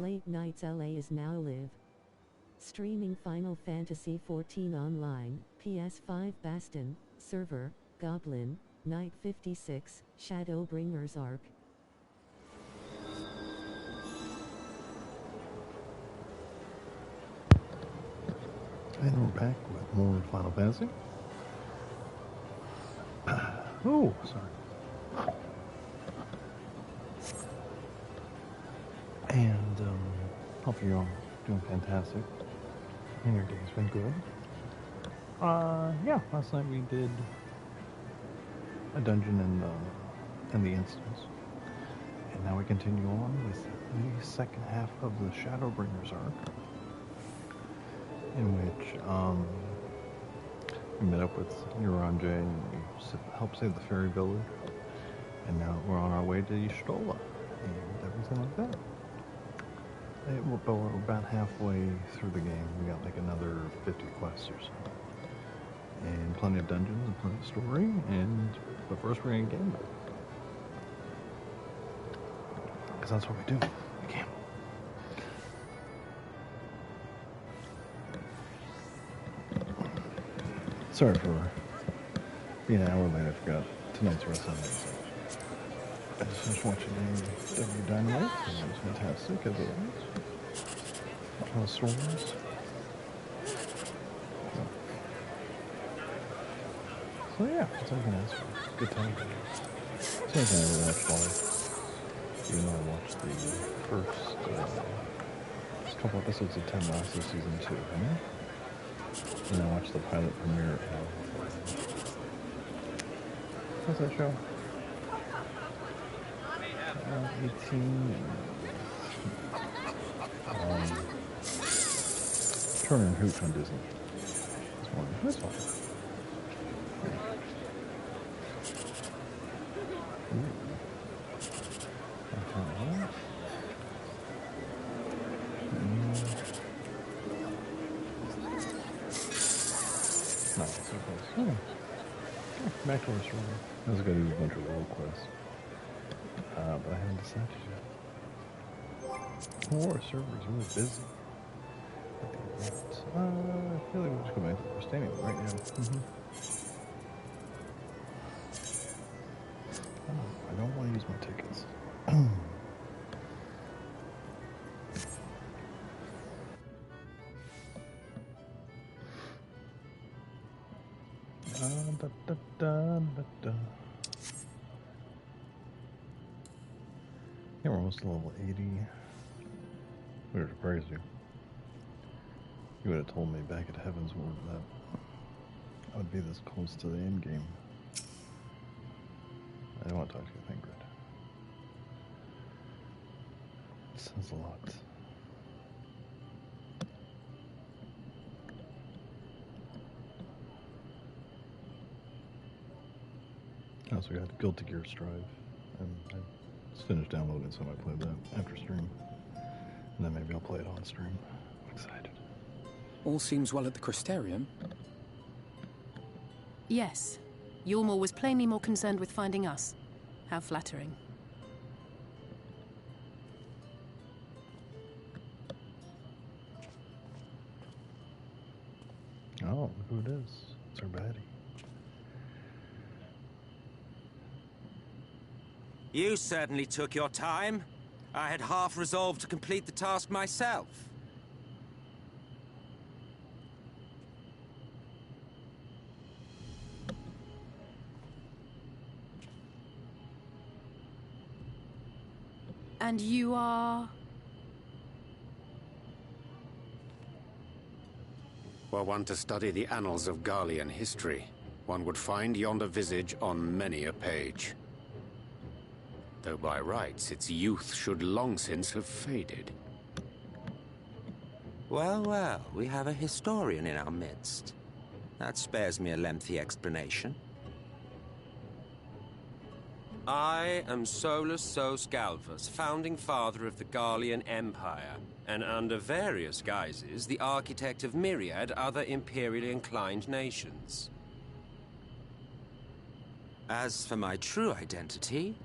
Late Nights LA is now live. Streaming Final Fantasy XIV Online, PS5 Bastin, server, Goblin, Night 56, Shadowbringers Arc. And we're back with more Final Fantasy. Oh, sorry. And hope you're all doing fantastic. And your day's been good. Yeah, last night we did a dungeon in the instance. And now we continue on with the second half of the Shadowbringers arc, in which we met up with Uranje and we helped save the fairy village. And now we're on our way to Y'shtola and everything like that. We're about halfway through the game. We got like another 50 quests or so. And plenty of dungeons and plenty of story. But first we're going to game mode. Because that's what we do. We game. Sorry for being an hour late. I forgot tonight's wrestling. I just finished watching AEW Dynamite, and it was fantastic as always. A lot of stories. So yeah, that's all I can ask for. Good time. Same thing I ever watched live. Even though I watched the first couple episodes of 10 Last of season 2, and I watched the pilot premiere of what's that show? 18 Turner and Hooch on Disney. That's fine. No, it's so close. Back to our story. I was going to do a bunch of world quests. But I haven't decided yet. More servers, really busy. I feel like we'll just go back to where we're standing right now. I don't want to use my tickets. Yeah, we're almost to level 80. We were surprised you. You would have told me back at Heaven's Word that I would be this close to the end game. I didn't want to talk to you, Ingrid. It says a lot. I also got Guilty Gear Strive, and I just finished downloading, so I might play that after stream. And then maybe I'll play it on stream. I'm excited. All seems well at the Crystarium? Yes. Ylmor was plainly more concerned with finding us. How flattering. Oh, look who it is. It's our baddie. You certainly took your time. I had half resolved to complete the task myself. And you are... Were one to study the annals of Garlean history, one would find yonder visage on many a page. Though by rights its youth should long since have faded. Well, well, we have a historian in our midst. That spares me a lengthy explanation. I am Solus Sos Galvus, founding father of the Garlean Empire, and under various guises, the architect of myriad other imperially inclined nations. As for my true identity,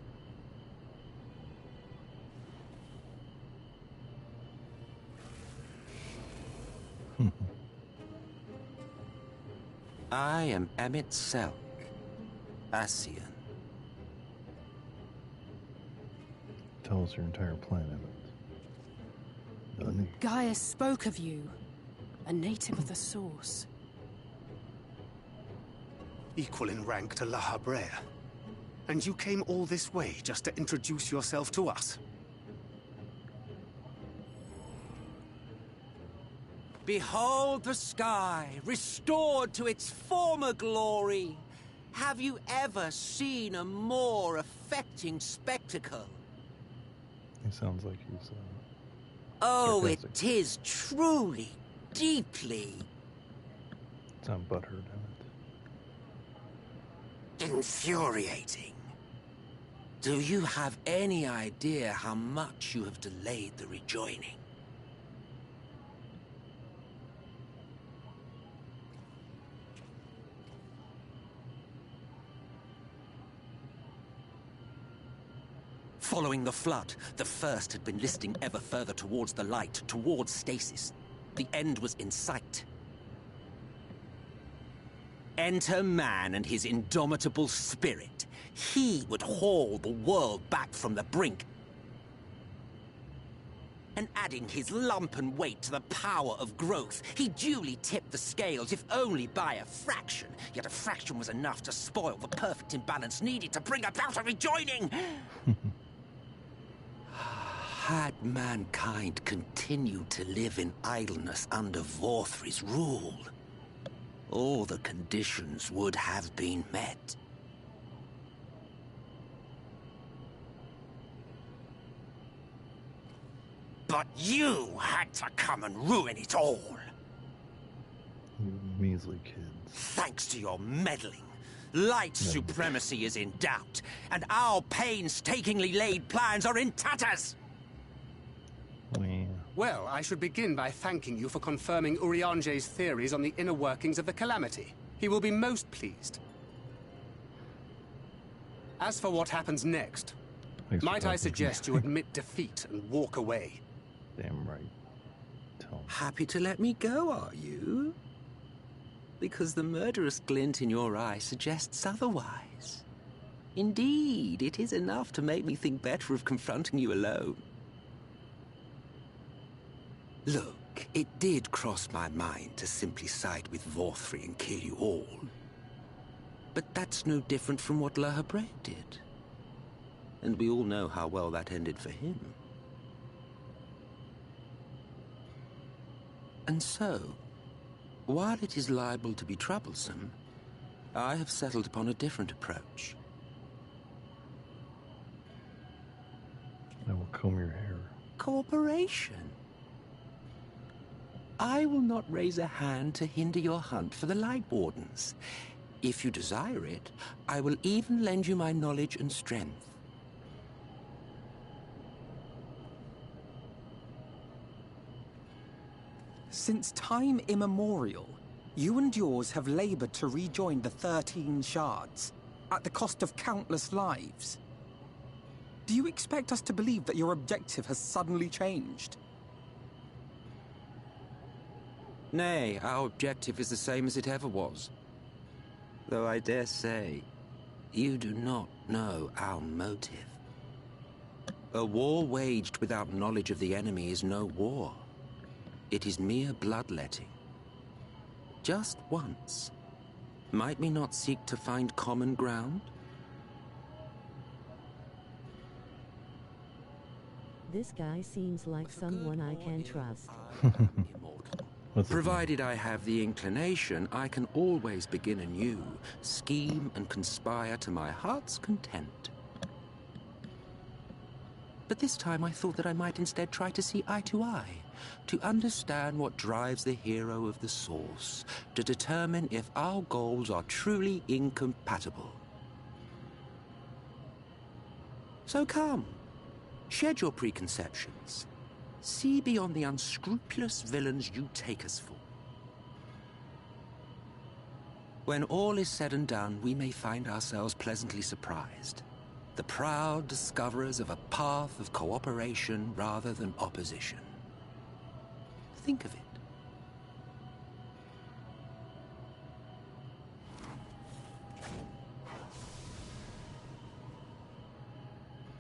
I am Emmett Selk, Asian. Tell us your entire plan, Emmett. Gaia spoke of you. A native of the Source. Equal in rank to La Habrea. And you came all this way just to introduce yourself to us? Behold the sky, restored to its former glory. Have you ever seen a more affecting spectacle? He sounds like he's, Oh, sarcastic. it is truly, deeply Sound butthurt, Emmett. infuriating. Do you have any idea how much you have delayed the rejoining? Following the flood, the First had been listing ever further towards the light, towards stasis. The end was in sight. Enter man and his indomitable spirit. He would haul the world back from the brink. And adding his lumpen weight to the power of growth, he duly tipped the scales, if only by a fraction. Yet a fraction was enough to spoil the perfect imbalance needed to bring about a rejoining. Had mankind continued to live in idleness under Vorthri's rule, all the conditions would have been met. But you had to come and ruin it all. You measly kids. Thanks to your meddling, light supremacy is in doubt, and our painstakingly laid plans are in tatters. Yeah. Well, I should begin by thanking you for confirming Urianger's theories on the inner workings of the Calamity. He will be most pleased. As for what happens next, Thanks for might I talking. suggest you admit defeat and walk away? Damn right. Tell him. Happy to let me go, are you? Because the murderous glint in your eye suggests otherwise. Indeed, it is enough to make me think better of confronting you alone. Look, it did cross my mind to simply side with Vorthri and kill you all. But that's no different from what La Habrea did. And we all know how well that ended for him. And so, while it is liable to be troublesome, I have settled upon a different approach. I will comb your hair. Cooperation. I will not raise a hand to hinder your hunt for the Light Wardens. If you desire it, I will even lend you my knowledge and strength. Since time immemorial, you and yours have labored to rejoin the 13 shards, at the cost of countless lives. Do you expect us to believe that your objective has suddenly changed? Nay, our objective is the same as it ever was. Though I dare say, you do not know our motive. A war waged without knowledge of the enemy is no war. It is mere bloodletting. Just once. Might we not seek to find common ground? This guy seems like someone I can trust. What's his name? Provided I have the inclination, I can always begin anew, scheme and conspire to my heart's content. But this time I thought that I might instead try to see eye to eye, to understand what drives the hero of the Source, to determine if our goals are truly incompatible. So come, shed your preconceptions. See beyond the unscrupulous villains you take us for. When all is said and done, we may find ourselves pleasantly surprised. The proud discoverers of a path of cooperation rather than opposition. Think of it.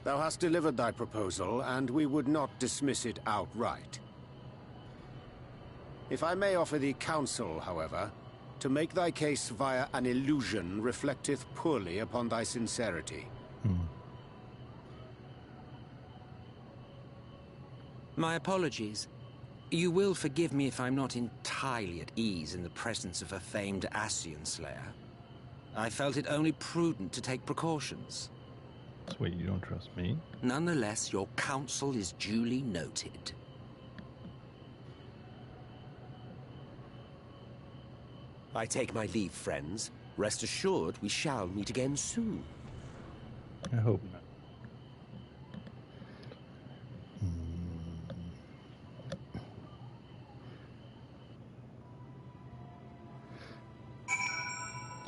Thou hast delivered thy proposal, and we would not dismiss it outright. If I may offer thee counsel, however, to make thy case via an illusion reflecteth poorly upon thy sincerity. My apologies. You will forgive me if I'm not entirely at ease in the presence of a famed Ascian Slayer. I felt it only prudent to take precautions. Sweet, you don't trust me? Nonetheless, your counsel is duly noted. I take my leave, friends. Rest assured, we shall meet again soon. I hope not.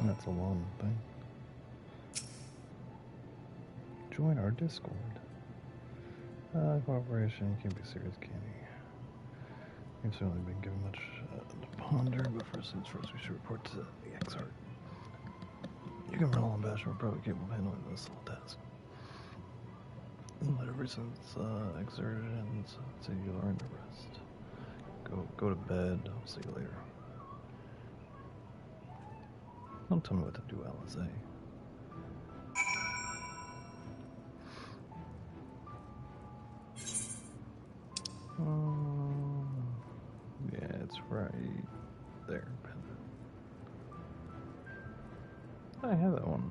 That's a long thing. Join our Discord. Cooperation can't be serious, can he? We've certainly been given much to ponder, but first things first, we should report to the Exarch. You can run on Bastion, we're probably capable of handling this little task. Let every sense exerted and so you learn to rest. Go to bed, I'll see you later. Don't tell me what to do, Alice. Yeah, it's right there. I have that one.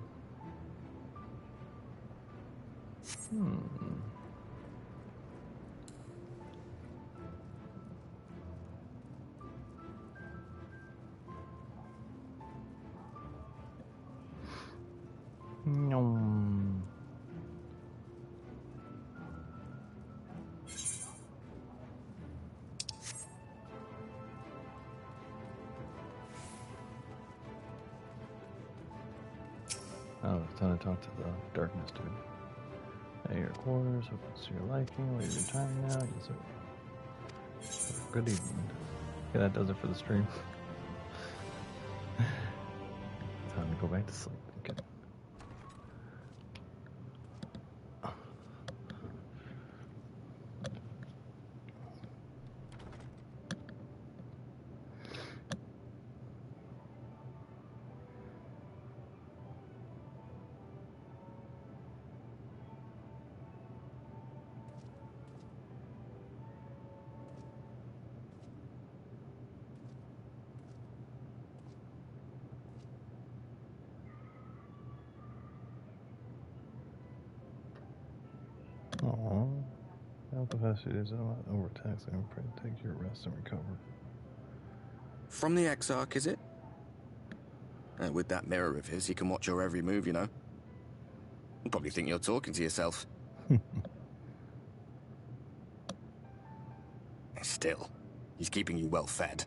Oh, it's time to talk to the darkness dude. At your quarters, hope it's to your liking. Will you retire now? Yes, sir. Good evening. Yeah, that does it for the stream. Time to go back to sleep. Okay. Is overtaxing. I'm afraid to take your rest and recover. From the Exarch, is it? With that mirror of his, he can watch your every move, you know. You'll probably think you're talking to yourself. Still, he's keeping you well fed.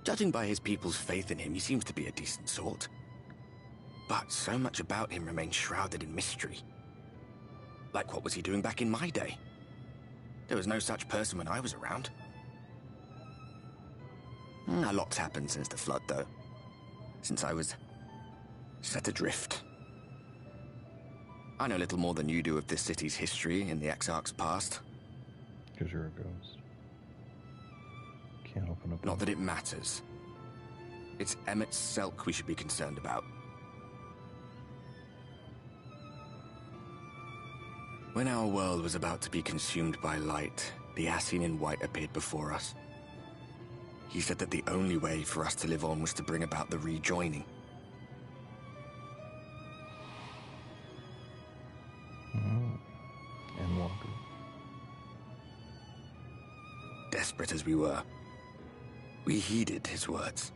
Judging by his people's faith in him, he seems to be a decent sort. But so much about him remains shrouded in mystery. Like, what was he doing back in my day? There was no such person when I was around. A lot's happened since the Flood, though. Since I was set adrift. I know little more than you do of this city's history in the Exarch's past. Because you're a ghost. Can't open up. Not that it matters. It's Emmett Selk we should be concerned about. When our world was about to be consumed by light, the Ascian in white appeared before us. He said that the only way for us to live on was to bring about the rejoining. And Walker. Desperate as we were, we heeded his words,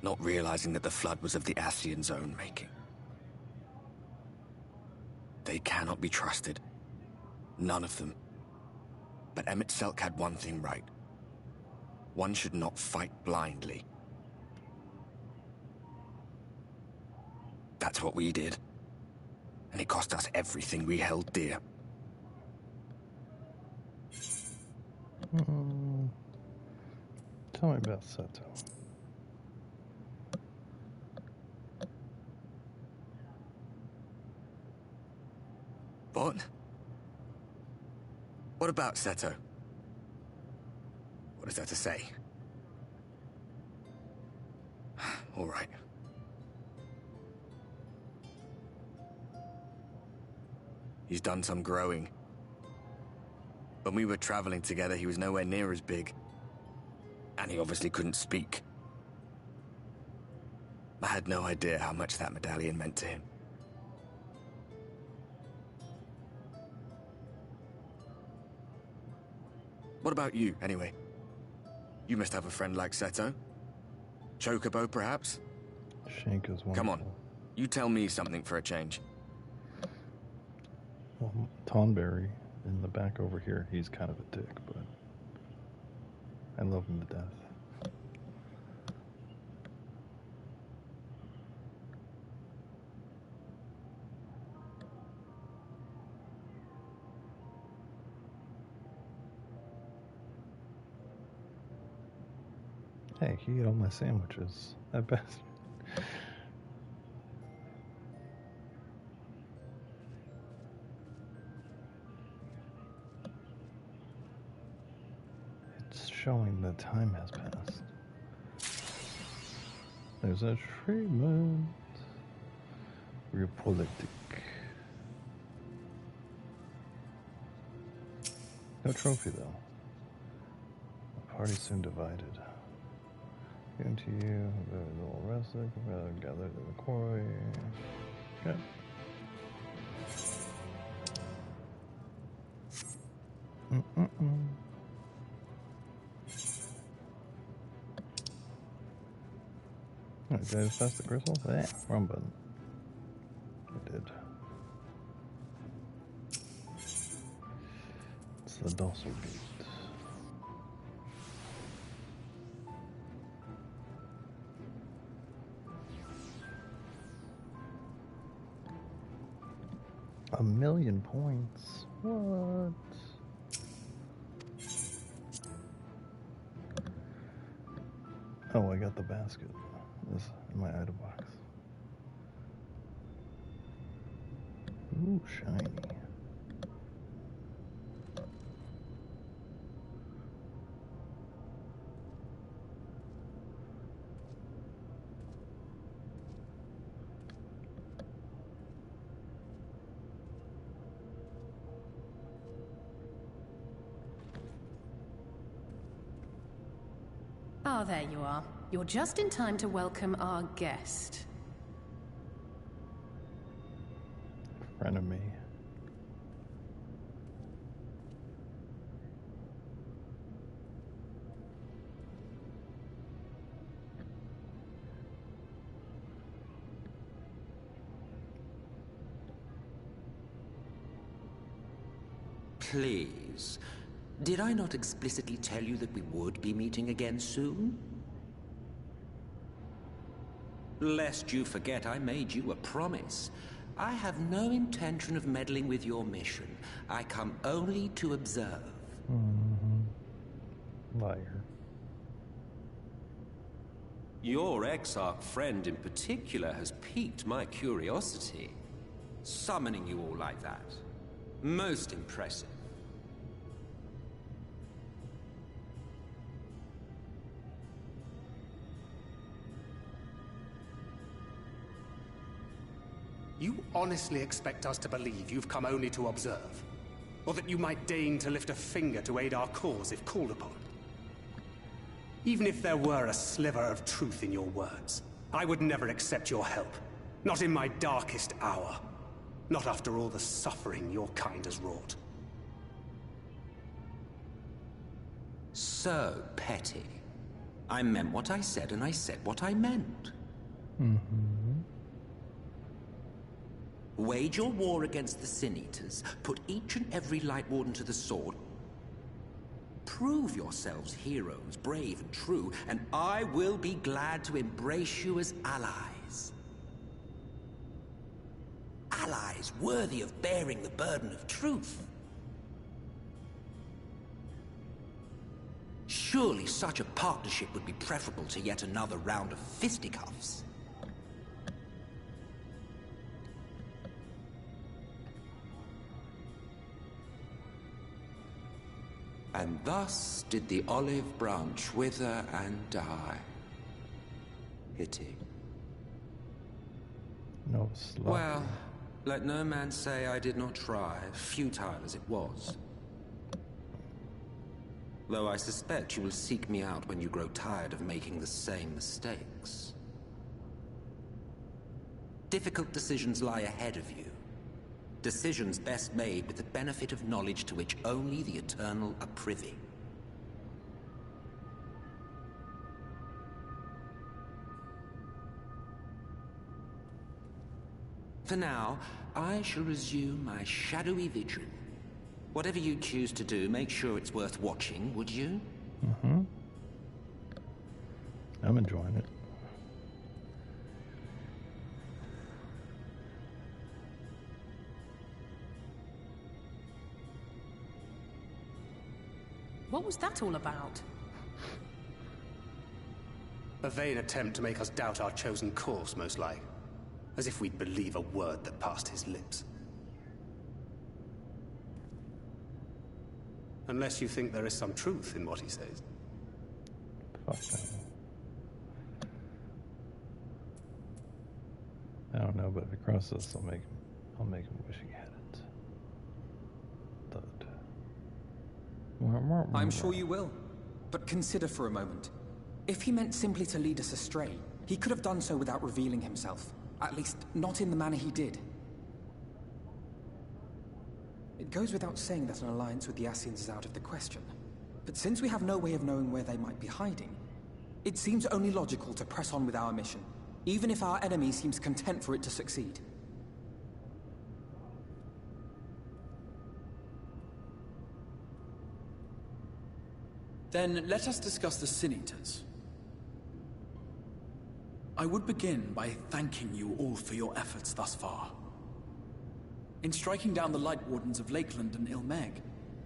not realizing that the Flood was of the Ascian's own making. They cannot be trusted. None of them. But Emmett Selk had one thing right. One should not fight blindly. That's what we did. And it cost us everything we held dear. Tell me about Seto. What? What about Seto? What is there to say? All right. He's done some growing. When we were traveling together, he was nowhere near as big. And he obviously couldn't speak. I had no idea how much that medallion meant to him. What about you, anyway? You must have a friend like Seto. Chocobo, perhaps? Shank is wonderful. Come on, you tell me something for a change. Well, Tonberry, in the back over here, he's kind of a dick, but I love him to death. Hey, he ate all my sandwiches. At best. It's showing that time has passed. There's a treatment. Real politic. No trophy though. The party's soon divided. Given to you, the little wrestler, gathered in the quarry. Okay. Alright, did I just pass the crystal? Yeah, wrong button. I did. It's the dorsal gate. A million points. What? Oh, I got the basket. This in my item box. Ooh, shiny. Ah, there you are. You're just in time to welcome our guest. Friend of me. Please. Did I not explicitly tell you that we would be meeting again soon? Lest you forget, I made you a promise. I have no intention of meddling with your mission. I come only to observe. Liar. Your Exarch friend in particular has piqued my curiosity. Summoning you all like that. Most impressive. You honestly expect us to believe you've come only to observe? Or that you might deign to lift a finger to aid our cause if called upon? Even if there were a sliver of truth in your words, I would never accept your help. Not in my darkest hour. Not after all the suffering your kind has wrought. So petty. I meant what I said, and I said what I meant. Wage your war against the Sin Eaters, put each and every Light Warden to the sword, prove yourselves heroes, brave and true, and I will be glad to embrace you as allies. Allies worthy of bearing the burden of truth. Surely such a partnership would be preferable to yet another round of fisticuffs. And thus did the olive branch wither and die. Pity. No slap. Well, let no man say I did not try, futile as it was. Though I suspect you will seek me out when you grow tired of making the same mistakes. Difficult decisions lie ahead of you. Decisions best made with the benefit of knowledge to which only the Eternal are privy. For now, I shall resume my shadowy vigil. Whatever you choose to do, make sure it's worth watching, would you? Mm-hmm. I'm enjoying it. What was that all about? A vain attempt to make us doubt our chosen course, most like. As if we'd believe a word that passed his lips. Unless you think there is some truth in what he says. Fuck no. I don't know, but if he crosses this, I'll make him wish he had it. Thud. I'm sure you will. But consider for a moment. If he meant simply to lead us astray, he could have done so without revealing himself. At least, not in the manner he did. It goes without saying that an alliance with the Ascians is out of the question. But since we have no way of knowing where they might be hiding, it seems only logical to press on with our mission, even if our enemy seems content for it to succeed. Then let us discuss the Sin Eaters. I would begin by thanking you all for your efforts thus far. In striking down the Light Wardens of Lakeland and Ilmeg,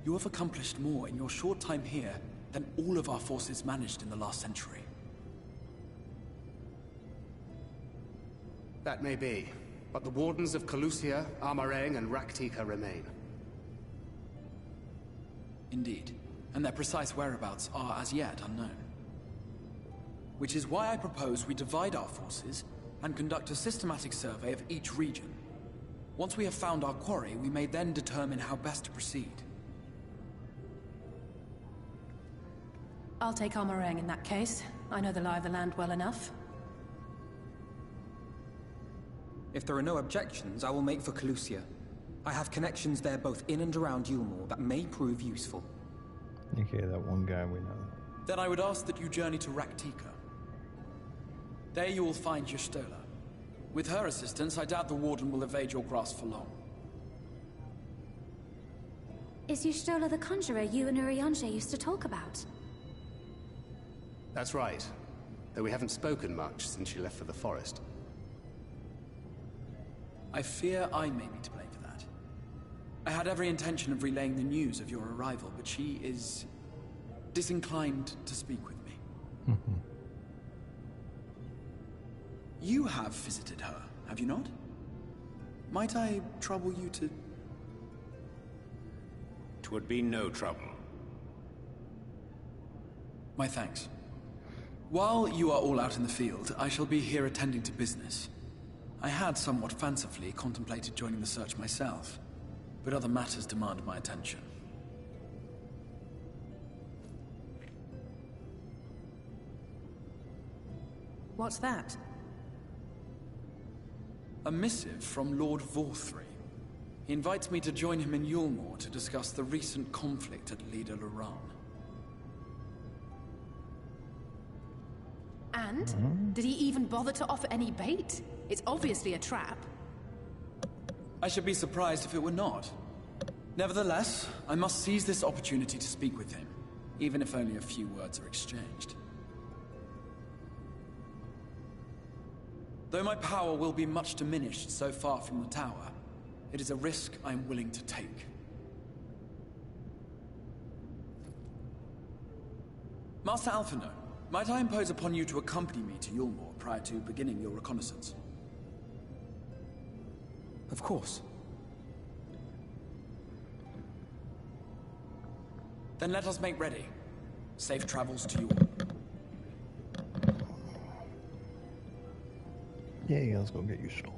you have accomplished more in your short time here than all of our forces managed in the last century. That may be, but the Wardens of Calusia, Amareng, and Raktika remain. Indeed, and their precise whereabouts are as yet unknown. Which is why I propose we divide our forces and conduct a systematic survey of each region. Once we have found our quarry, we may then determine how best to proceed. I'll take Amareng in that case. I know the lie of the land well enough. If there are no objections, I will make for Calusia. I have connections there both in and around Yulmore that may prove useful. Okay, that one guy we know. Then I would ask that you journey to Raktika. There you will find Y'shtola. With her assistance, I doubt the Warden will evade your grasp for long. Is Y'shtola the conjurer you and Urianger used to talk about? That's right. Though we haven't spoken much since she left for the forest. I fear I may be to blame for that. I had every intention of relaying the news of your arrival, but she is disinclined to speak with me. You have visited her, have you not? Might I trouble you to... 'Twould be no trouble. My thanks. While you are all out in the field, I shall be here attending to business. I had somewhat fancifully contemplated joining the search myself, but other matters demand my attention. What's that? A missive from Lord Vorthry. He invites me to join him in Yulmore to discuss the recent conflict at Lida Luran. And? Did he even bother to offer any bait? It's obviously a trap. I should be surprised if it were not. Nevertheless, I must seize this opportunity to speak with him, even if only a few words are exchanged. Though my power will be much diminished so far from the tower, it is a risk I am willing to take. Master Alphino, might I impose upon you to accompany me to Yulmore prior to beginning your reconnaissance? Of course. Then let us make ready. Safe travels to you all. Yeah, let's go get you stolen.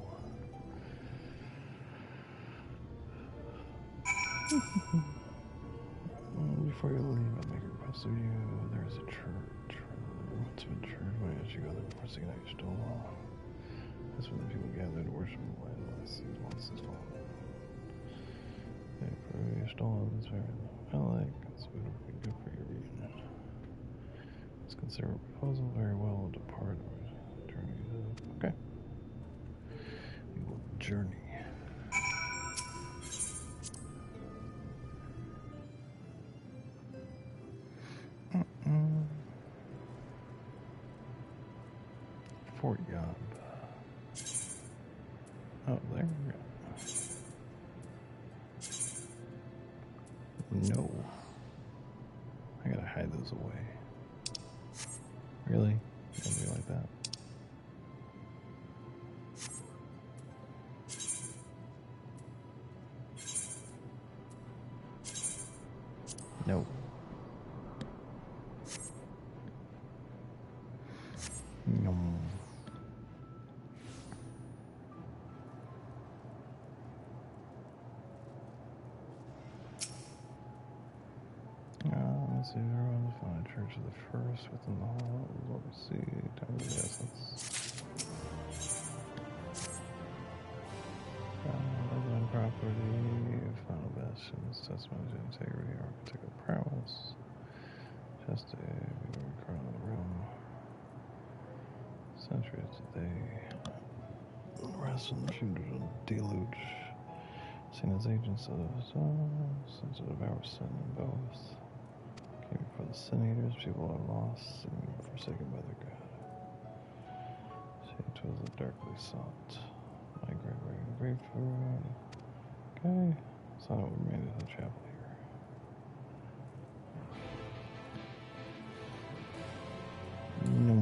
Before you leave, I make a request of you. There's a church. What's been church? Why did you go there before seeing how you stole? That's when the people gather to worship the light of the seas once it's fallen. They prove you stolen this very I like. It's going to be good for your reunion. Let's consider a proposal very well to depart. Journey. Okay. We will journey. Fort Yob. Oh, there we go. No. I gotta hide those away. Really? Gonna be like that? No. No. Let's see, everyone to find a church of the first within the hall. What we see, time of the essence. Goblin property, final bastions, testimony to integrity, architectural prowess. Just a crown of the realm. Centuries today. The rest of the fugitive deluge. Seen as agents of sensitive our sin in both. Came for the sin eaters, people are lost and forsaken by their God. See, it was a darkly sought. My great food. Okay, so we made it to the chapel here. No.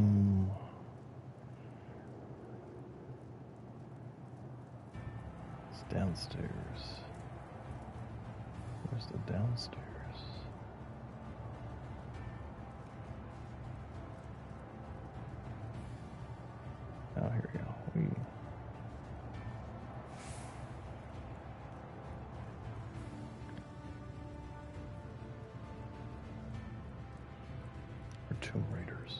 It's downstairs. Where's the downstairs? Oh, here we go. We're Tomb Raiders.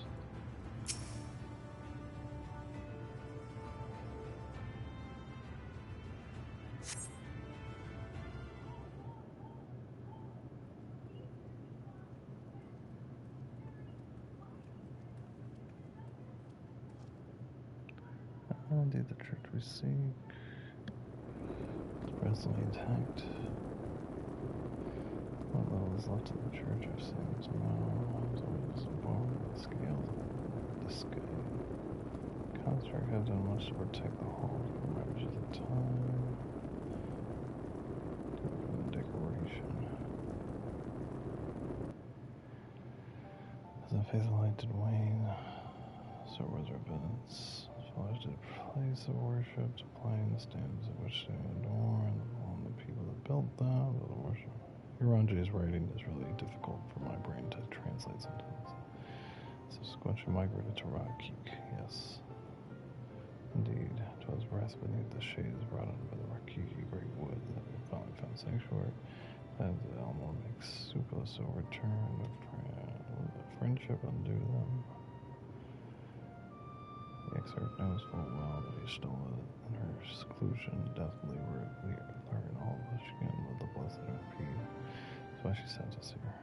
Indeed, the church we seek is presently intact. What little is left of the church I've seen tomorrow is always born on the scale of the sky. Construct has done much to protect the hall from ravages of time. From the decoration. As the faithful light did wane, so was our evidence. As did place of worship, supplying the standards of which they adore, and the people that built them, but the worship. Uranji's writing is really difficult for my brain to translate sometimes. So Squatchy migrated to Rakik, yes. Indeed, 'twas breath beneath the shades brought under the Rakiki great wood that we finally found sanctuary, and the Elmo makes Supus overturn the friendship undo them. The excerpt knows full well that he stole it in her seclusion, deathly learn all that she can with the blessed RP. That's why she sent us here.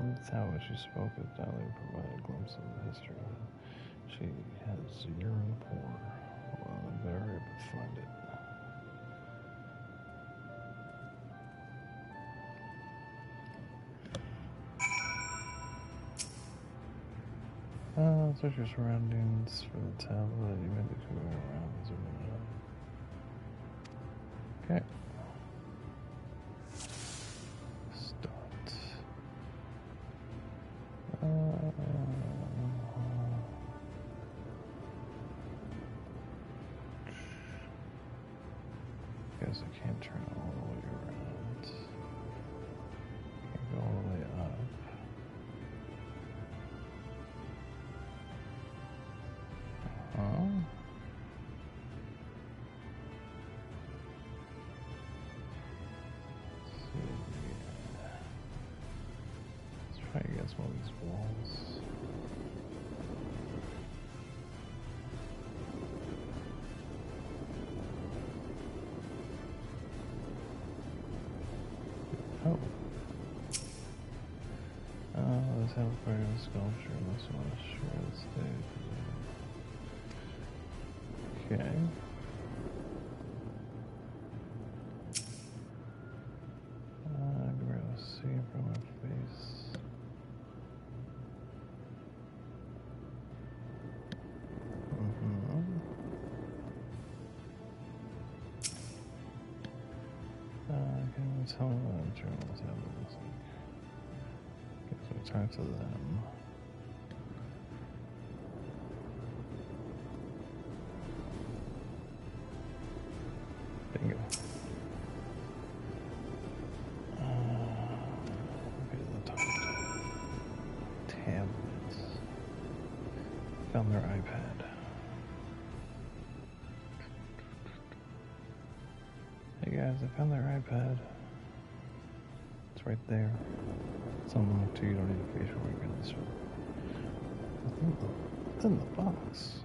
That's how she spoke of Dahlia provided a glimpse of the history. She has urine poor. Well, I'm better able to find it. Search your surroundings for the tablet. You may be going around and zooming in. Okay. Start. Guess I can't turn it all the way around. try against one of these walls. Oh. This hellfire sculpture must want to share the stage. Okay. I'm going to see from my face. Can you tell me what internals have looks like? Guess we talk to them. Bingo. Okay, the top. Tablets. Found their iPad. Hey guys, I found their iPad. It's right there. Someone too, you don't need a facial recognition. What's in the box?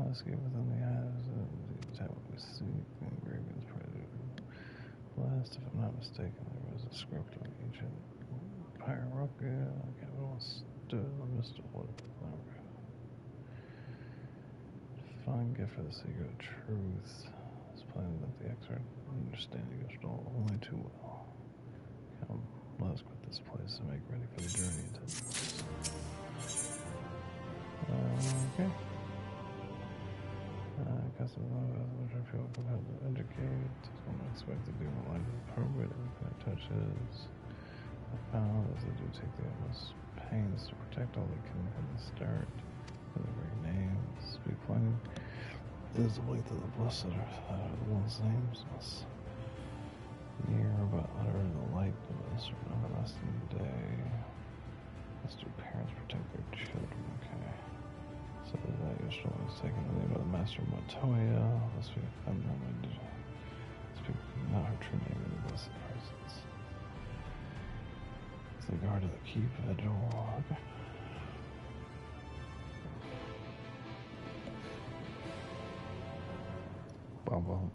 Let's get within the eyes of the type we see engravings predator. Last, if I'm not mistaken, there was a script on ancient hierarchy. Capital stood on Mr. Wood. Fine gift for the secret of truth. It's plain that the expert understanding is all only too well. Come, let us quit this place and make ready for the journey into okay. Customer which I feel compelled to educate. I'm expected to be more likely to pervert everything it touches. I found as they do take the utmost pains to protect all they can from the start. For the very names, speak plain. It is the weight of the blessed are the one's names must near about uttering the light of this everlasting day. Must do parents protect their children, okay. So that your soul is taken away by the master Montoya. Must be unremedied. Speak not her true name in the blessed presence. It's the guard of the keep, vigil. Okay. Bum bum.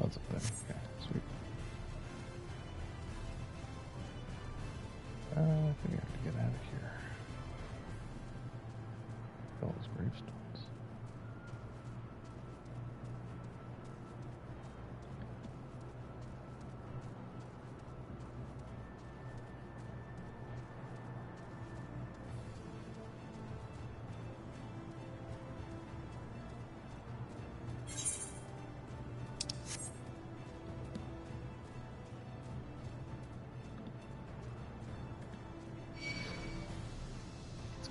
That's up there. Okay, sweet. I think I have to get out of here. All those gravestones.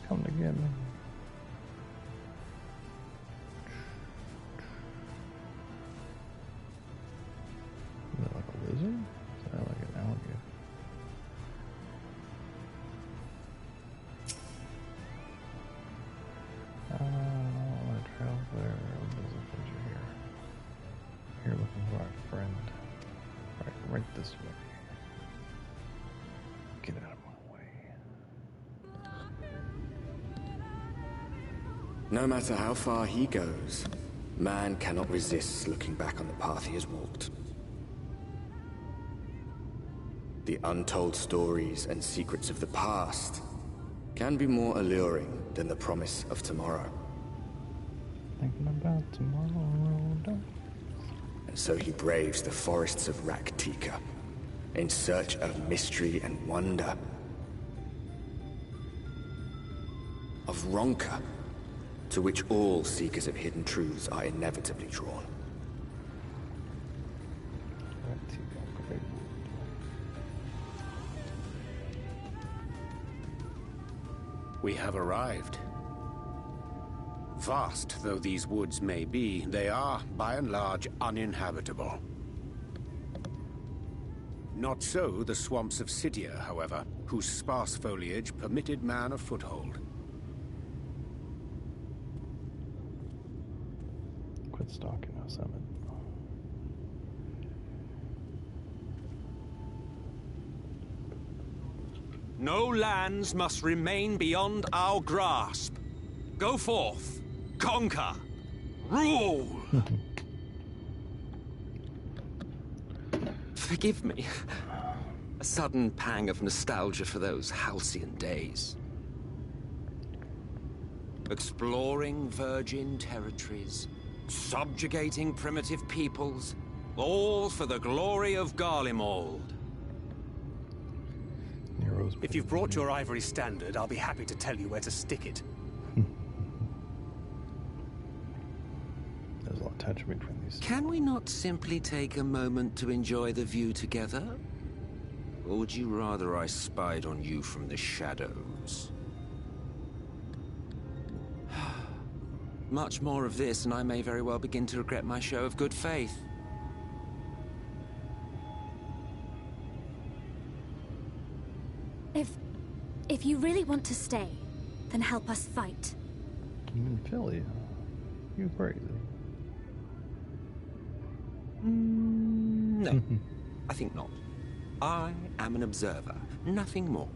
Come to get me. Is that like a lizard? Is that like an alligator? I travel there. There's a creature here. Here looking for our friend. Right this way. Get out of my way. No matter how far he goes, man cannot resist looking back on the path he has walked. The untold stories and secrets of the past can be more alluring than the promise of tomorrow. Thinking about tomorrow. And so he braves the forests of Raktika in search of mystery and wonder. Of Ronka, to which all seekers of hidden truths are inevitably drawn. We have arrived. Vast though these woods may be, they are, by and large, uninhabitable. Not so the swamps of Cydia, however, whose sparse foliage permitted man a foothold. Quit stalking us, Emmett. No lands must remain beyond our grasp. Go forth, conquer, rule! Forgive me. A sudden pang of nostalgia for those halcyon days. Exploring virgin territories, subjugating primitive peoples, all for the glory of Garlemald. If you've brought your ivory standard, I'll be happy to tell you where to stick it. There's a lot of tension between these two. Can we not simply take a moment to enjoy the view together? Or would you rather I spied on you from the shadows? Much more of this, and I may very well begin to regret my show of good faith. If you really want to stay, then help us fight. I'm in Philly. You crazy. No, I think not. I am an observer, nothing more.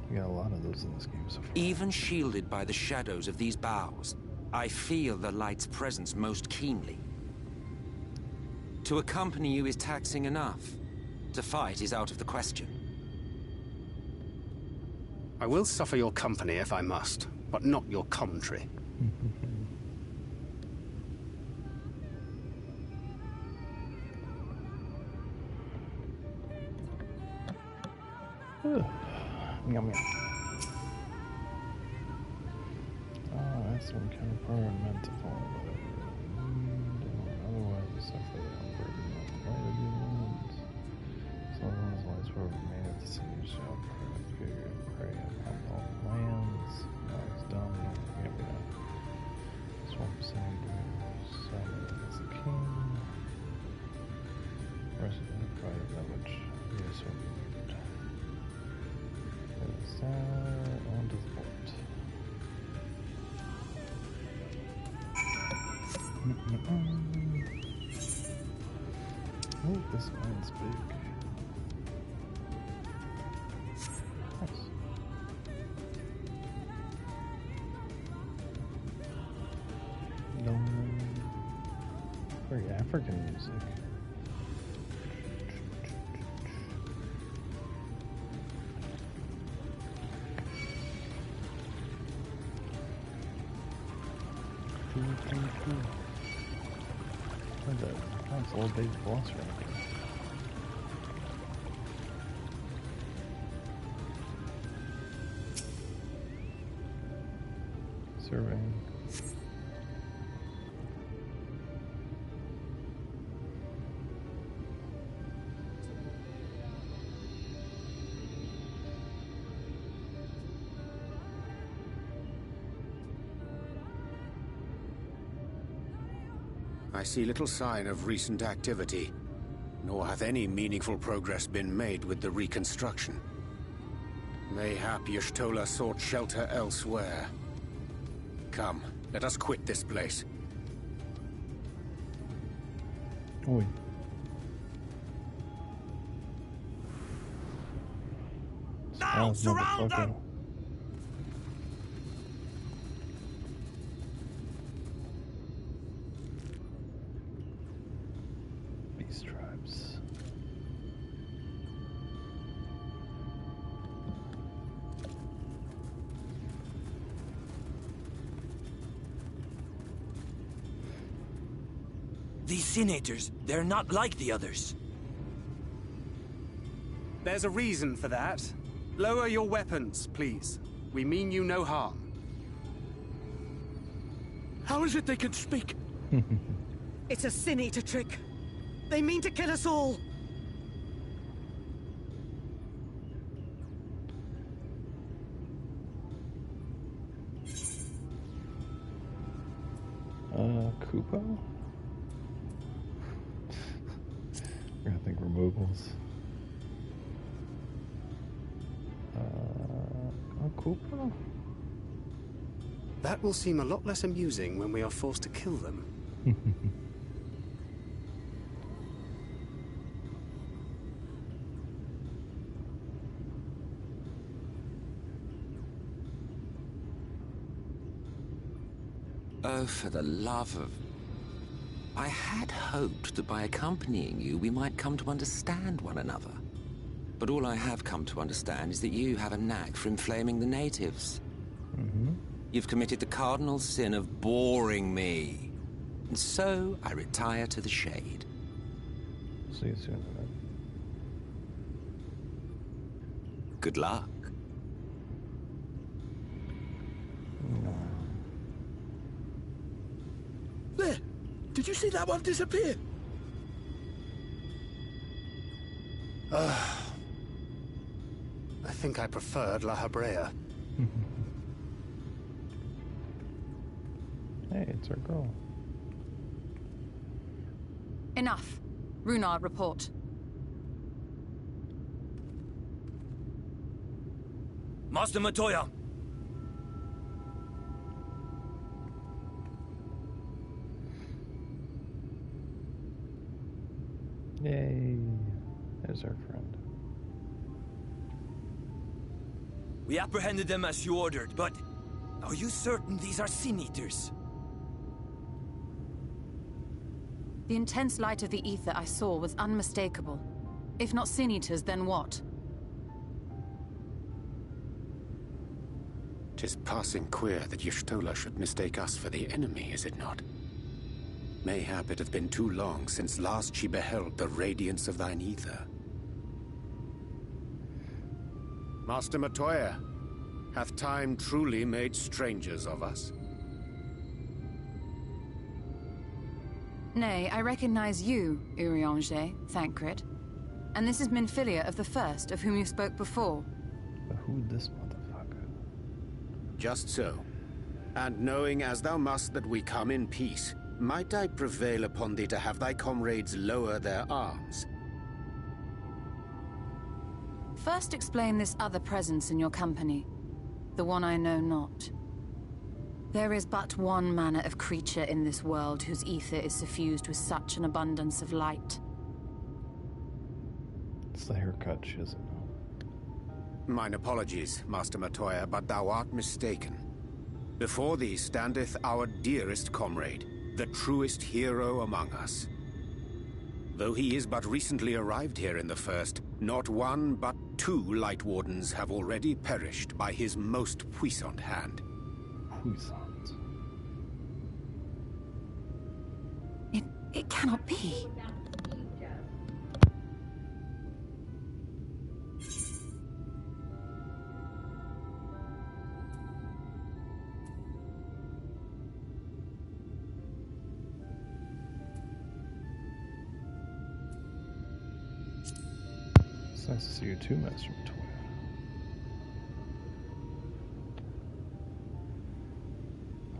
We got a lot of those in this game so far. Even shielded by the shadows of these boughs, I feel the light's presence most keenly. To accompany you is taxing enough. To fight is out of the question. I will suffer your company if I must, but not your commentary. Yum yum. That's some kind of burn meant to fall. Otherwise, we suffer the unburden of the light of the winds. So long as lights were made at the sea, shall figure prey upon all lands. Now it's done. Yeah, we know. Swamp sand, summon as the king. Resident of pride of that which we are so moved. Onto the boat. Oh, this mine's big. Nice. No, very African music. Where's that? Nice little baby boss right there. Surveying. I see little sign of recent activity, nor hath any meaningful progress been made with the reconstruction. Mayhap Y'shtola sought shelter elsewhere. Come, let us quit this place. Oi. Now, surround them! Beast tribes. These senators, they're not like the others. There's a reason for that. Lower your weapons, please. We mean you no harm. How is it they can speak? It's a Sin Eater trick. They mean to kill us all. Kupo? We're gonna think removals. Kupo? That will seem a lot less amusing when we are forced to kill them. Oh, for the love of... I had hoped that by accompanying you, we might come to understand one another. But all I have come to understand is that you have a knack for inflaming the natives. You've committed the cardinal sin of boring me. And so, I retire to the shade. See you soon, then. Good luck. There! Did you see that one disappear? I think I preferred La Habrea. Hey, it's our girl. Enough. Runar, report. Master Matoya! Yay. There's our friend. We apprehended them as you ordered, but are you certain these are Sin Eaters? The intense light of the ether I saw was unmistakable. If not Sin Eaters, then what? 'Tis passing queer that Y'shtola should mistake us for the enemy, is it not? Mayhap it hath been too long since last she beheld the radiance of thine ether. Master Matoya, hath time truly made strangers of us? Nay, I recognize you, Urianger, Thancred. And this is Minfilia of the First, of whom you spoke before. But who this motherfucker? Just so. And knowing as thou must that we come in peace, might I prevail upon thee to have thy comrades lower their arms? First explain this other presence in your company. The one I know not. There is but one manner of creature in this world whose ether is suffused with such an abundance of light. It's the haircut, Shizen. Mine apologies, Master Matoya, but thou art mistaken. Before thee standeth our dearest comrade, the truest hero among us. Though he is but recently arrived here in the First, not one but 2 Light Wardens have already perished by his most puissant hand. Puissant. It cannot be. It's nice to see you too, Master Matoya.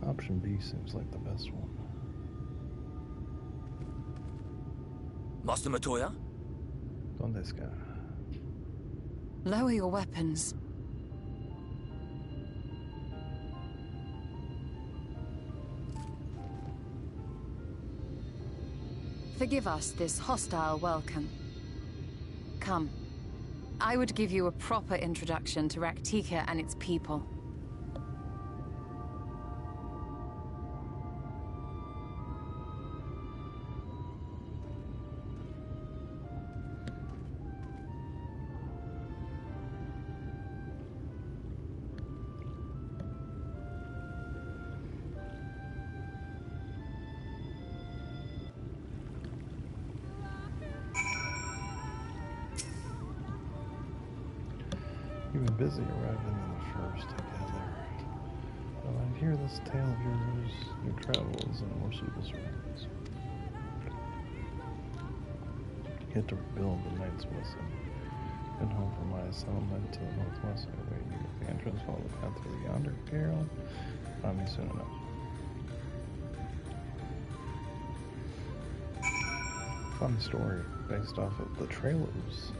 Option B seems like the best one. Master Matoya? ¿Dónde está? Lower your weapons. Forgive us this hostile welcome. Come. I would give you a proper introduction to Raktika and its people. You've been busy arriving in the First together. But I hear this tale of yours, your travels in more suitable surroundings. You had to rebuild the Knight's Blessing. Been home from my settlement to the northwest. I await you at the entrance. Follow the path through yonder, Carol. Find me soon enough. fun story based off of the trailers.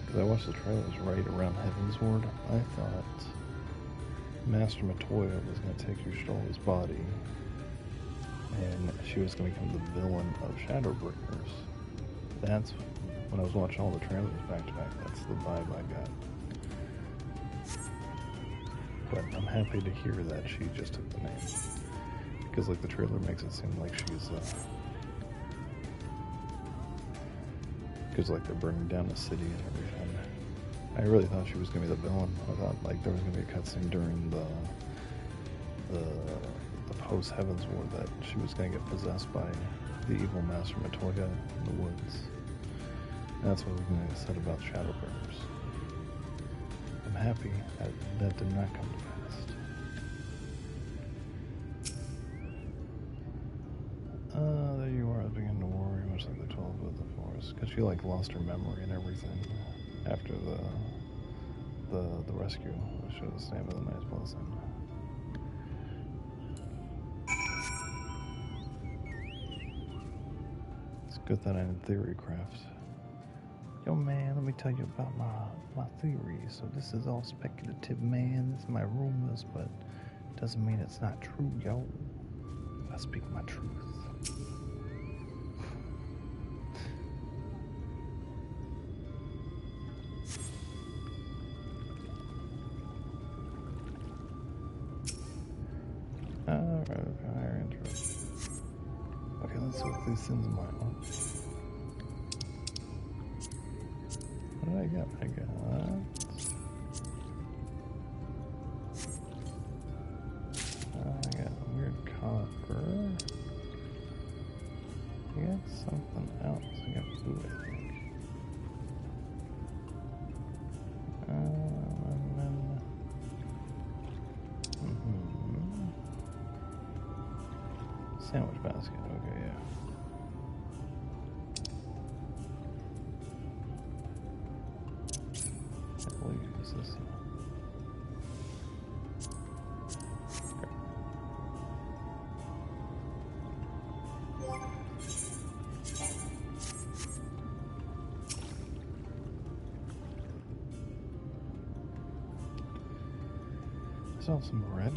Because I watched the trailers right around Heavensward. I thought Master Matoya was going to take Yshtola's body and she was going to become the villain of Shadowbringers. That's when I was watching all the trailers back to back. That's the vibe I got. But I'm happy to hear that she just took the name. Because like the trailer makes it seem like she's because like they're burning down the city and everything. I really thought she was gonna be the villain. I thought like there was gonna be a cutscene during the post Heavensward that she was gonna get possessed by the evil Master Matoya in the woods. And that's what was gonna be said about Shadowbringers. I'm happy that did not come to pass. There you are, beginning to worry, much like the 12 of the forest. Because she like lost her memory and everything after the rescue, which was the name of the Night's Blessing. It's good that I did theorycraft. Yo man, let me tell you about my theories. So this is all speculative, man. This is my rumors, but doesn't mean it's not true, yo. I speak my truth. Alright, higher interest. Okay, let's see what these things might want. What did I get? I got weird copper. I got something else. I got food, I think. And then... Sandwich basket. Okay, yeah. We'll use this. Sell some bread.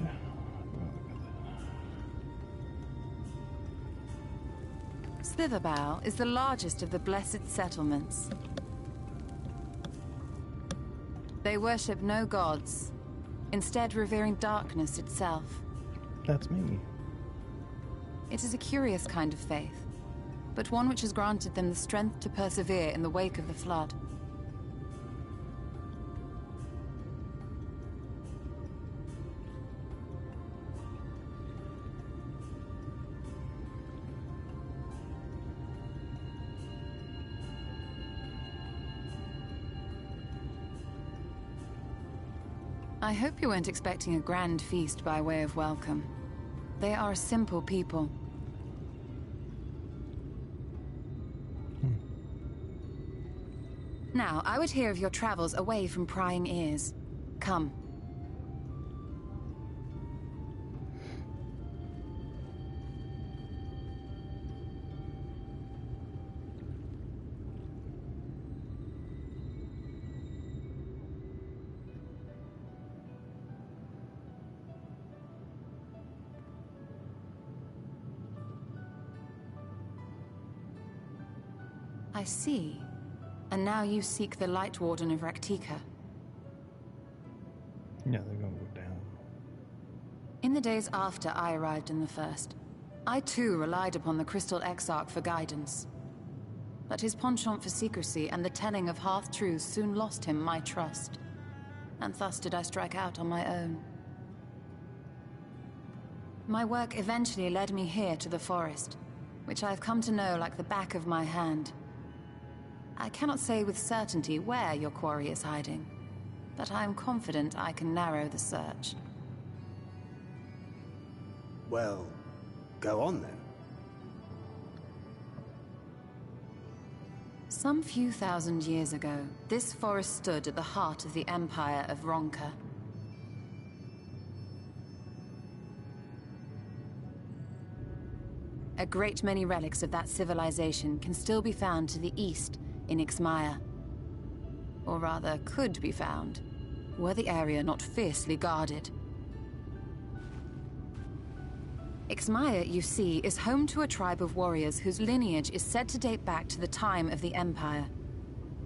Slitherbow is the largest of the blessed settlements. They worship no gods, instead revering darkness itself. That's me. It is a curious kind of faith, but one which has granted them the strength to persevere in the wake of the flood. I hope you weren't expecting a grand feast by way of welcome. They are a simple people. Now, I would hear of your travels away from prying ears. Come. I see. And now you seek the Light Warden of Raktika. Yeah, they're gonna go down. In the days after I arrived in the First, I too relied upon the Crystal Exarch for guidance. But his penchant for secrecy and the telling of half-truths soon lost him my trust. And thus did I strike out on my own. My work eventually led me here to the forest, which I have come to know like the back of my hand. I cannot say with certainty where your quarry is hiding, but I am confident I can narrow the search. Well, go on then. Some few thousand years ago, this forest stood at the heart of the Empire of Ronka. A great many relics of that civilization can still be found to the east in Ixmaya. Or rather, could be found, were the area not fiercely guarded. Ixmaya, you see, is home to a tribe of warriors whose lineage is said to date back to the time of the Empire.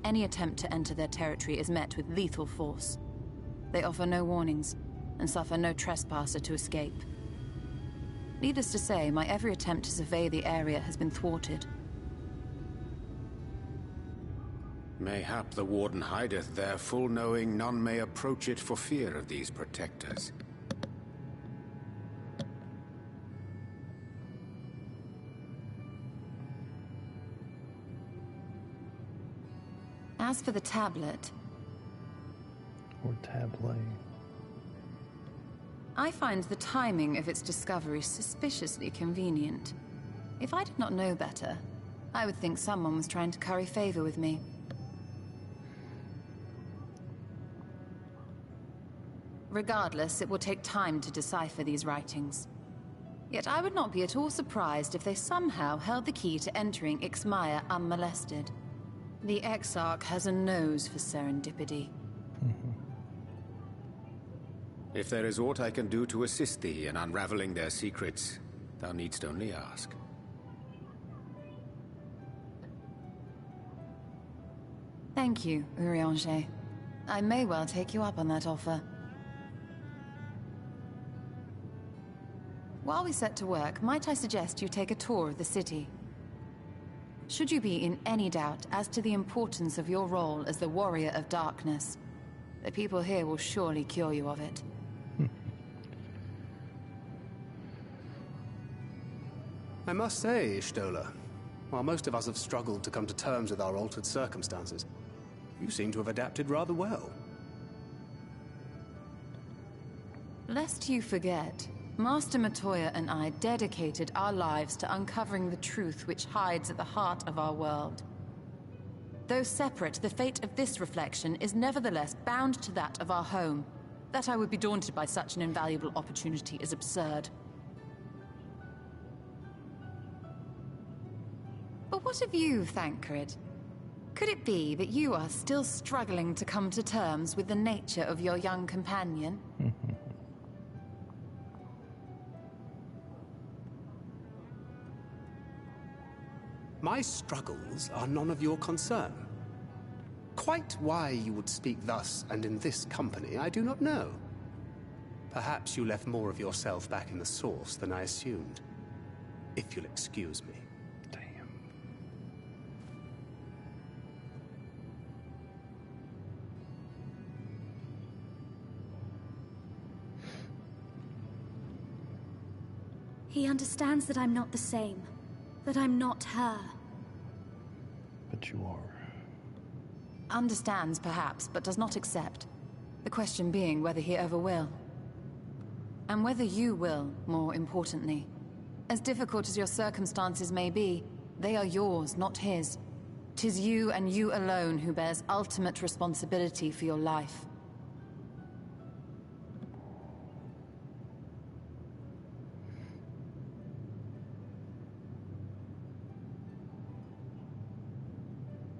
Any attempt to enter their territory is met with lethal force. They offer no warnings, and suffer no trespasser to escape. Needless to say, my every attempt to survey the area has been thwarted. Mayhap the Warden hideth there, full knowing none may approach it for fear of these protectors. As for the tablet... Or tablet. I find the timing of its discovery suspiciously convenient. If I did not know better, I would think someone was trying to curry favor with me. Regardless, it will take time to decipher these writings. Yet I would not be at all surprised if they somehow held the key to entering Ixmaya unmolested. The Exarch has a nose for serendipity. If there is aught I can do to assist thee in unraveling their secrets, thou needst only ask. Thank you, Urianger. I may well take you up on that offer. While we set to work, might I suggest you take a tour of the city? Should you be in any doubt as to the importance of your role as the Warrior of Darkness, the people here will surely cure you of it. I must say, Ishtola, while most of us have struggled to come to terms with our altered circumstances, you seem to have adapted rather well. Lest you forget, Master Matoya and I dedicated our lives to uncovering the truth which hides at the heart of our world. Though separate, the fate of this reflection is nevertheless bound to that of our home. That I would be daunted by such an invaluable opportunity is absurd. But what of you, Thancred? Could it be that you are still struggling to come to terms with the nature of your young companion? My struggles are none of your concern. Quite why you would speak thus and in this company, I do not know. Perhaps you left more of yourself back in the source than I assumed. If you'll excuse me. Damn. He understands that I'm not the same. That I'm not her. But you are. Understands, perhaps, but does not accept. The question being whether he ever will. And whether you will, more importantly. As difficult as your circumstances may be, they are yours, not his. 'Tis you and you alone who bears ultimate responsibility for your life.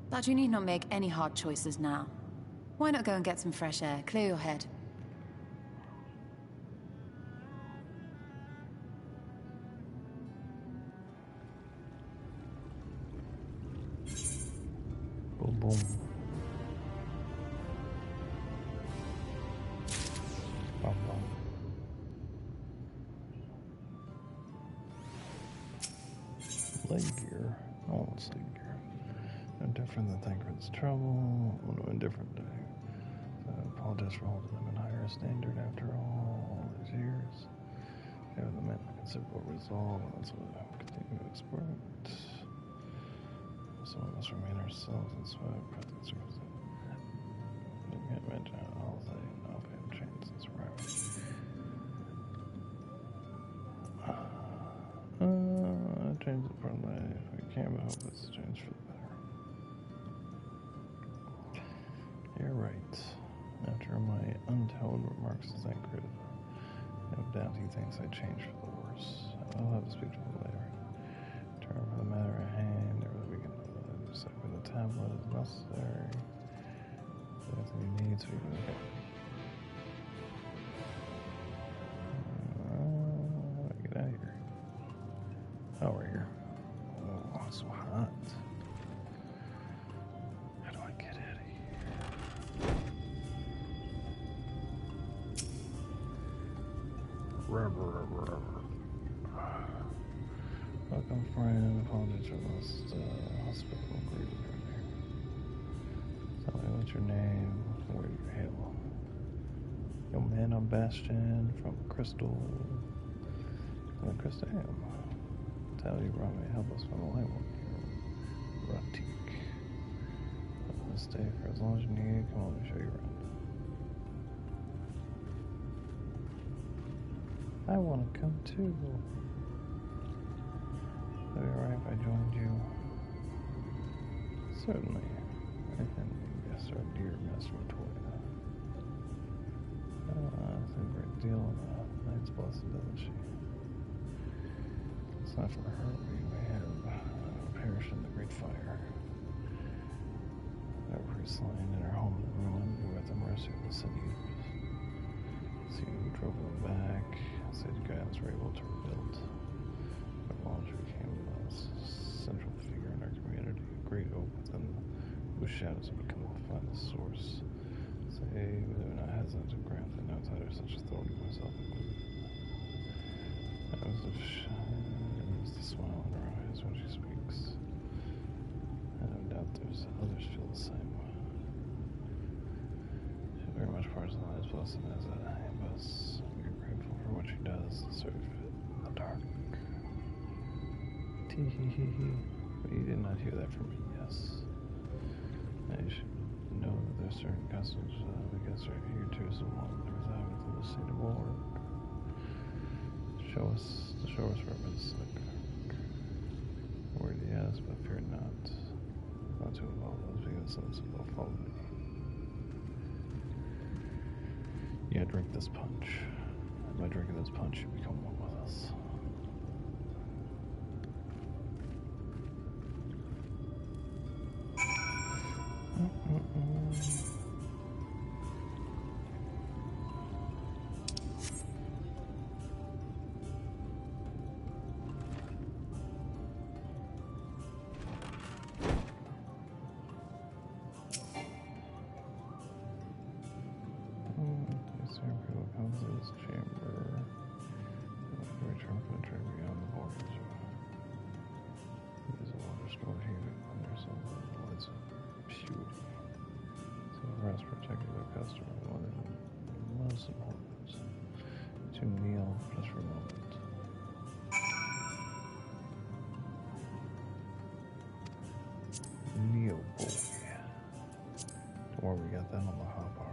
But you need not make any hard choices now. Why not go and get some fresh air, clear your head? Boom, boom. Bum, bum. Leg gear. I want leg gear. No different than Thancred's trouble. On an indifferent day. So I apologize for holding them in higher standard after all these years. Giving them a considerable resolve, and that's what I continue to expect. Some of us remain ourselves and sweat, practice service. You can't imagine how all day and now we have changed since forever. Change it for life. We can't but hope it's changed for the better. You're right. After my untold remarks to Thancred, no doubt he thinks I changed for the worse. I'll have to speak to him later. matter at hand. Everything we can decipher the tablet is necessary. Everything you need so you can look at. How do I get out of here? Oh, right here. Oh, it's so hot. How do I get out of here? Rubber. Welcome, friend. Apologies for this hospital. Great. Tell me what's your name, where do you hail? Yo, man, I'm Bastin from Crystal. Crystal. Tell you brought me help us find the light one here. Ratik. Stay for as long as you need. Come on, let me show you around. I want to come too. Would it be alright if I joined you? Certainly. I can guess our dear Master Toya. That's a great deal of a night's blessing, doesn't she? It's not for her we have perished in the great fire. Every slain in her home and ruin, we were at the mercy of the city. See who drove them back. City guides were able to rebuild. But Launch became a central figure in our community. A great hope within whose shadows have become to find the source. Say, we are not hesitant to grant an outsider such authority, myself included. That was the smile in her eyes when she speaks. And no doubt there's others feel the same. She very much parts of the lion's blessing as a bus. We are grateful for what she does to serve the dark. Tee-hee-hee-hee. But you did not hear that from me, yes. Now you should know that there's certain customs the guests are here to someone that reside within the state of war. Show us where it's like. Word yes, but fear not. Not to involve us because those will follow me. Yeah, drink this punch. By drinking this punch, you become one with us. This chamber. Return from the trip beyond the borders. There's a water stored here under some of the lights of purity. Some of us protected their customer. One of the most important to kneel just for a moment. Kneel, boy. Don't worry, we got that on the hot bar.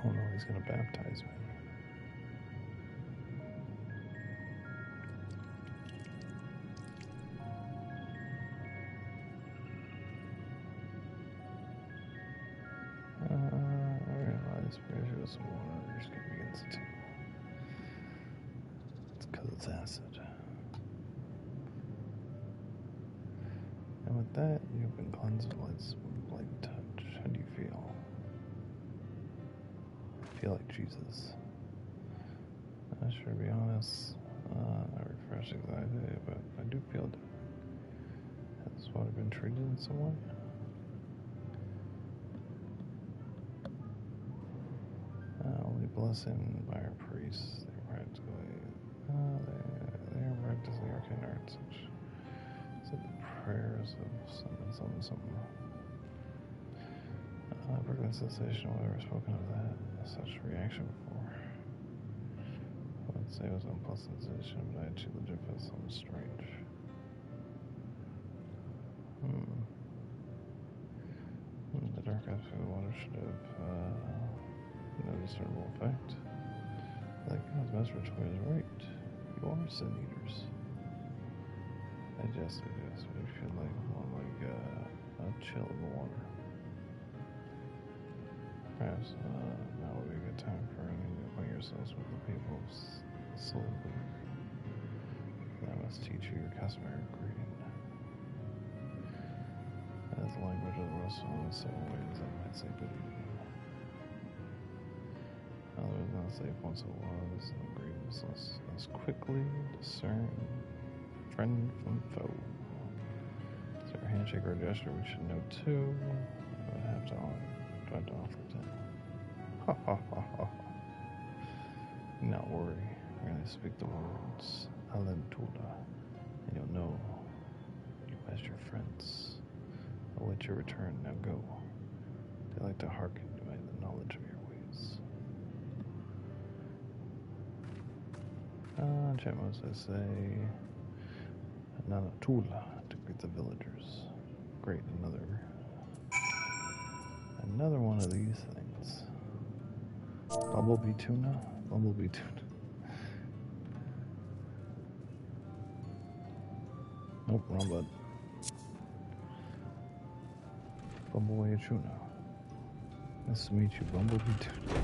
Oh no, he's gonna baptize me. I realize pressure with some water, your skin begins to tingle. It's because it's acid. And with that, you've been cleansed with light touch. How do you feel? I feel like Jesus. I should be honest, not refreshed exactly, but I do feel different. Has this water been treated in some way? Only blessing by our priests. They are practicing arcane arts, which said the prayers of something. Brooklyn sensation, whatever spoken of that, such reaction before. I would say it was an unpleasant sensation, but I had too legit felt something strange. The dark aspect of the water should have no discernible effect. Like, God's master toy is right. You are sin eaters. I just we feel like more like a chill in the water. Perhaps now would be a good time for you to acquaint yourselves with the people of Solidly. I must teach you your customary greeting. As the language of the Russell in several ways, I might say good evening. Others not safe once it was, and greetings as quickly discern friend from foe. Is there a handshake or a gesture we should know too? I would have to offer it. Ha ha ha ha. Not worry. Merely speak the words Alentula, and you'll know you as your friends. I'll let you return. Now go. They like to hearken to the knowledge of your ways. Chemos, I say Nanatula to greet the villagers. Great, another one of these things. Bumblebee tuna? Bumblebee tuna. Nope, wrong bud. Bumblebee tuna. Nice to meet you, Bumblebee tuna.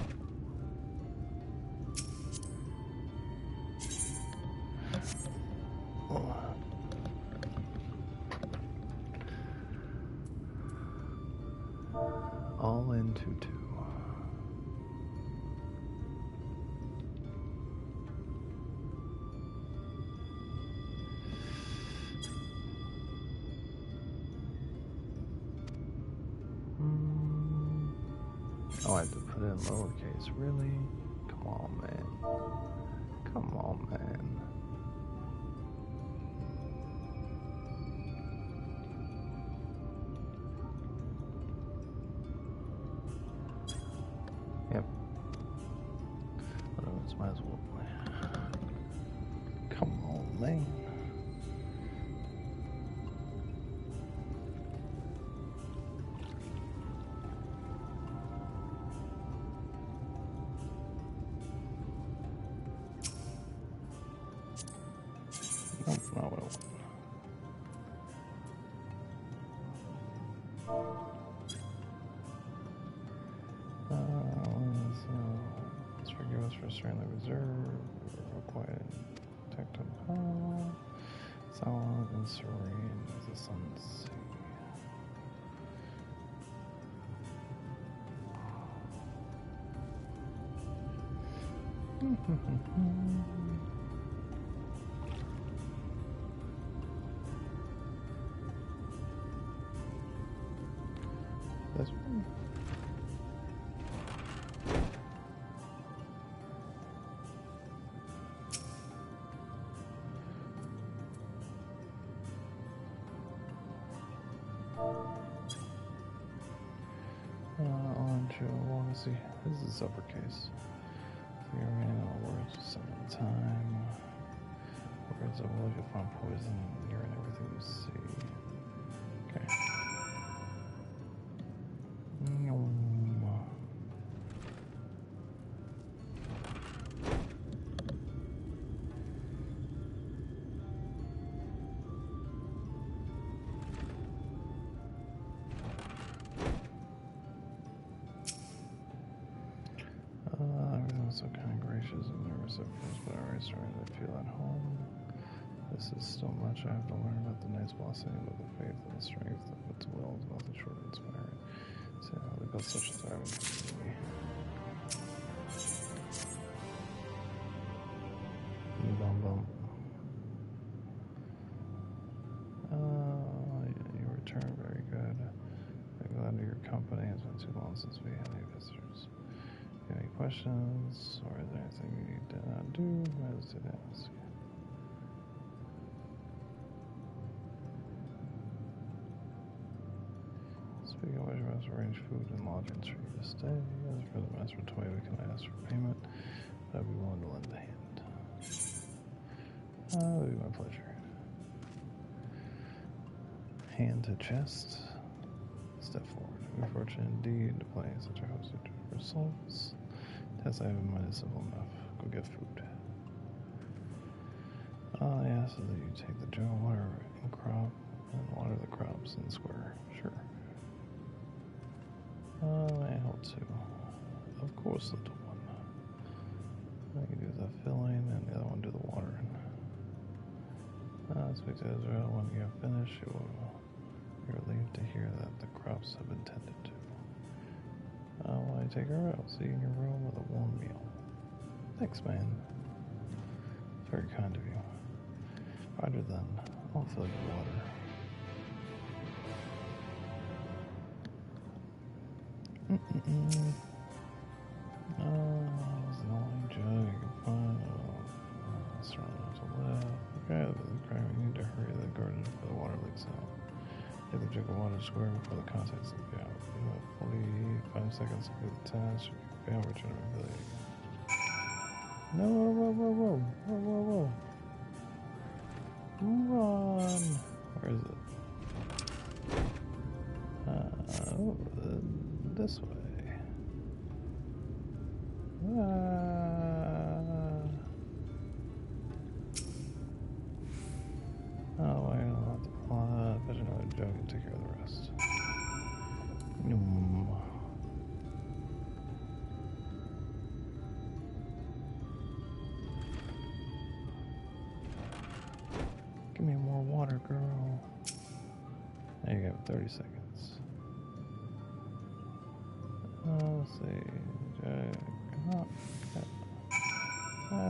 All in 2-2. Oh, I have to put it in lowercase. Really? Come on, man. Come on, man. Yep. Otherwise, might as well play. Come on, man. Nope, not what I want. Let's forgive us for strangely reserved, quiet, tactile, solid, and serene as the sun's sea. This one. On to want to see. This is uppercase. So you're reading all words some at a time. Words of will, you'll find poison near in everything you see. Okay. Everyone's so kind and gracious and nervous at first, but already starting to feel at home. This is still much I have to learn about the night's blossoming, but the faith and the strength of its will is nothing short of inspiring. See how they built such a thriving community. Bum bum. You return very good. I'm glad of your company. It's been too long since we had any visitors. If you have any questions, or is there anything you need to do? As to ask. Speaking of which, we must arrange food and lodgings for you to stay. As for the master toy, we can ask for payment, but I'd be willing to lend a hand. It would be my pleasure. Hand to chest. Step forward. We're fortunate indeed to play such a host of results. Test I have in mind is simple enough. Go go get food. Oh, yeah, so that you take the jug of water and crop and water the crops in the square. Sure. I hold two. Of course, little one. I can do the filling and the other one do the watering. Speak to Israel. When you have finished, you're relieved to hear that the crops have been tended to. When I take her out, see you in your room with a warm meal. Thanks, man. It's very kind of you. Roger then. I'll fill your water. There's an only jug you can find. Surrounded to left. Okay, we need to hurry the garden before the water leaks out. Take the jug of water square before the contents leak out. You have 45 seconds to complete the task. Fail, return to the village. No, whoa. Run! Where is it? This way. Oh, I don't have to plot. Fetch another jug and take care of the rest. Give me more water, girl. There you go, 30 seconds. Let's see. Come on. No.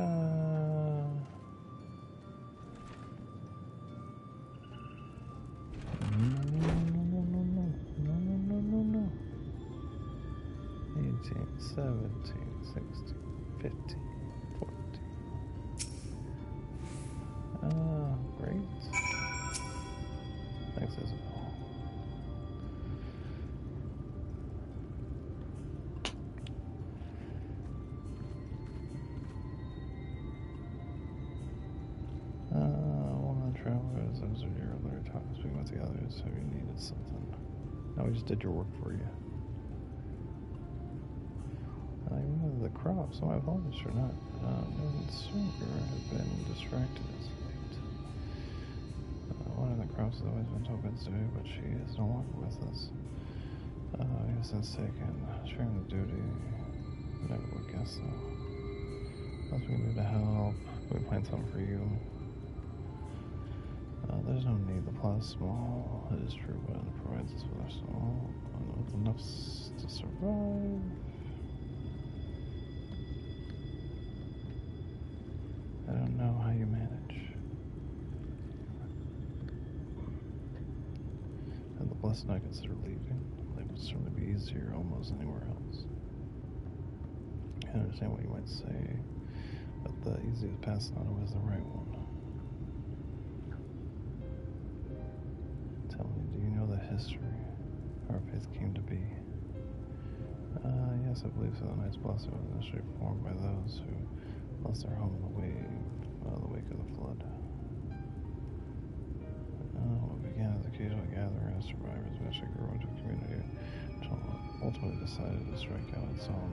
18, 17, 16, 15, 14. Great. Thanks, Isabel. One of the travelers observed your earlier talk speaking with the others, so you needed something. No, we just did your work for you. You know the crops, so my apologies for not knowing sooner. Have been distracted as late. One of the crops has always been so good to do, but she is no longer with us. He has since taken sharing the duty. Never would guess so. What else we can do to help? We plan something for you. There's no need. The plot is small. It is true, but it provides us with our soul. Enough to survive. I don't know how you manage. And the blessed I consider leaving. Life would certainly be easier almost anywhere else. I understand what you might say, but the easiest path is not always the right one. Tell me, do you know the history our faith came to be? Yes, I believe so. The Knight's Blessing was initially formed by those who lost their home in the wake of the flood. What began as occasional gathering of survivors eventually grew into a community until ultimately decided to strike out its own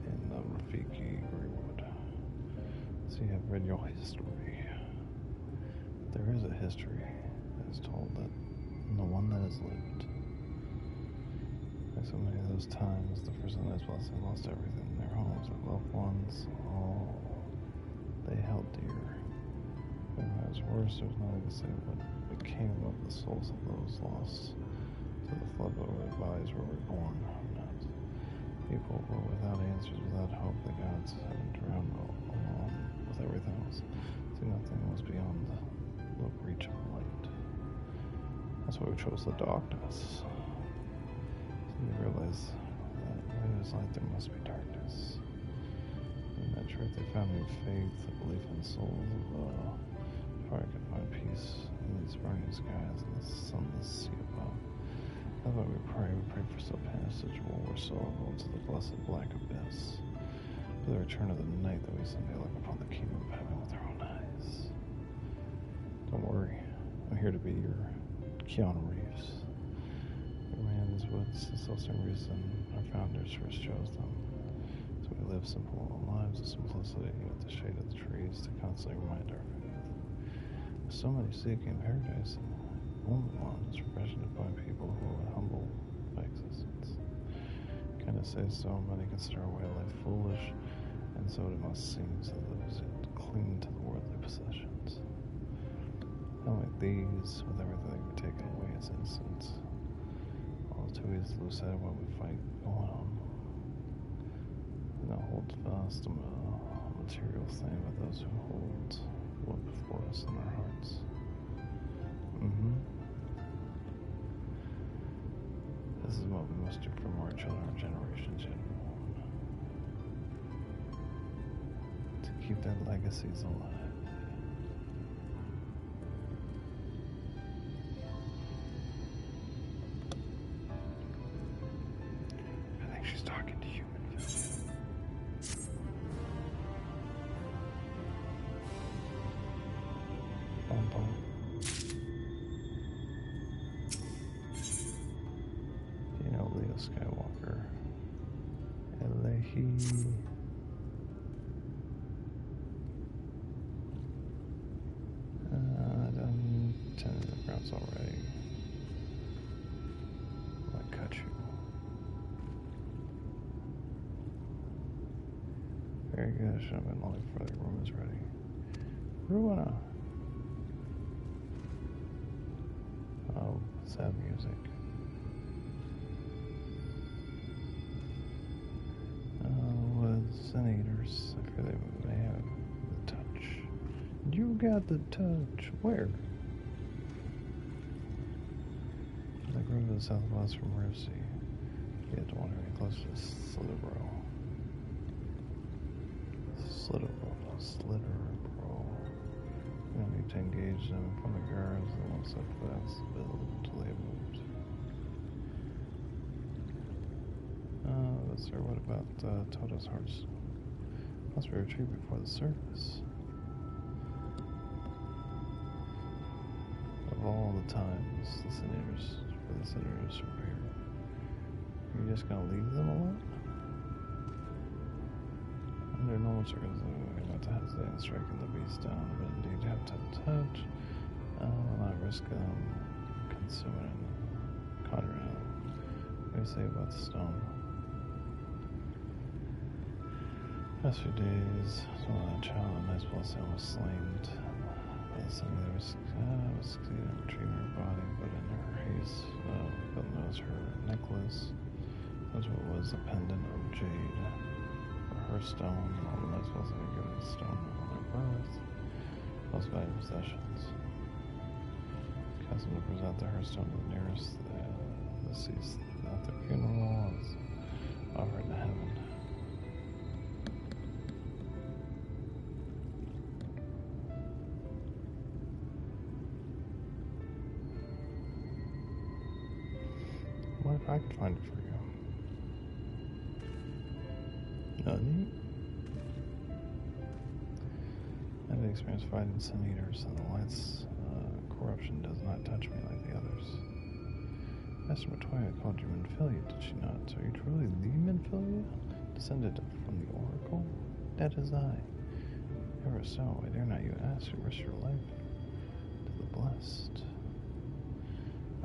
in the Rafiki Greenwood. So you have read your history. There is a history that is told that the one that has lived. Like so many of those times, the first Knight's Blessing lost everything, their homes, their loved ones, all they held dear. And as worse, there's nothing to say what became of the souls of those lost to the flood, but were advised were reborn. Not people were without answers, without hope. The gods had drowned along with everything else. See, nothing was beyond the reach of light. That's why we chose the darkness. So you realize that where there's light, there must be darkness. In that truth, they found new faith, a belief in souls of fire could find peace in these burning skies and the sunless sea above. That's why we pray for still passage while we're so go to the blessed black abyss, for the return of the night that we someday look upon the kingdom of heaven with our own eyes. Don't worry, I'm here to be your Keanu Reeves. Your man in these woods is the same reason our founders first chose them. So we live simple lives of simplicity with the shade of the trees to constantly remind our faith. With so many seeking paradise, and only one is profession to find people who are humble by existence. Kind of say so many consider our way of life foolish, and so it must seem to those who cling to the worldly possessions. Not like these, with everything that can be taken away as innocence. All too easy to lose sight of what we fight going on. Not hold fast a material thing, but those who hold what before us in our hearts. This is what we must do for our children, our generations yet born. To keep their legacies alive. I think she's talking to human. You know Leo Skywalker. Elehi. Done 10 of the grounds already. Might cut you. Very good. Should have been long before the room is ready. Ruana. Oh, sad music. With senators, I feel they may have the touch. You got the touch. Where? The group to the southwest from Rivsea. You have to wander any closer to Slitterbro. Slitterbro. You don't need to engage them from the guards. They won't set fast build until they have moved. Sir, what about Toto's hearts? Must be retrieved before the service. Of all the times the senators are here, you're just gonna leave them alone? Under normal circumstances, we might hesitate in striking the beast down, but indeed have to touch. Will not risk consuming and conjuring him. What do you say about the stone? Past few days, a child in nice blessing was slain. By the Sunday, there was succeeded in retrieving her body, but in her haste, but knows her necklace. That's what was a pendant of jade. Her stone, all the nice blessing had given the stone on their birth, most valuable possessions. Custom to present the herstone to the nearest deceased at their funeral is offered to heaven. What if I could find it for you? None? I've experienced fighting sun eaters, and the light's corruption does not touch me like the others. Master Matoya called you Minfilia, did she not? So are you truly the Minfilia? Descended from the Oracle? That is I. Ever so, I dare not you ask to risk your life to the blessed.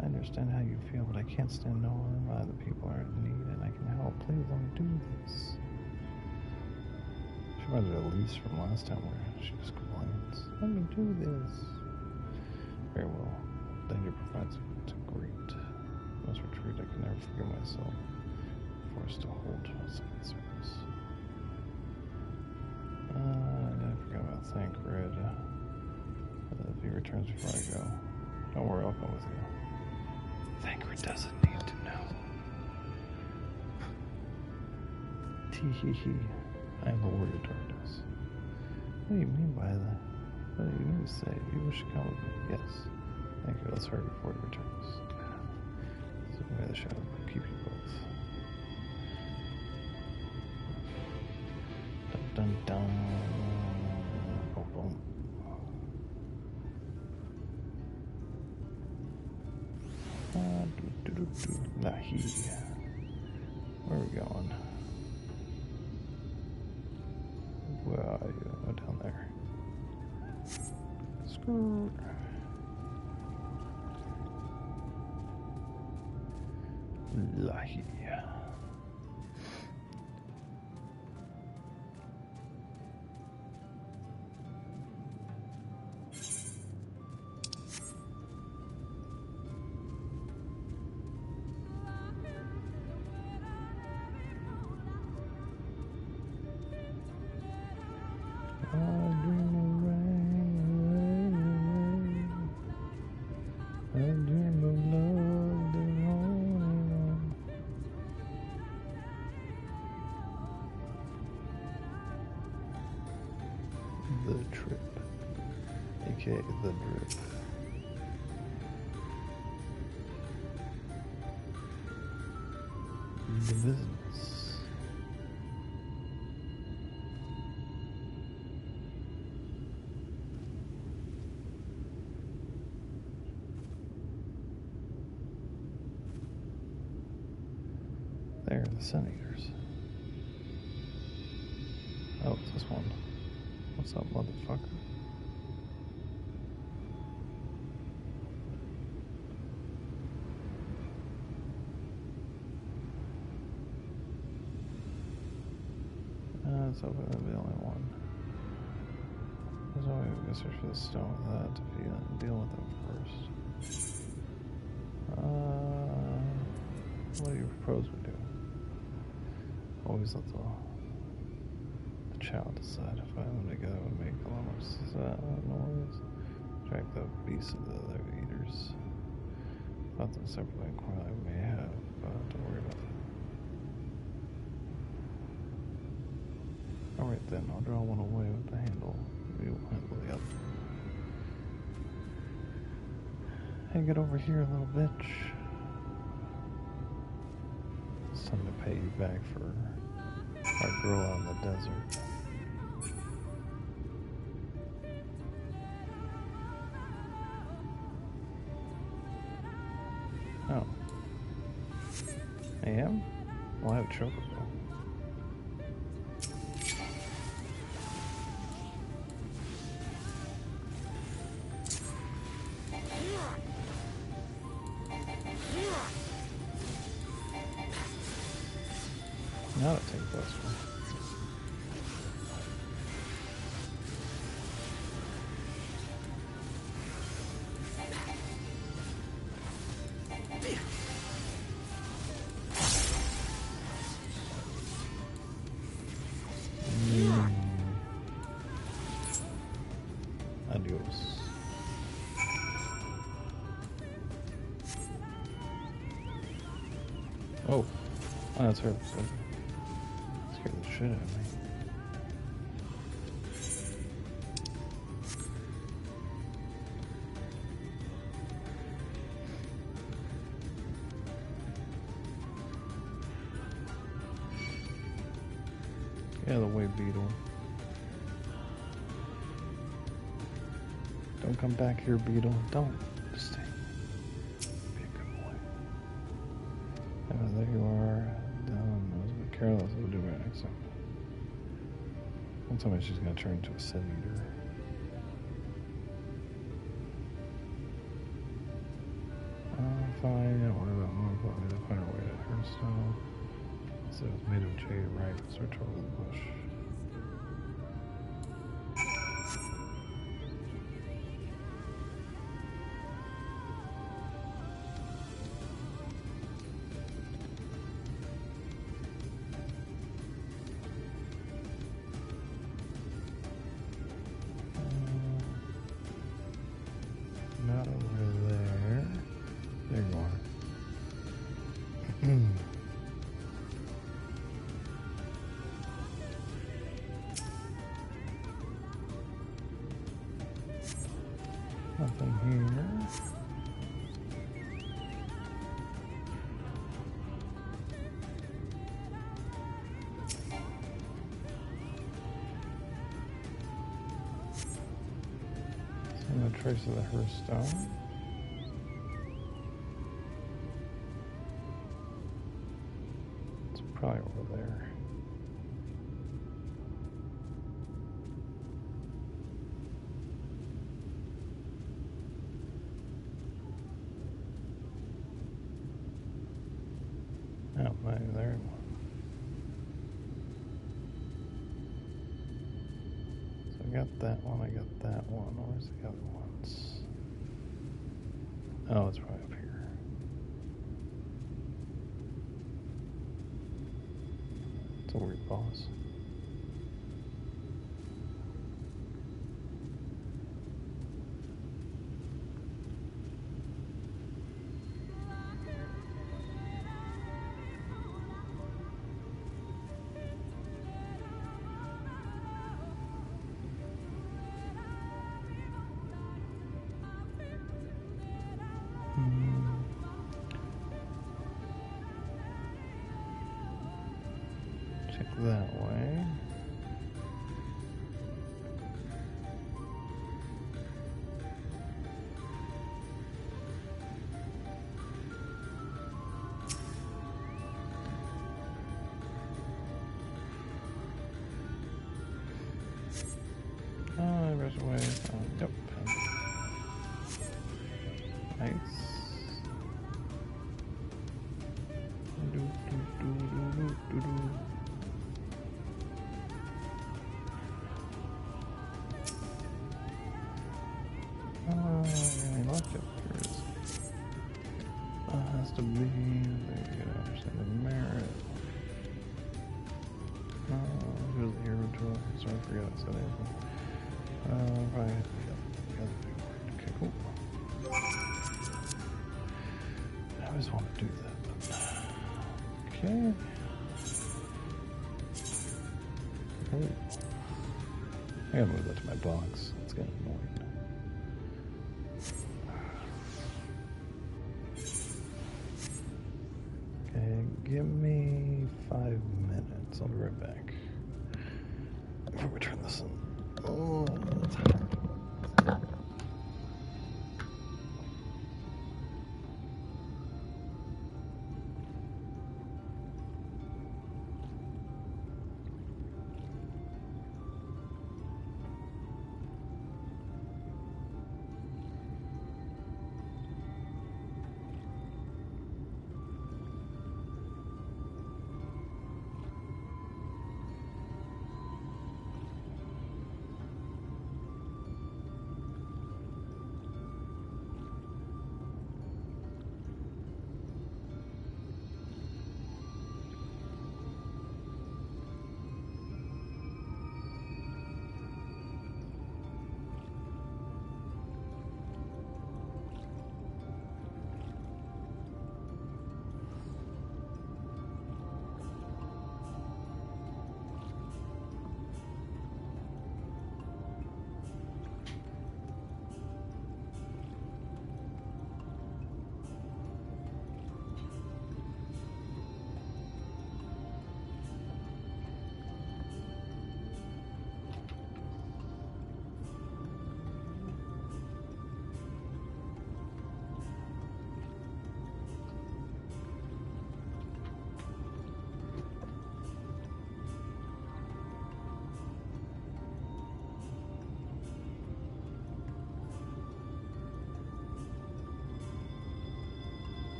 I understand how you feel, but I can't stand no harm. The people are in need, and I can help. Please let me do this. She reminds me of Elise from last time where she just complains. Let me do this. Very well. Danger provides to great. Must retreat. I can never forgive myself. Forced to hold my second service. I forgot about Thancred. If he returns before I go. Don't worry, I'll come with you. Thancred doesn't need to know. Tee-hee-hee. I am the warrior darkness. What do you mean by that? What do you mean to say? You wish to come with me? Yes. Thank you. Let's hurry before it returns. So may the shadow keep you both. Dun dun dun. Boom boom. Nahi. Where are we going? Where are you? Oh, down there. Screw. Lahi. The Trip, aka The Drip. The business. There, the Sun Eaters. Oh, it's this one. What's up, motherfucker? Let's hope that'll be the only one. There's always a good search for the stone with that to deal with them first. What do you propose we do? Always let the child decide. If I them together would make a lot of noise. Track the beasts of the other eaters. About them separately and quietly we may have, but don't worry about that. Alright then, I'll draw one away with the handle. We will handle the other. Hey, get over here, little bitch. It's time to pay you back for our girl out in the desert. Oh. I am? Well, I have a choker though. Now to take this one. Adios. Oh, that's her. Scared the shit out of me. Get out of the way, beetle. Don't come back here, beetle. Don't. Just stay. Be a good boy. There you are. Be careless. We'll do right next time. Don't tell me she's gonna turn into a sin eater. Fine. Don't worry about more. Probably to find our way to her stone. So it was made of jade, right? Search over the bush. Not over there. There you are. Nothing here. Some of the trace of the Hearthstone. It's probably over there. There. So I got that one. I got that one. Where's the other ones? Oh, it's right up here. It's a weird boss. Check that way. There's a way. Yep. Nice. I locked it. Here it is. Has to be the merit. Who's the hero tool? Sorry, I forgot I said anything. Right. Yep. Okay, cool. I always want to do that, but okay. Cool. I gotta move that to my box. It's getting annoying. Okay, give me 5 minutes. I'll be right back. Before we turn this on. Oh, that's hard.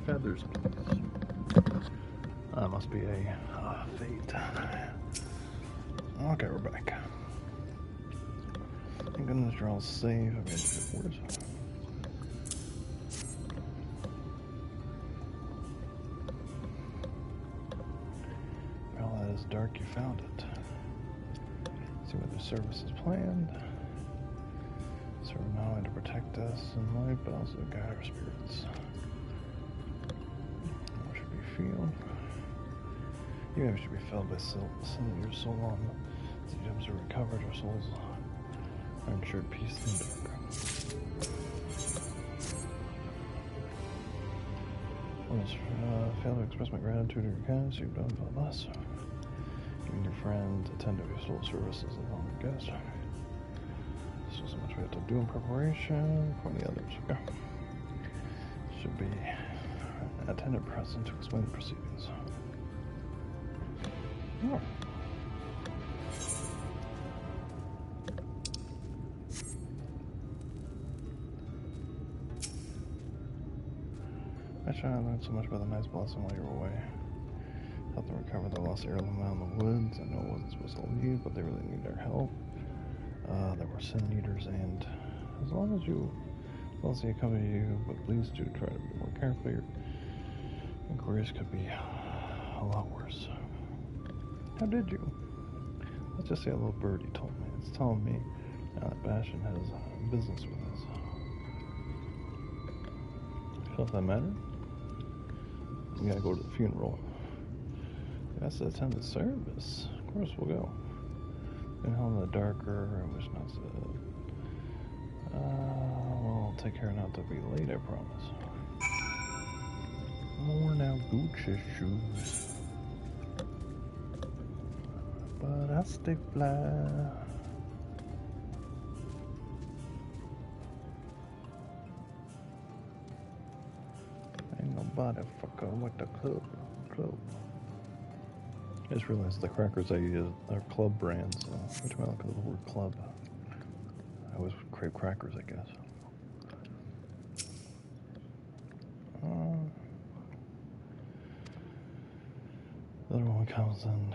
feathers, please. That must be a fate. Okay, we're back. Thank goodness you're all safe. I mean, it's worse. All that is dark, you found it. See what the service is planned. Serve not only to protect us in life, but also to guide our spirits. What should we feel? Even if we should be filled by sin that your soul on the gems are recovered, our souls are ensured peace in the dark. I just fail to express my gratitude to your kindness you've done for us. You and your friends attend to your soul services as long as guests. So much we have to do in preparation for the others. Okay. Should be an attendant present to explain the proceedings. Oh. Actually, I learned so much about the Knight's Blessing while you were away. Helped them recover the lost heirloom out in the woods. I know it wasn't supposed to leave, but they really need our help. There were sin eaters, and as long as they accompany you, but please do try to be more careful. Your inquiries could be a lot worse. How did you? Let's just say a little birdie told me. It's telling me now that Bastin has business with us. Does that matter? We gotta go to the funeral. That's to attend the service. Of course we'll go. In home in the darker, I wish not to. Well, I'll take care not to be late, I promise. More now Gucci shoes. But I stay fly. Ain't nobody fucking with the club. I just realized the crackers I use are club brands, so which might look at the word club. I always crave crackers, I guess. The other one comes in,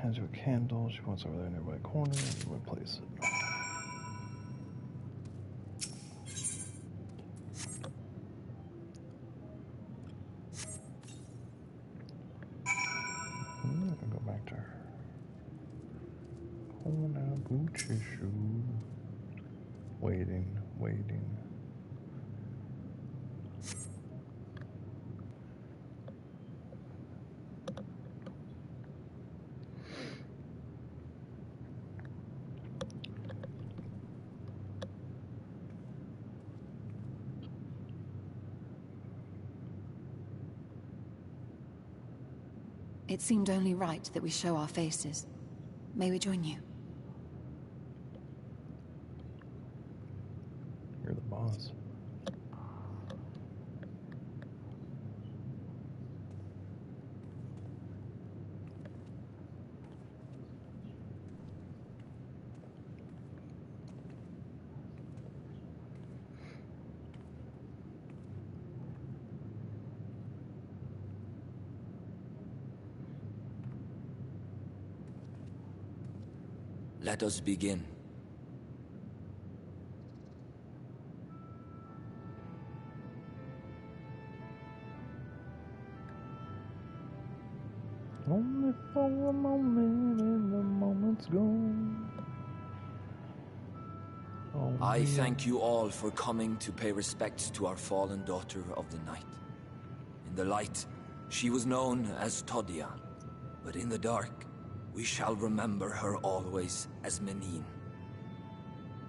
hands you a candle. She points over there in a nearby corner, and you replace it. Go back to her. Oh, now Gucci shoe. Waiting. It seemed only right that we show our faces. May we join you? You're the boss. Let us begin. Only for a moment, and the moment's gone. I thank you all for coming to pay respects to our fallen daughter of the night. In the light, she was known as Todia, but in the dark, we shall remember her always as Menine.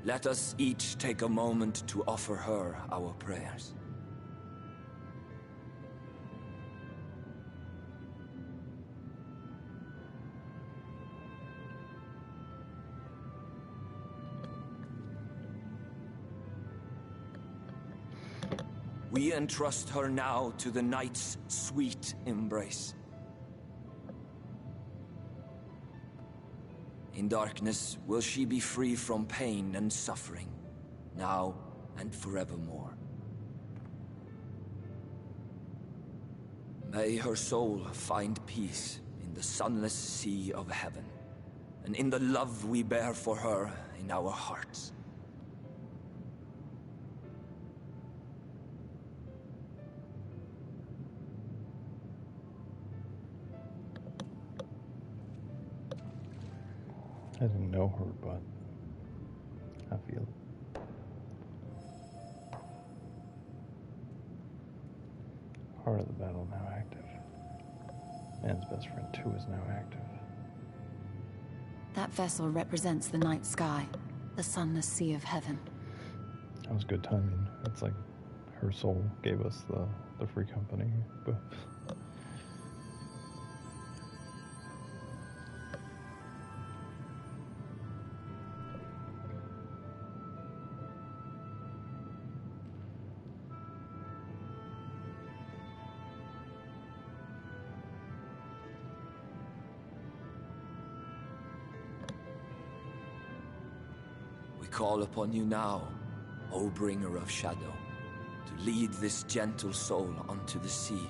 Let us each take a moment to offer her our prayers. We entrust her now to the night's sweet embrace. In darkness will she be free from pain and suffering, now and forevermore. May her soul find peace in the sunless sea of heaven, and in the love we bear for her in our hearts. I didn't know her, but I feel it. Heart of the battle now active. Man's best friend 2 is now active. That vessel represents the night sky, the sunless sea of heaven. That was good timing. It's like her soul gave us the free company. But We call upon you now, O bringer of shadow, to lead this gentle soul onto the sea.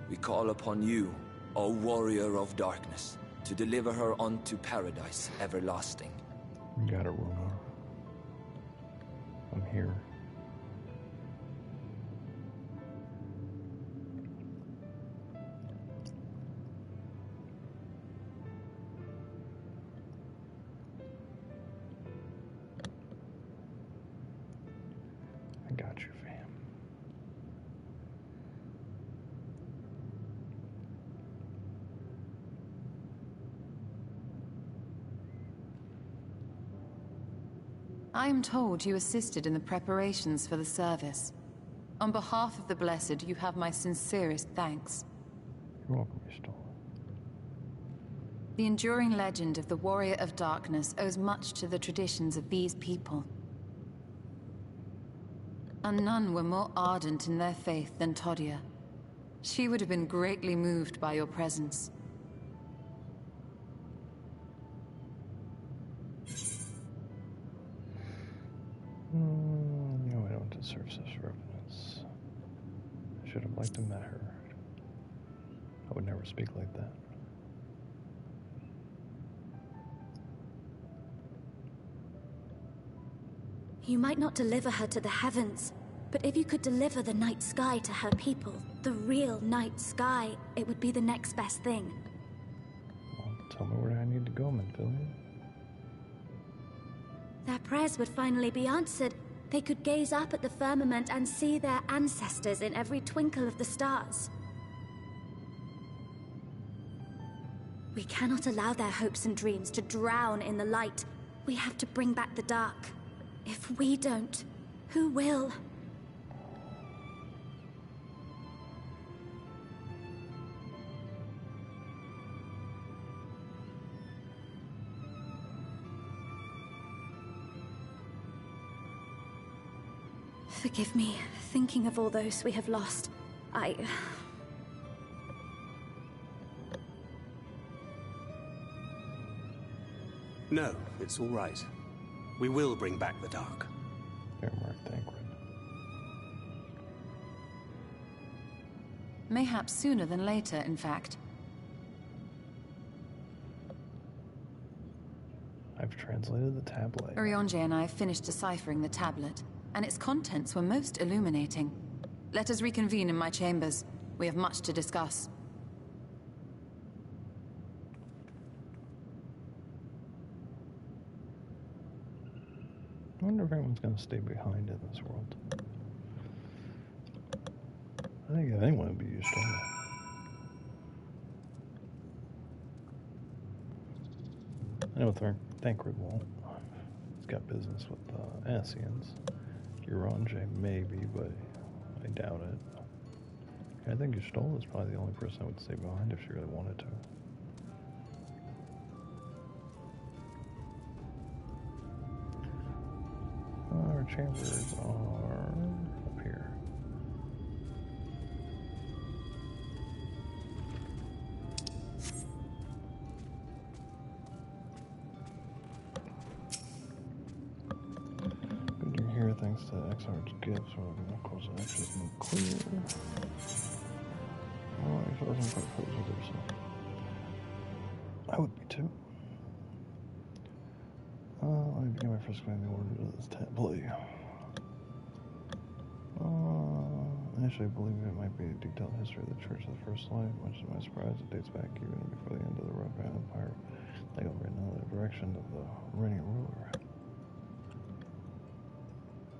We call upon you, O warrior of darkness, to deliver her unto paradise everlasting. you got it, Rona. I'm here. I got you, fam. I am told you assisted in the preparations for the service. On behalf of the Blessed, you have my sincerest thanks. You're welcome, Ishtal. The enduring legend of the Warrior of Darkness owes much to the traditions of these people. And none were more ardent in their faith than Todia. She would have been greatly moved by your presence. No, I don't deserve such reverence. I should have liked to met her. I would never speak like that. You might not deliver her to the heavens, but if you could deliver the night sky to her people, the real night sky, it would be the next best thing. Well, tell me where I need to go, Manfilian. Their prayers would finally be answered. They could gaze up at the firmament and see their ancestors in every twinkle of the stars. We cannot allow their hopes and dreams to drown in the light. We have to bring back the dark. If we don't, who will? Forgive me, thinking of all those we have lost. No, it's all right. We will bring back the dark. Fair mark, Thancred. Mayhaps sooner than later, in fact. I've translated the tablet. Urianger and I have finished deciphering the tablet, and its contents were most illuminating. Let us reconvene in my chambers. We have much to discuss. I wonder if anyone's going to stay behind in this world. I think anyone would be useful. I know Thancred won't. He's got business with Ascians. Urianger maybe, but I doubt it. I think Ishtal is probably the only person that would stay behind if she really wanted to. Our chambers are up here. Good to hear, thanks to XR's gifts, or the close access made clear. Oh, actually, I wasn't quite close either, so I would be too. Let me begin my first command in order to this tablet. Initially, I believe it might be a detailed history of the Church of the First Light. Much to my surprise, it dates back even before the end of the Roman Empire. They go in another direction of the reigning ruler.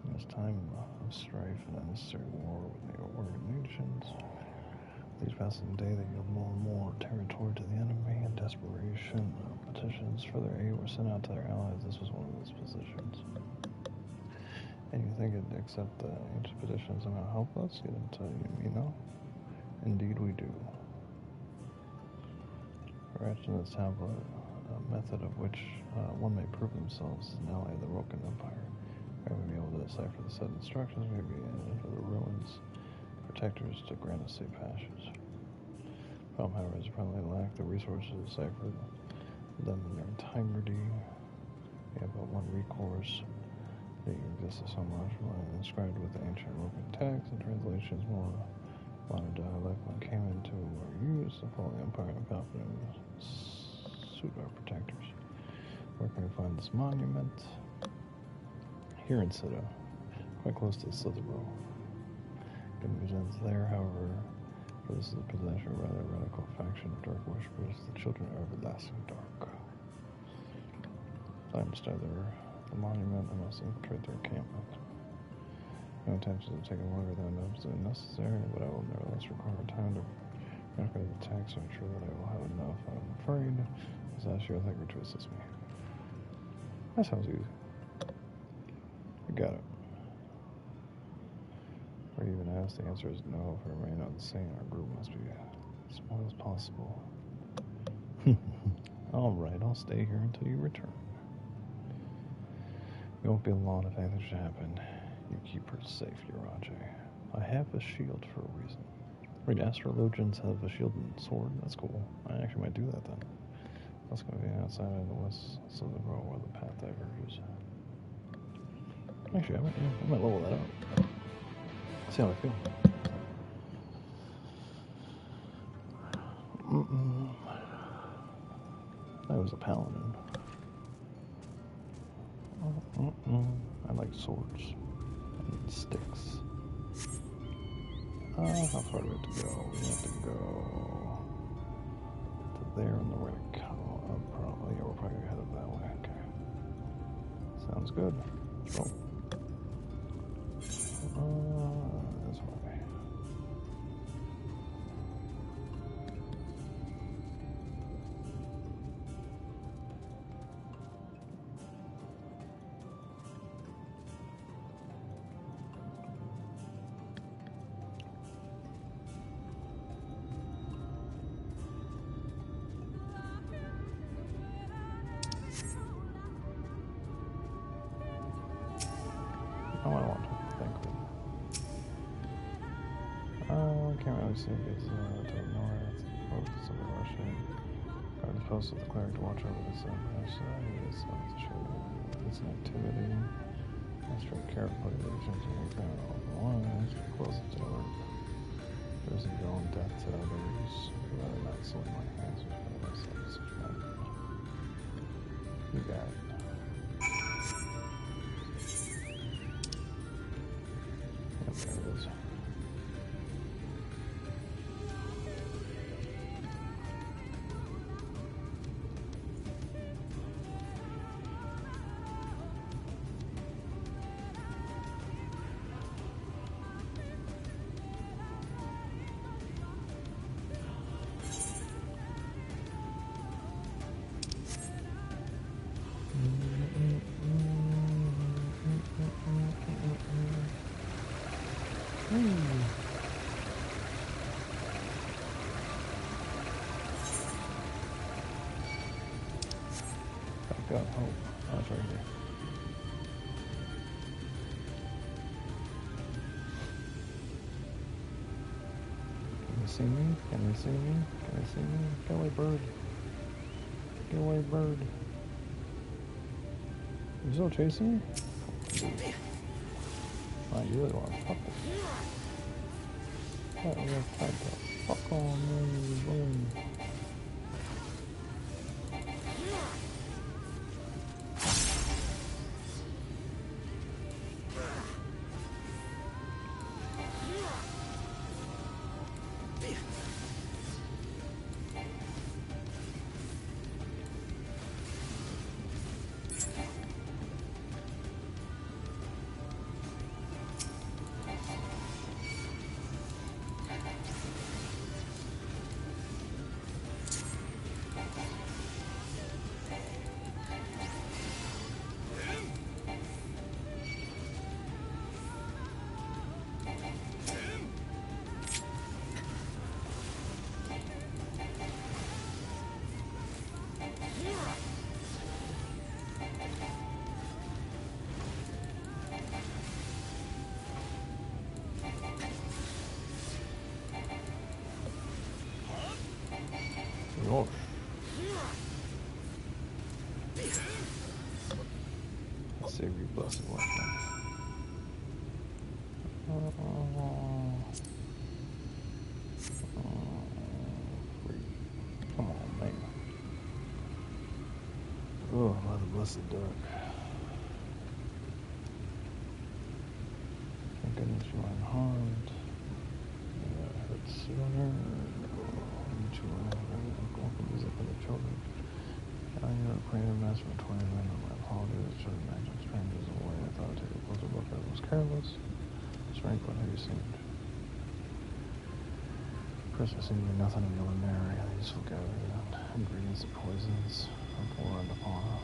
In this time of strife and unnecessary war with the warring nations, these passing day they yield more and more territory to the enemy. In desperation, petitions for their aid were sent out to their allies. This was one of those positions. And you think it'd accept the ancient petitions and not help us get into Yamino? Indeed we do. Scratched in this tablet, a method of which one may prove themselves an ally of the Rokan Empire. I may be able to decipher the set instructions, maybe enter the ruins, protectors to grant us safe passage. Problem, however, is apparently lack the resources to decipher them in their integrity. We have but one recourse. They exist as so much inscribed with the ancient Roman text and translations. More modern dialect when came into our use to follow the empire and confidence suit our protectors. Where can we find this monument? Here in Sita, quite close to the Slitherbow. Good news ends there, however, for this is the possession of a rather radical faction of dark worshippers, the children of everlasting dark. I must either the monument, I must infiltrate their encampment. No intention of taking longer than absolutely necessary, but I will nevertheless require time to record the attack, so I'm sure that I will have enough. I'm afraid. Just ask your thinker to assist me. That sounds easy. We got it. Or even ask, the answer is no. If we remain on the scene, our group must be as small as possible. Alright, I'll stay here until you return. We won't be alone if anything should happen. You keep her safe, Yaraje. I have a shield for a reason. Wait, astrologians have a shield and sword? That's cool. I actually might do that then. That's going to be outside in the west, so the road where the path diverges. Actually, I might level that up. See how I feel. That was a paladin. I like swords and sticks. How far do we have to go? We have to go to there and then we're gonna come up probably. Yeah, we're probably headed that way. Okay. Sounds good. Let's roll. This way. Oh, I want to thank you. I can't really see if it's to the north. Focus of the Russian. Guard is posted with the cleric to watch over this it's an activity. Let's try carefully the return to the ground all the lines. Close it to the work. There's a go in depth to others. Rather not selling my hands with myself such matter. You got it. There it is. I've got hope. Oh, it's right here. Can you see me? Can you see me? Can you see me? Get away, bird. Get away, bird. You still chasing me? Oh, you really want to fuck with me. Oh, we have 5 kills. Fuck on me, boom. Gosh. Save your blessed weapon. Come on, man. Oh, by the blessed dark. Thank goodness you aren't harmed. Yeah, hurt sooner. Visit for the children. I knew a creative master for 20 men on my apologies. I should imagine strangers away. I thought I'd take a closer look at it. Was careless. Strange, what have you seen? First, I seem to be nothing of the ordinary. These useful gathering ingredients of poisons from flora and fauna.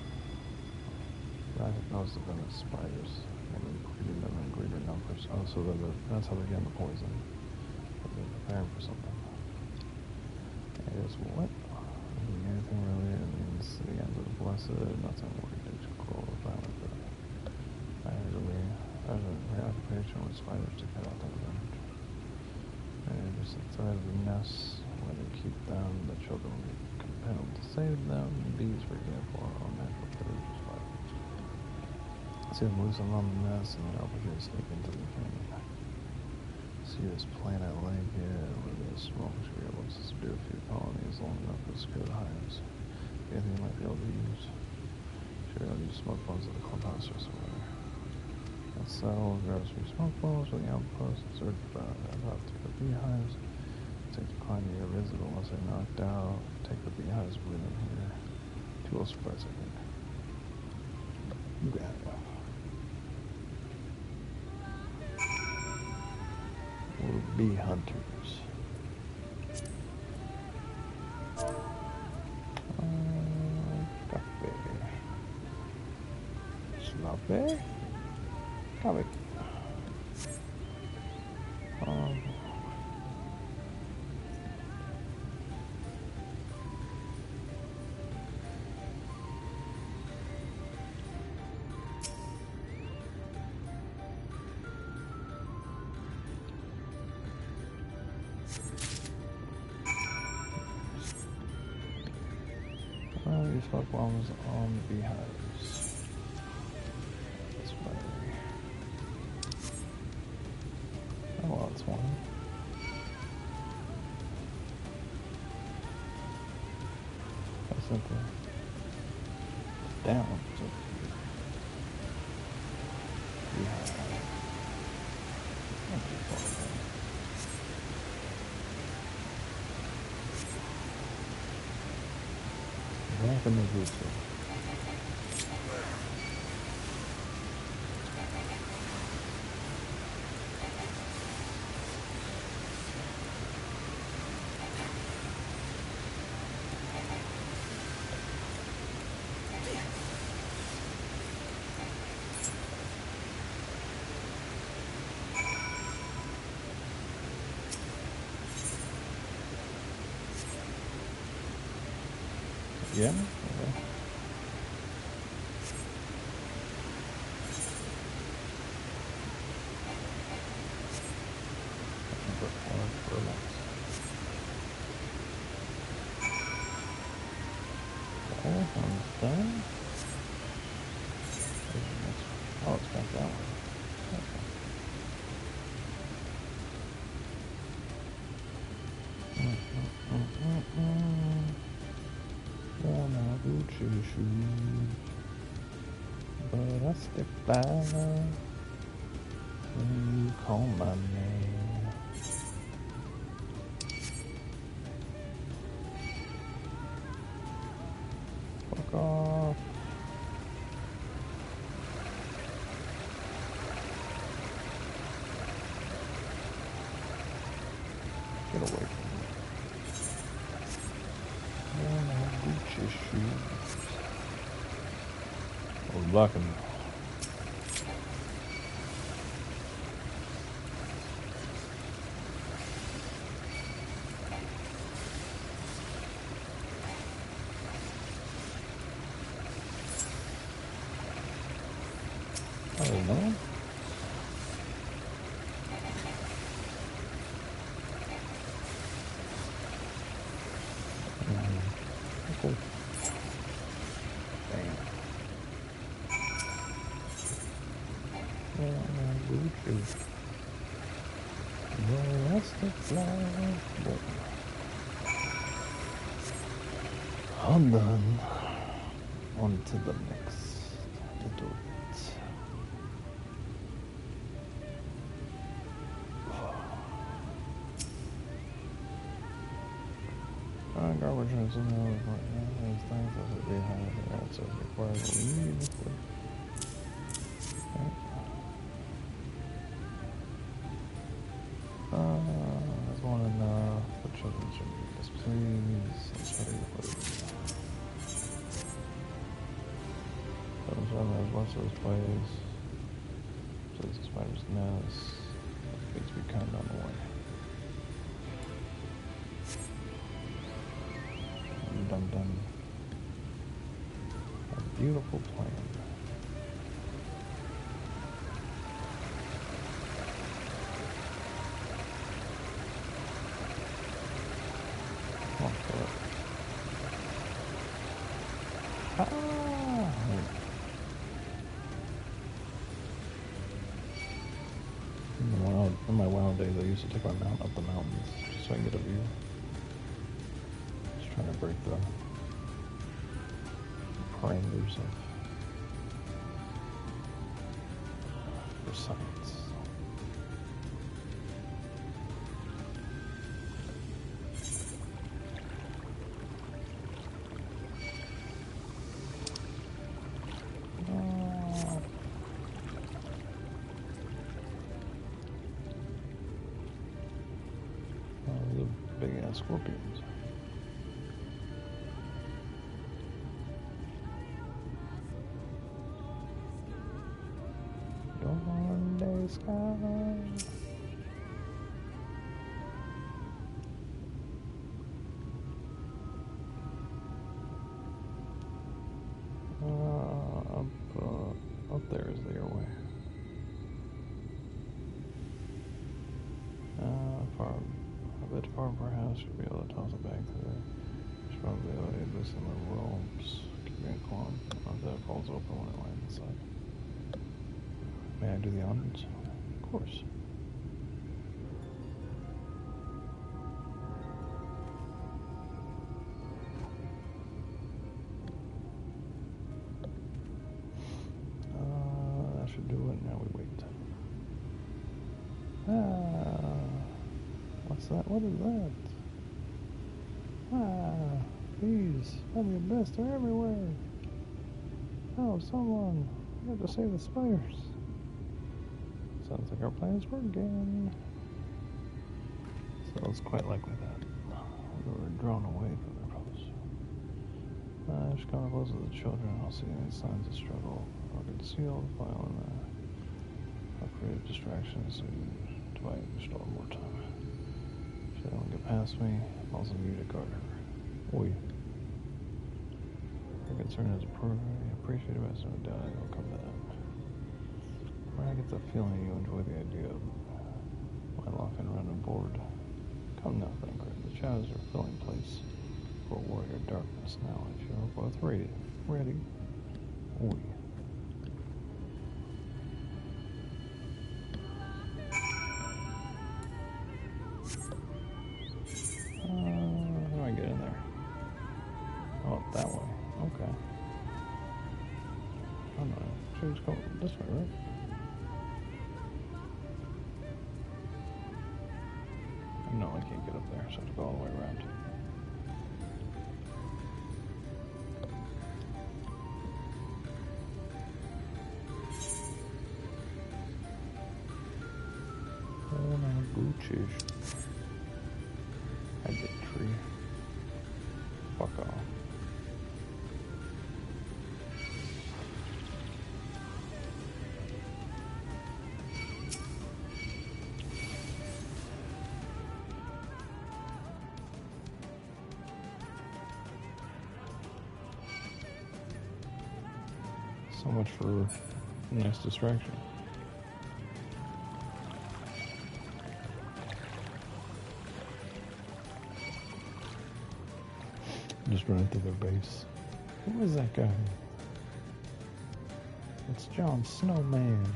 I suppose the venomous spiders and including them in greater numbers. Oh, so that's how they're getting the poison. They're preparing for something. It is what? Anything really? It means the end of the blessed. Nothing wicked to cruel or violent. I usually preoccupation with spiders to cut out their revenge. And just inside of the nests where they keep them, the children will be compelled to save them. Bees, for example, are all natural predators of spiders. See them loose along the nest and then opportunity to sneak into the canyon. See this planet lake here where the smoke should be able to subdue a few colonies long enough to secure the hives. Anything you might be able to use. Sure, I'll use smoke bombs at the clubhouse or somewhere. Let's settle, grab some smoke bombs for the outpost, and search about to the beehives. Take the climb near visible once they're knocked out. Take the beehives, bring them here. Two will spreads, I think. You got it. We're bee hunters. Café. Slave? Café. These smoke bombs on the beehives. This way. Oh, well, that's one. That's simple. Down. So beehive. Not too far away. Back in the group. Yeah? Okay. Okay, one's done. Oh, it's got that one. Okay. Worn out Gucci shoes, but I stick by when you call my name. Fuck off. Get away from me. Worn out Gucci shoes. I was blocking me. I don't know. Cool. Damn. Gucci. Elastic fly. I'm done. On to the next little bit. Garbage and some other things that would be higher than that, so it requires immediately. There's one enough. The children should be displeased. Let's try to get rid of it. There's lots of those plays. So this is spider's nest. That needs to be kind of on the way. Done a beautiful plan. Come on, kill it. In my WoW days, I used to take my mount up the mountains just so I can get a view. Trying to break the parameters of science. The big ass scorpions. One sky. Up there is the airway. A bit far from our house, should be able to toss it back there. Should probably be able to loosen the ropes. Keep me calm. Not that it falls open when it lands inside. May I do the honors? Of course. That should do it. Now we wait. What's that? What is that? Bees. Let me best. They're everywhere. Oh, someone. We have to save the spiders. Sounds like our plan's working. So it's quite likely that we were drawn away from their post. Just come close to the children. I'll see any signs of struggle. I'll conceal the file and I'll create distractions to buy restore more time. If they don't get past me, I'll also need a guard her. Oi. Your concern is appreciated by some doubt. I'll come to that. I get the feeling you enjoy the idea of my locking around a board. Come now, Thinker. The shadows are filling place for warrior darkness now. If you are both ready. Oi. right? No, I can't get up there, so I have to go all the way around. Oh, my Gucci. I get tree. Fuck off. So much for a nice distraction. Just running through their base. Who is that guy? It's Jon Snowman.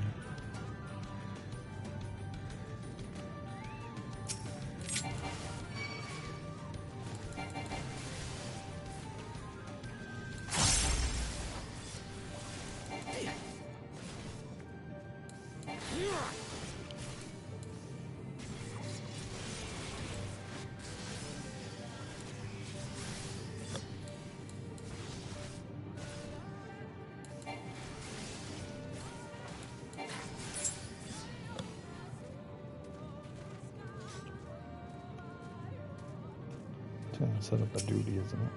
Set up a duty, isn't it?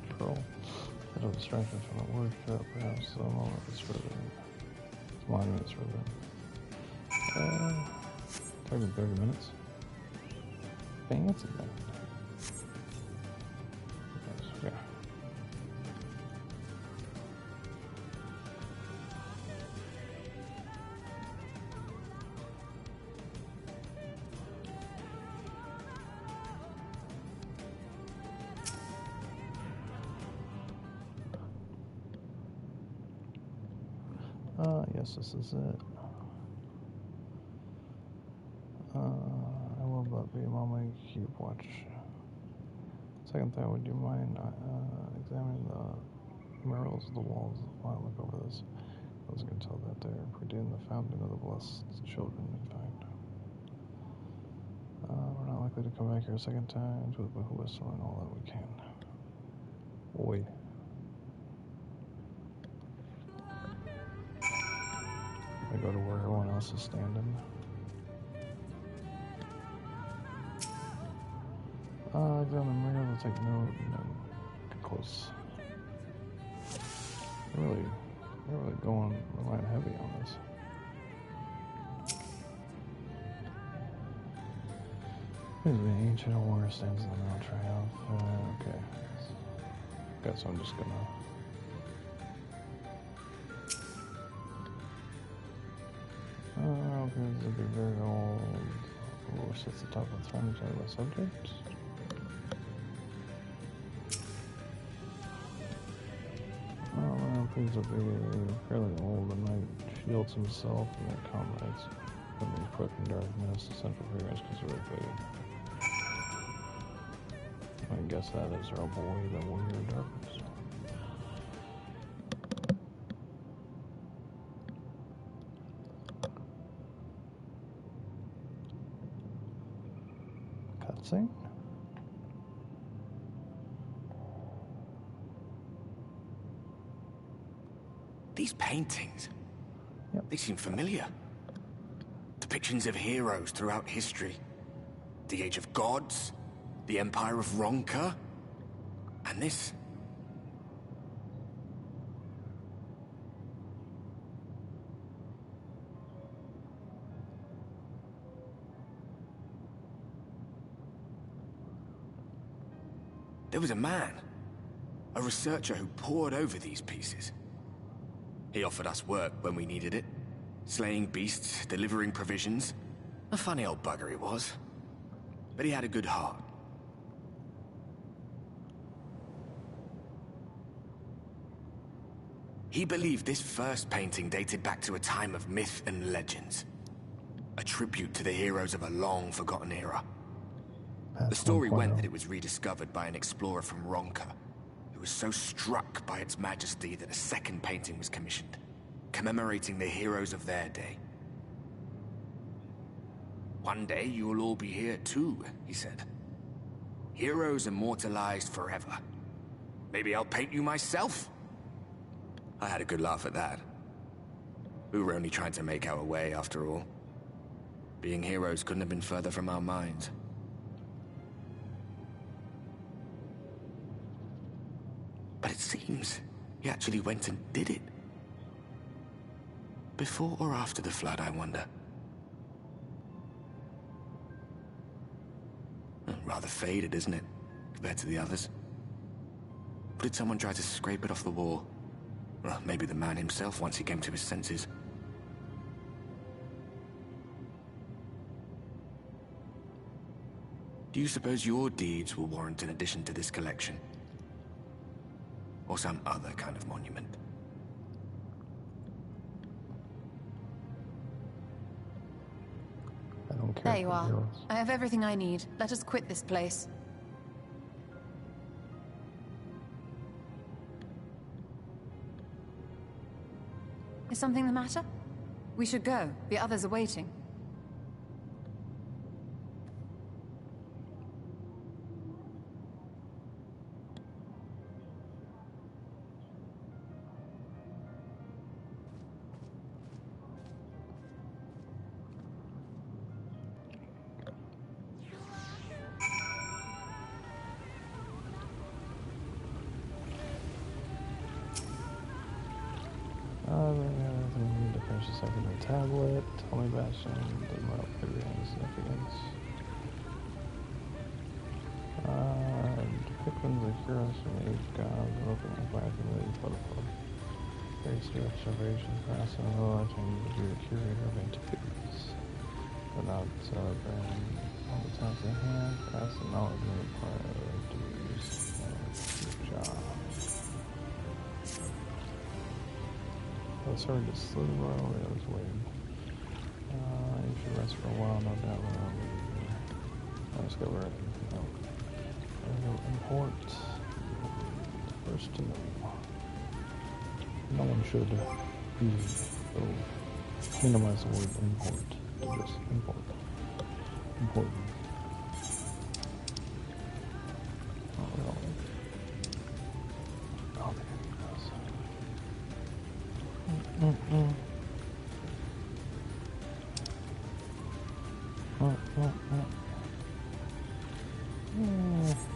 Patrol. Get a distraction from the workshop, perhaps the moment is further. It's monuments further. Taking 30 minutes. Fancy man. Yeah. Yes, this is it. I will but be a moment keep watch. Second thought, would you mind examining the murals of the walls while I look over this? I was going to tell that they're predating the founding of the blessed children, in fact. We're not likely to come back here a second time to the whistle and all that we can. Boy. I go to where everyone else is standing. Examine the mirror, they'll take note and then get close. They're really relying heavy on this. The ancient warrior stands in the middle triumph. Okay. Guess I'm just gonna. Appears to be very old. Who sits at the top of the throne by subject? Appears to be fairly old and might shields himself and their comrades from the approaching darkness. The central figures conservative. I guess that is our boy, the warrior of darkness. Cutscene? These paintings, they seem familiar. Depictions of heroes throughout history. The Age of Gods, the Empire of Ronka, and this. There was a man, a researcher who pored over these pieces. He offered us work when we needed it, slaying beasts, delivering provisions. A funny old bugger he was, but he had a good heart. He believed this first painting dated back to a time of myth and legends, a tribute to the heroes of a long-forgotten era. The story went that it was rediscovered by an explorer from Ronka, He was so struck by its majesty that a second painting was commissioned, commemorating the heroes of their day. "One day you'll all be here too," he said. "Heroes immortalized forever. Maybe I'll paint you myself." I had a good laugh at that. We were only trying to make our way after all. Being heroes couldn't have been further from our minds. But it seems he actually went and did it. Before or after the flood, I wonder. Rather faded, isn't it, compared to the others? Or did someone try to scrape it off the wall? Well, maybe the man himself once he came to his senses. Do you suppose your deeds will warrant an addition to this collection? Or some other kind of monument? I don't care. There you are. I have everything I need. Let us quit this place. Is something the matter? We should go. The others are waiting. We need to finish the secondary tablet. Tell me Bastin, the model figure and significance. Pickman's the heroes from the age gods, open and fire from the protocol. Very steep observation, class and all, I can be the curator of antiquities. But not celebrating all the times at hand, pass the knowledge and require duties. Good job. It's hard to sleep while I was waiting. You should rest for a while, no doubt. I'll discover it. Import. First to know. No one should be minimize the word import to just import. Important. Oh, really? Oh, there he goes.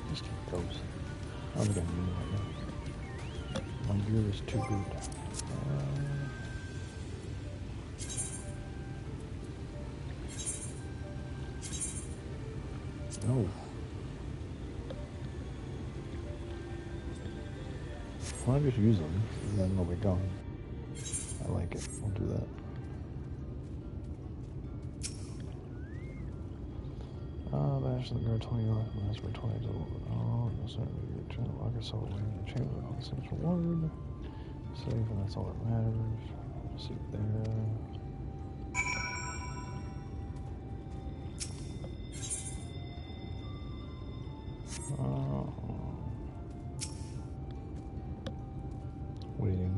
Just keep those. I don't think I need right now. My gear is too good. No. Why don't I just use them and then they'll be gone? I like it. We'll do that. Bastin, the guard 20 off, and that's for 20 to oh, no, sorry, you're trying to lock yourself away in the chamber. All the same for word. Safe, and that's all that matters. Just see there. Waiting.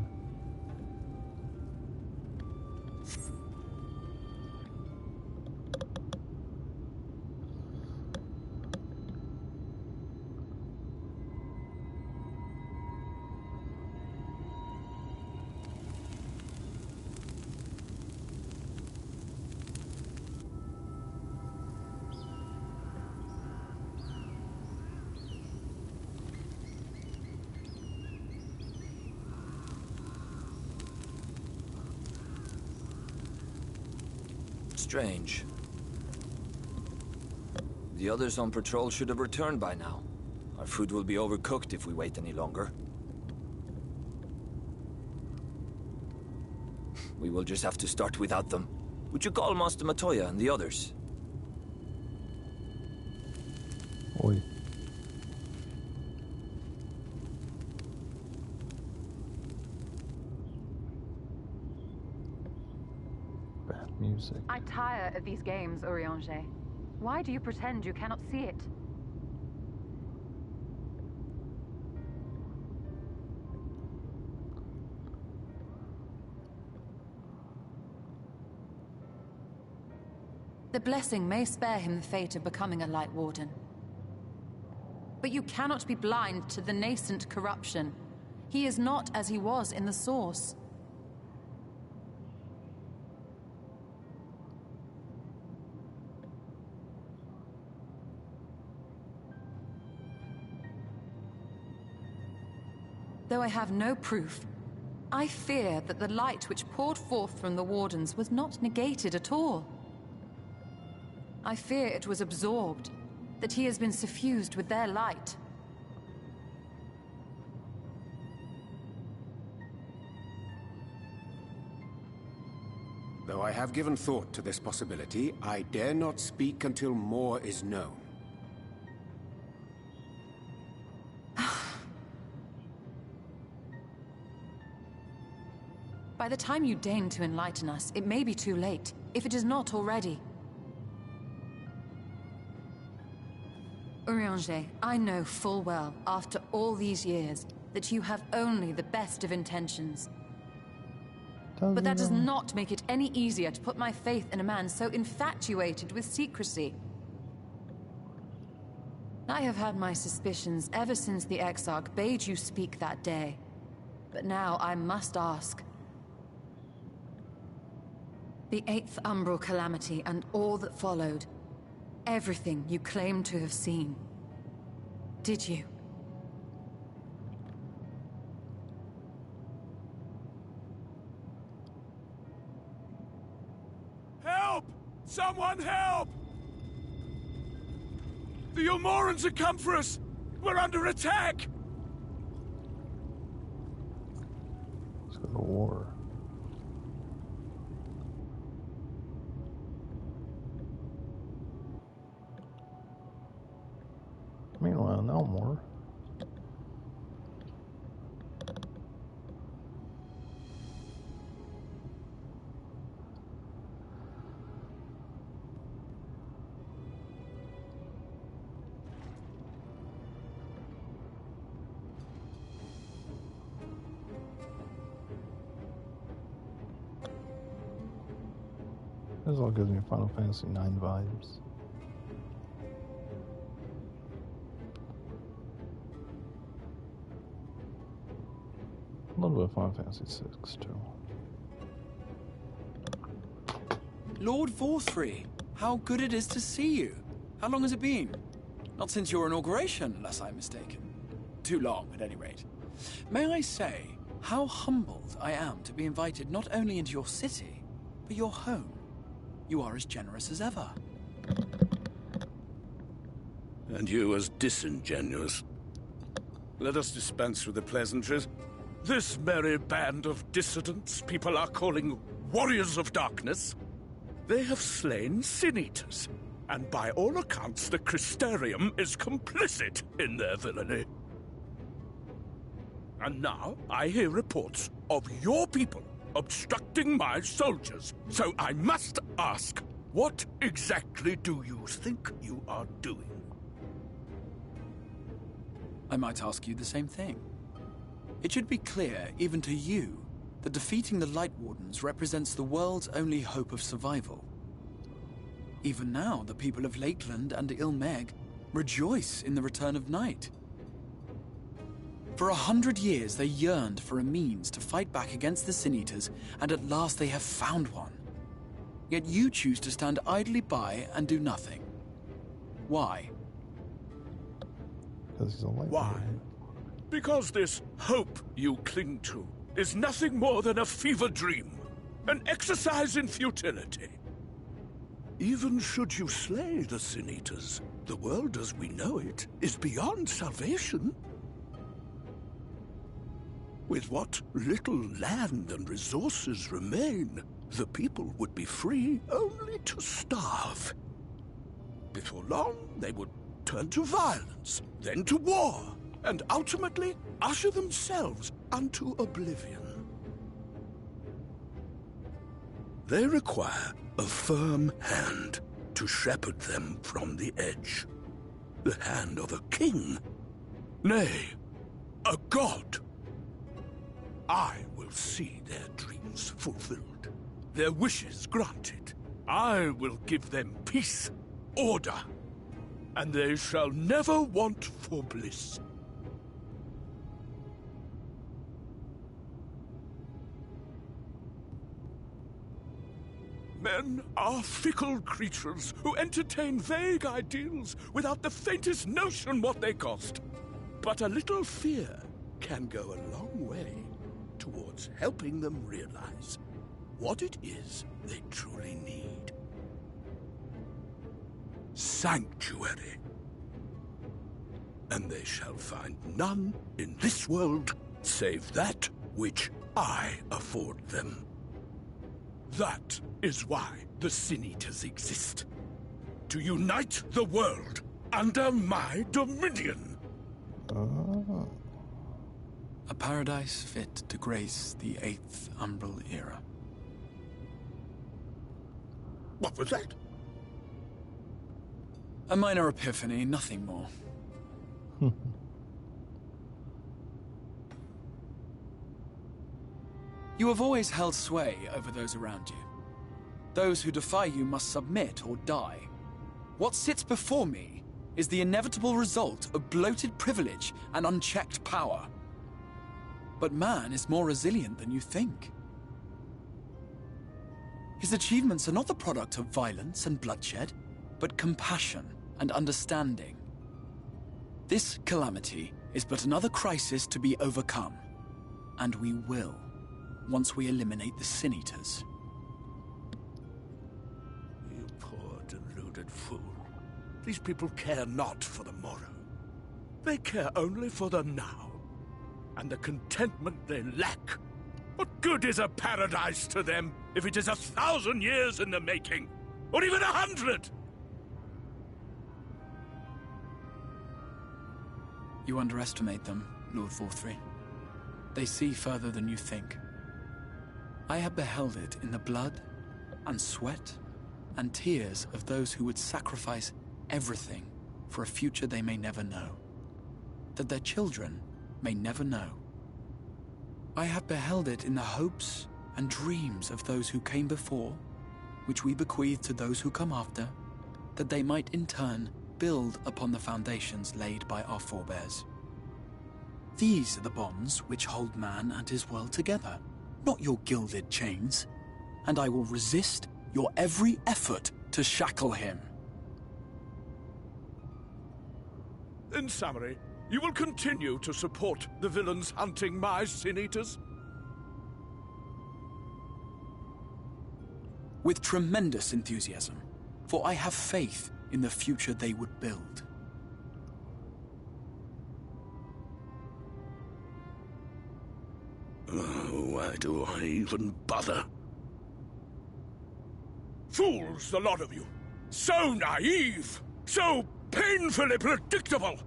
Strange. The others on patrol should have returned by now. Our food will be overcooked if we wait any longer. We will just have to start without them. Would you call Master Matoya and the others? Oi. Music. I tire of these games, Urianger. Why do you pretend you cannot see it? The blessing may spare him the fate of becoming a Light Warden. But you cannot be blind to the nascent corruption. He is not as he was in the Source. Though I have no proof, I fear that the light which poured forth from the Wardens was not negated at all. I fear it was absorbed, that he has been suffused with their light. Though I have given thought to this possibility, I dare not speak until more is known. By the time you deign to enlighten us, it may be too late, if it is not already. Urianger, I know full well, after all these years, that you have only the best of intentions. But that does not make it any easier to put my faith in a man so infatuated with secrecy. I have had my suspicions ever since the Exarch bade you speak that day. But now I must ask. The 8th Umbral Calamity and all that followed. Everything you claim to have seen. Did you? Help! Someone help! The Ilmorans have come for us! We're under attack! Let's go to war. Meanwhile, no more. This all gives me Final Fantasy IX vibes. A little bit of Final Fantasy VI, too. Lord Vorthry, how good it is to see you. How long has it been? Not since your inauguration, unless I'm mistaken. Too long, at any rate. May I say, how humbled I am to be invited not only into your city, but your home. You are as generous as ever. And you as disingenuous. Let us dispense with the pleasantries. This merry band of dissidents people are calling Warriors of Darkness. They have slain Sin-Eaters, and by all accounts the Crystarium is complicit in their villainy. And now I hear reports of your people obstructing my soldiers, so I must ask, what exactly do you think you are doing? I might ask you the same thing. It should be clear, even to you, that defeating the Light Wardens represents the world's only hope of survival. Even now, the people of Lakeland and Ilmeg rejoice in the return of night. For 100 years, they yearned for a means to fight back against the Sin-Eaters, and at last they have found one. Yet you choose to stand idly by and do nothing. Why? Because he's a light. Why? Because this hope you cling to is nothing more than a fever dream, an exercise in futility. Even should you slay the Sin-Eaters, the world as we know it is beyond salvation. With what little land and resources remain, the people would be free only to starve. Before long, they would turn to violence, then to war, and ultimately usher themselves unto oblivion. They require a firm hand to shepherd them from the edge. The hand of a king, nay, a god. I will see their dreams fulfilled, their wishes granted, I will give them peace, order, and they shall never want for bliss. Men are fickle creatures who entertain vague ideals without the faintest notion what they cost. But a little fear can go a long way towards helping them realize what it is they truly need. Sanctuary. And they shall find none in this world save that which I afford them. That is why the Sin Eaters exist. To unite the world under my dominion. Oh. A paradise fit to grace the 8th Umbral era. What was that? A minor epiphany, nothing more. You have always held sway over those around you. Those who defy you must submit or die. What sits before me is the inevitable result of bloated privilege and unchecked power. But man is more resilient than you think. His achievements are not the product of violence and bloodshed, but compassion and understanding. This calamity is but another crisis to be overcome, and we will. Once we eliminate the Sin Eaters. You poor deluded fool. These people care not for the morrow. They care only for the now. And the contentment they lack. What good is a paradise to them if it is 1,000 years in the making? Or even 100? You underestimate them, Lord Vorthry. They see further than you think. I have beheld it in the blood and sweat and tears of those who would sacrifice everything for a future they may never know, that their children may never know. I have beheld it in the hopes and dreams of those who came before, which we bequeath to those who come after, that they might in turn build upon the foundations laid by our forebears. These are the bonds which hold man and his world together. Not your gilded chains, and I will resist your every effort to shackle him. In summary, you will continue to support the villains hunting my Sin Eaters? With tremendous enthusiasm, for I have faith in the future they would build. Why do I even bother? Fools, the lot of you! So naive! So painfully predictable!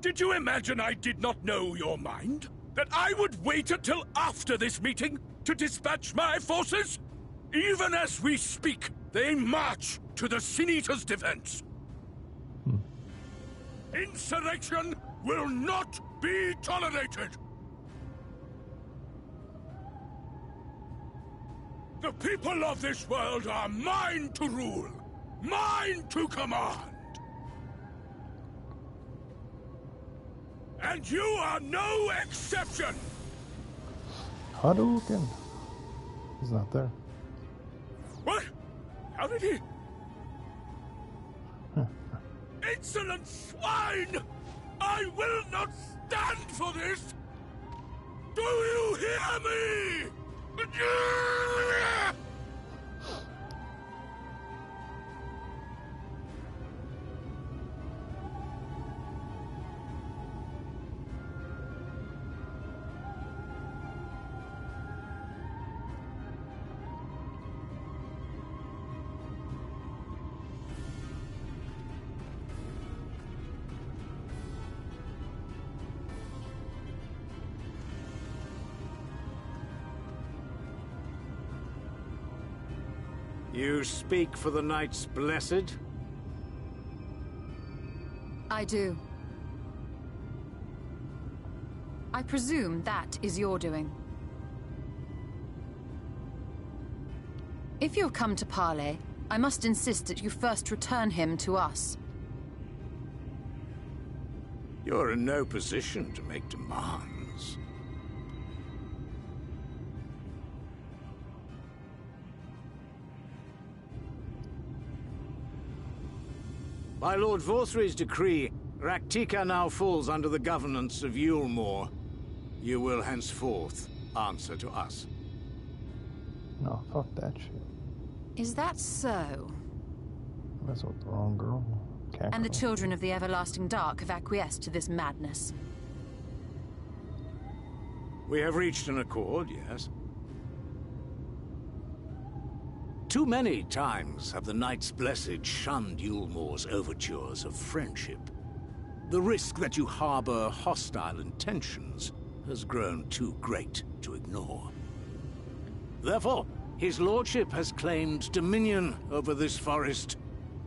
Did you imagine I did not know your mind? That I would wait until after this meeting to dispatch my forces? Even as we speak, they march to the Sin Eaters' defense. Insurrection will not be tolerated! The people of this world are mine to rule, mine to command. And you are no exception! Hadouken! He's not there. What? How did he? Insolent swine! I will not stand for this! Do you hear me? You speak for the Knights Blessed? I do. I presume that is your doing. If you have come to parley, I must insist that you first return him to us. You're in no position to make demands. By Lord Vorthry's decree, Raktika now falls under the governance of Yulmore. You will henceforth answer to us. No, fuck that shit. Is that so? That's with the wrong girl. Can't And the call. children of the Everlasting Dark have acquiesced to this madness. We have reached an accord, yes. Too many times have the Knights Blessed shunned Yulmore's overtures of friendship. The risk that you harbor hostile intentions has grown too great to ignore. Therefore, his lordship has claimed dominion over this forest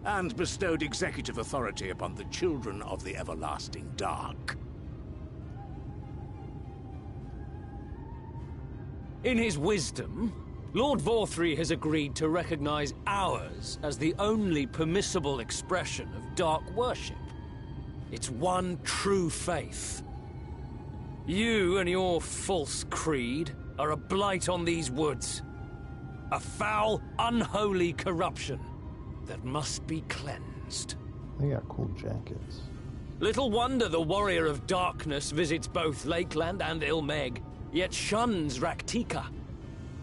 and bestowed executive authority upon the children of the Everlasting Dark. In his wisdom, Lord Vorthry has agreed to recognize ours as the only permissible expression of dark worship. It's one true faith. You and your false creed are a blight on these woods. A foul, unholy corruption that must be cleansed. They got cool jackets. Little wonder the Warrior of Darkness visits both Lakeland and Ilmeg, yet shuns Raktika.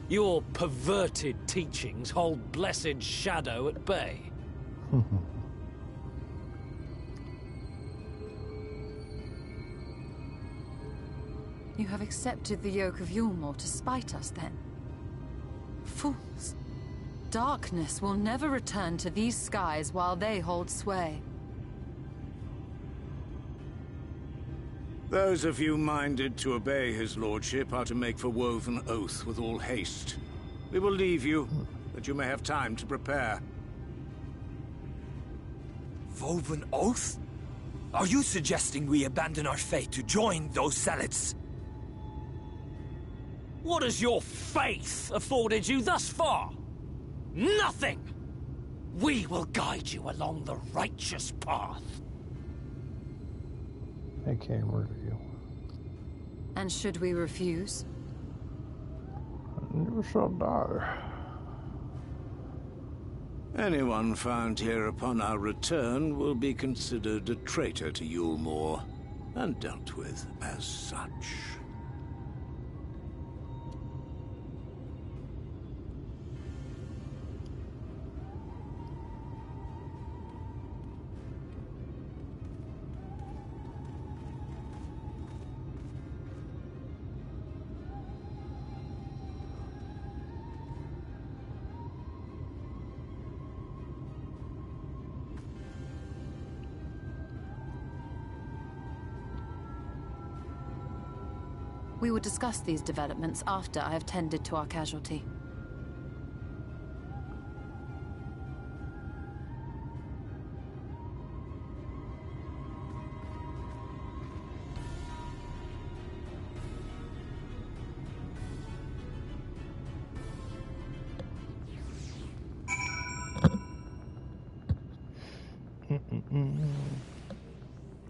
Your perverted teachings hold blessed shadow at bay. You have accepted the yoke of Yulmore to spite us, then? Fools. Darkness will never return to these skies while they hold sway. Those of you minded to obey his lordship are to make for Woven Oath with all haste. We will leave you, that you may have time to prepare. Woven Oath? Are you suggesting we abandon our fate to join those zealots? What has your faith afforded you thus far? Nothing! We will guide you along the righteous path. They can't murder you. And should we refuse? You shall die. Anyone found here upon our return will be considered a traitor to Yulmore, and dealt with as such. We will discuss these developments after I have tended to our casualty.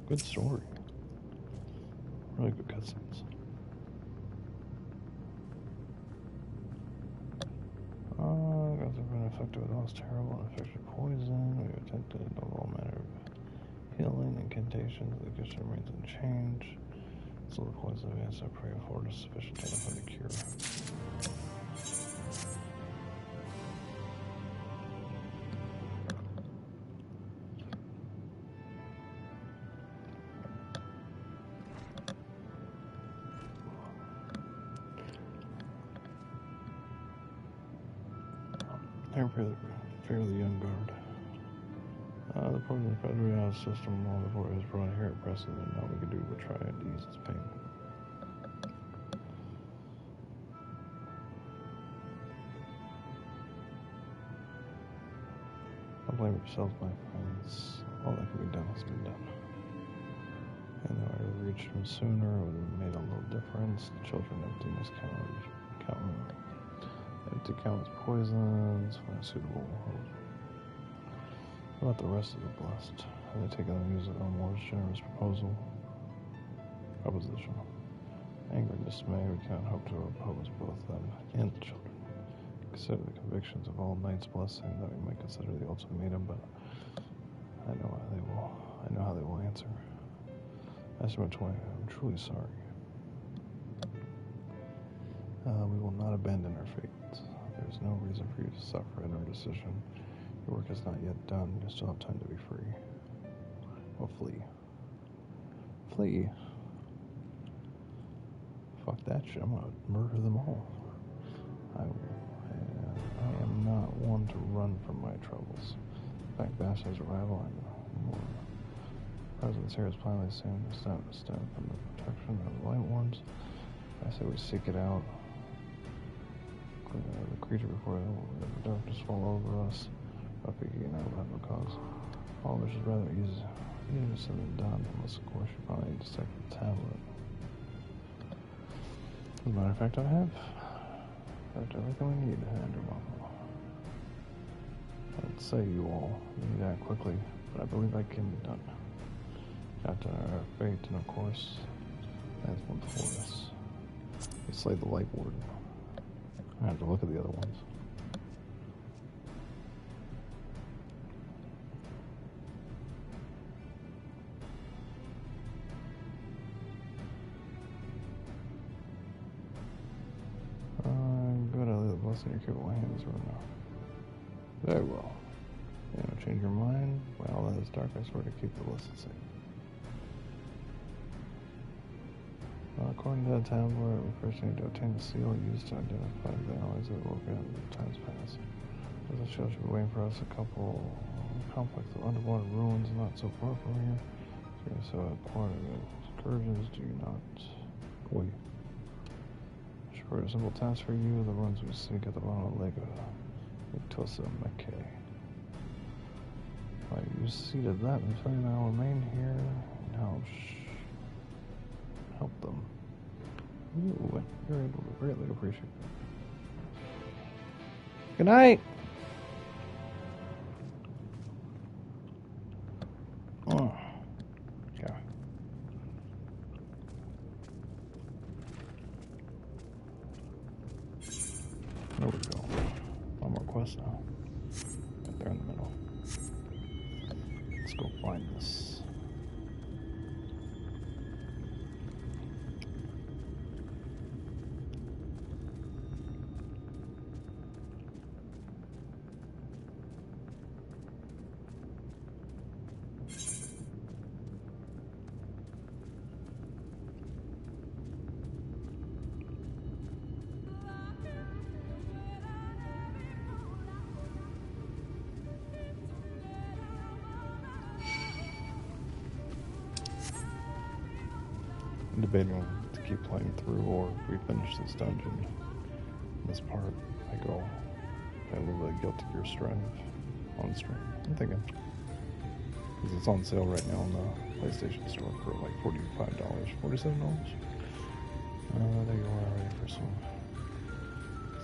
Good story. Really good cutscenes. Guys have been affected with the most terrible and effective poison. We've attempted all manner of healing incantations. The condition remains unchanged. So the poison of ants I pray afford us sufficient time for the cure. They're fairly young guard. The poison fed out of the system long before it was brought here at Preston, and all we could do was try to ease its pain. Don't blame yourselves, my friends. All that can be done has been done. And if I had reached him sooner, it would have made a little difference. The children of Demas County Empty countless poisons. Find suitable. What about the rest of the blessed? Have they taken the news of Elmore's generous proposition? Anger and dismay, we cannot hope to oppose both them and the children. Consider the convictions of all knights blessing that we might consider the ultimatum, but I know how they will answer. Master 20, I'm truly sorry. We will not abandon our fate. There is no reason for you to suffer in our decision. Your work is not yet done. You still have time to be free. Well, flee. Flee? Fuck that shit. I'm gonna murder them all. I am not one to run from my troubles. In fact, Bastin's arrival and more presence here is plainly seen to step from the protection of the light ones. I say we seek it out. The creature before the darkness fall over us. Refuge now will have no cause. All which is rather easier said than done, unless of course you finally dissect the tablet. As a matter of fact, I have everything we need to handle Mama. I'd say you all need to act quickly, but I believe I can be done. After our fate, and of course, that's one before us. We slayed the Light Warden. I have to look at the other ones. Good, I leave the blessing in your capable hands right now. Very well. You don't change your mind? Well, that is dark, I swear to keep the lesson safe. According to the tablet, we first need to obtain the seal used to identify the allies that will get in times past. As the show should be waiting for us a complex of underwater ruins not so far from here. So part of the excursions do you not wait. For a simple task for you, the ruins we seek at the bottom of Lake Victosa Mackay. While you seated that, and I will remain here and help them. Ooh, you're greatly appreciated. Good night. Oh, yeah. There we go. One more quest now. Right there in the middle. Let's go find this. Debating to keep playing through or if we finish this dungeon. This part, I go a little bit of Guilty Gear Strive on stream. I'm thinking, because it's on sale right now on the PlayStation Store for like $45, $47. There you are, ready for some.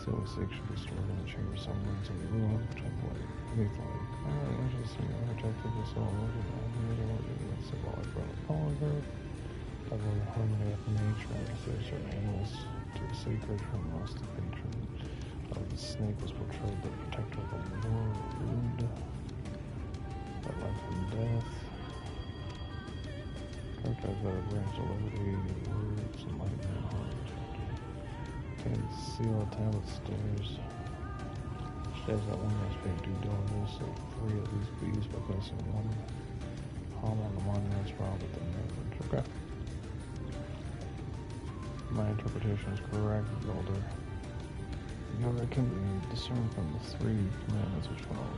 Silver Seek should be stored in the chamber somewhere in the room, which I play. Beneath the lake. Alright, let's just see. I protected this all over down here. I want to do this while I brought a polygraph. I will in harmony with nature and consider certain animals to be sacred from us, the patron. The snake was portrayed the protector of the Lord, by life and death. Characterized by the branch of liberty, words, enlightenment, and heart. Contain the seal of tablet stairs. Stays that one must pay due diligence, so free at least be used by placing one palm on the monument's round with the marriage. Okay. My interpretation is correct, Elder. However, it can be discerned from the 3 commandments which follow.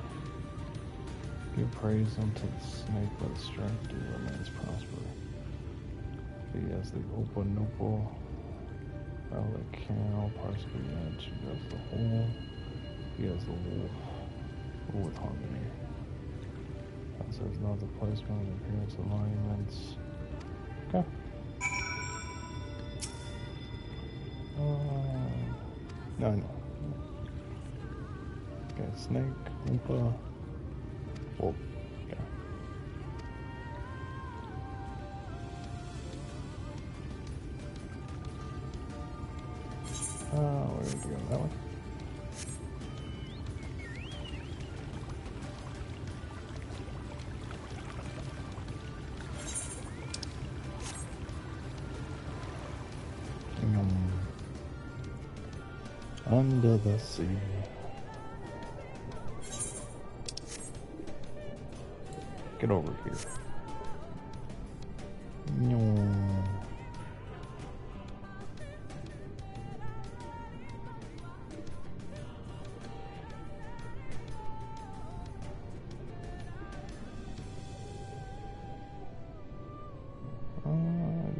Give praise unto the snake, let its strength do remains prosper. He has the Opanopo, the cow, parts of the edge. He has the whole. He has the wolf. With harmony. That says not the placement and appearance of monuments. Okay. No, I know. Okay, snake, Oompa, wolf. Okay. We're going to go that way. Under the sea. Get over here. I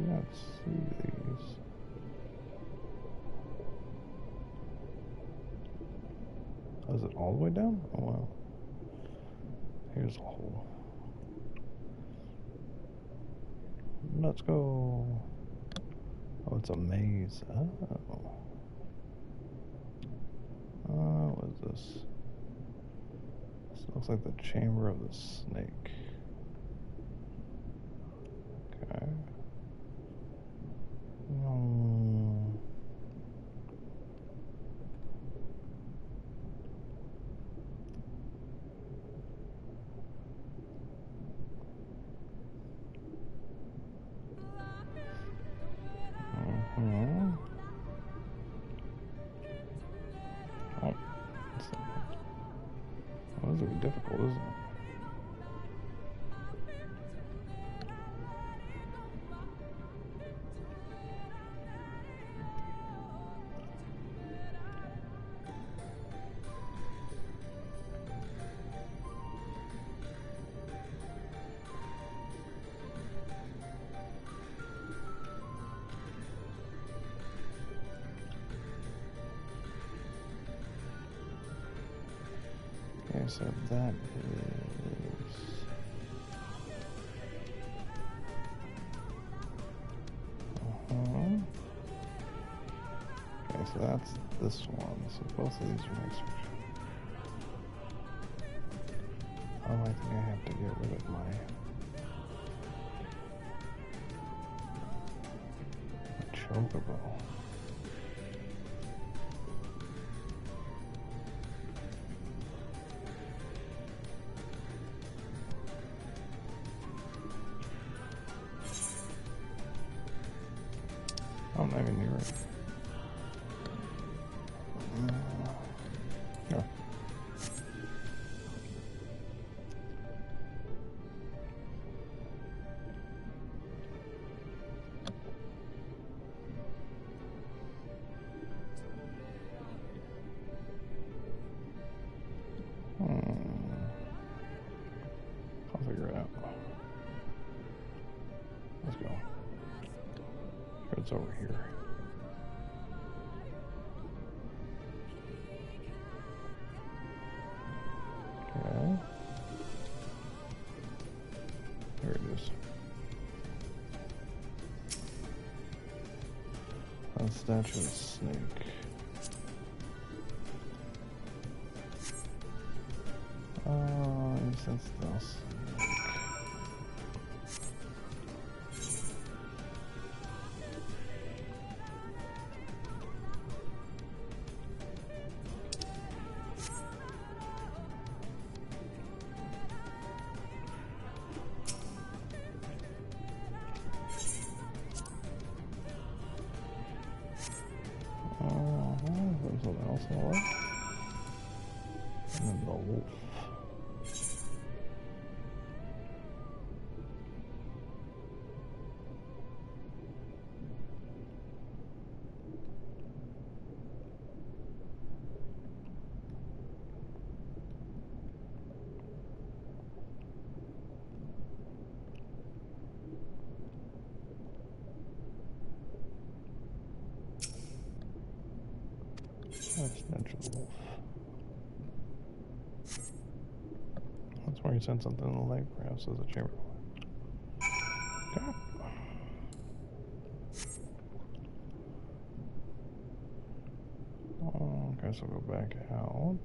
don't see these. Oh, is it all the way down? Oh wow. Here's a hole. Let's go. Oh, it's a maze. Oh. What is this? This looks like the chamber of the snake. Okay. Oh, that's gonna be difficult, isn't it? Okay, so that is... Okay, so that's this one. So both of these are next to each other. Oh, I think I have to get rid of my chocobo. I'm not even near it. No. I'll figure it out. Let's go. It's over here. Okay. There it is. A statue of a snake. Since this. There's something else in the way. And then the wolf. That's where you sent something in the lake, perhaps as a chamber. Okay. Okay, so go back out.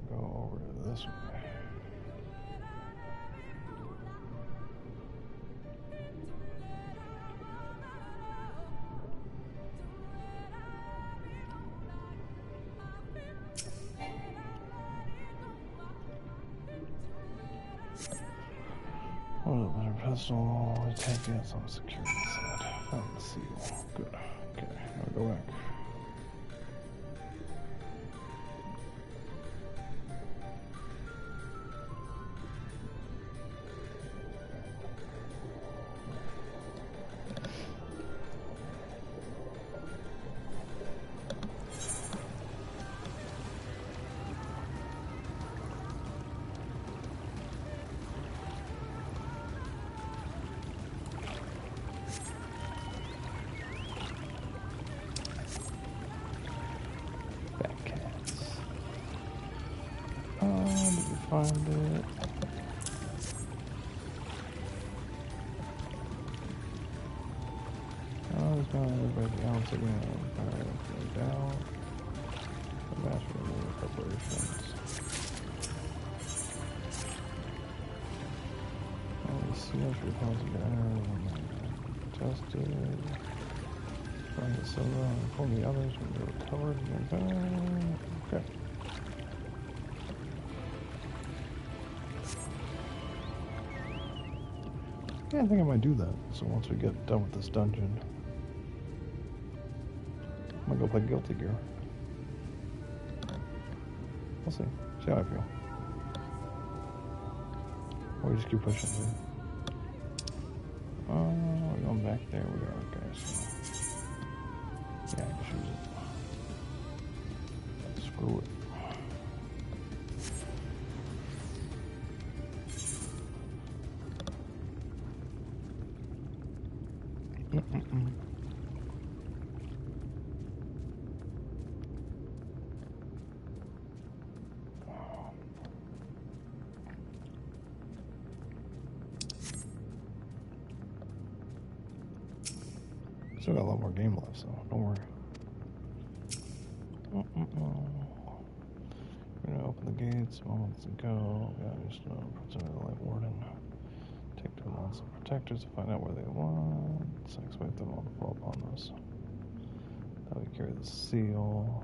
go over this way. Pistol, we take it, some security set. Found the seal. Good. Okay, now we go back. Find it. Oh, there's not everybody else again. Alright, go down. The master removal preparations. Oh, the seal should deposit error. Tested. Find the silver and pull the others when they're recovered. Okay. Yeah, I think I might do that. So once we get done with this dungeon, I'm gonna go play Guilty Gear. We'll see. See how I feel. Or we just keep pushing through. We're going back there. We are. Okay, so yeah, I just use it. Screw it. Still got a lot more game left, so don't worry. We're gonna open the gates, moments ago. Yeah, just put some of the light warden. Take 2 months of protectors to find out where they want. So expect them all to fall upon us. Now we carry the seal.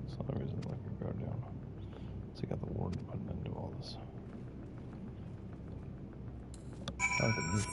That's another reason to let your guard down. So you got the warden putting into all this. I like the music.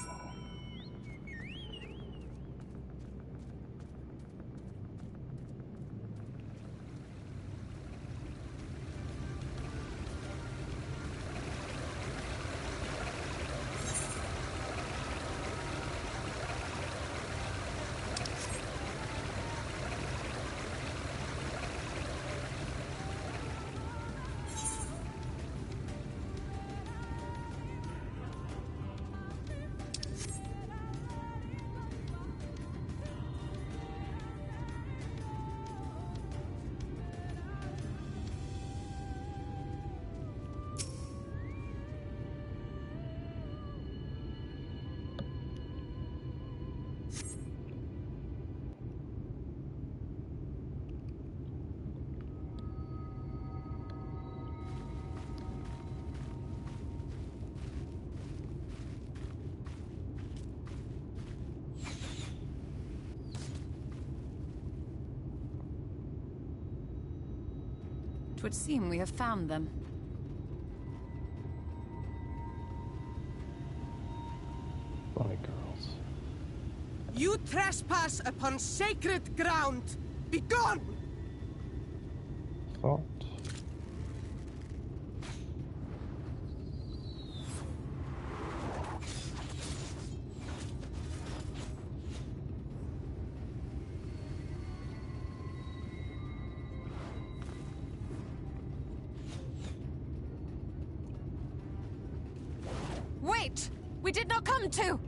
It would seem we have found them. Bunny girls. You trespass upon sacred ground! Begone! Thought. Wait! We did not come to!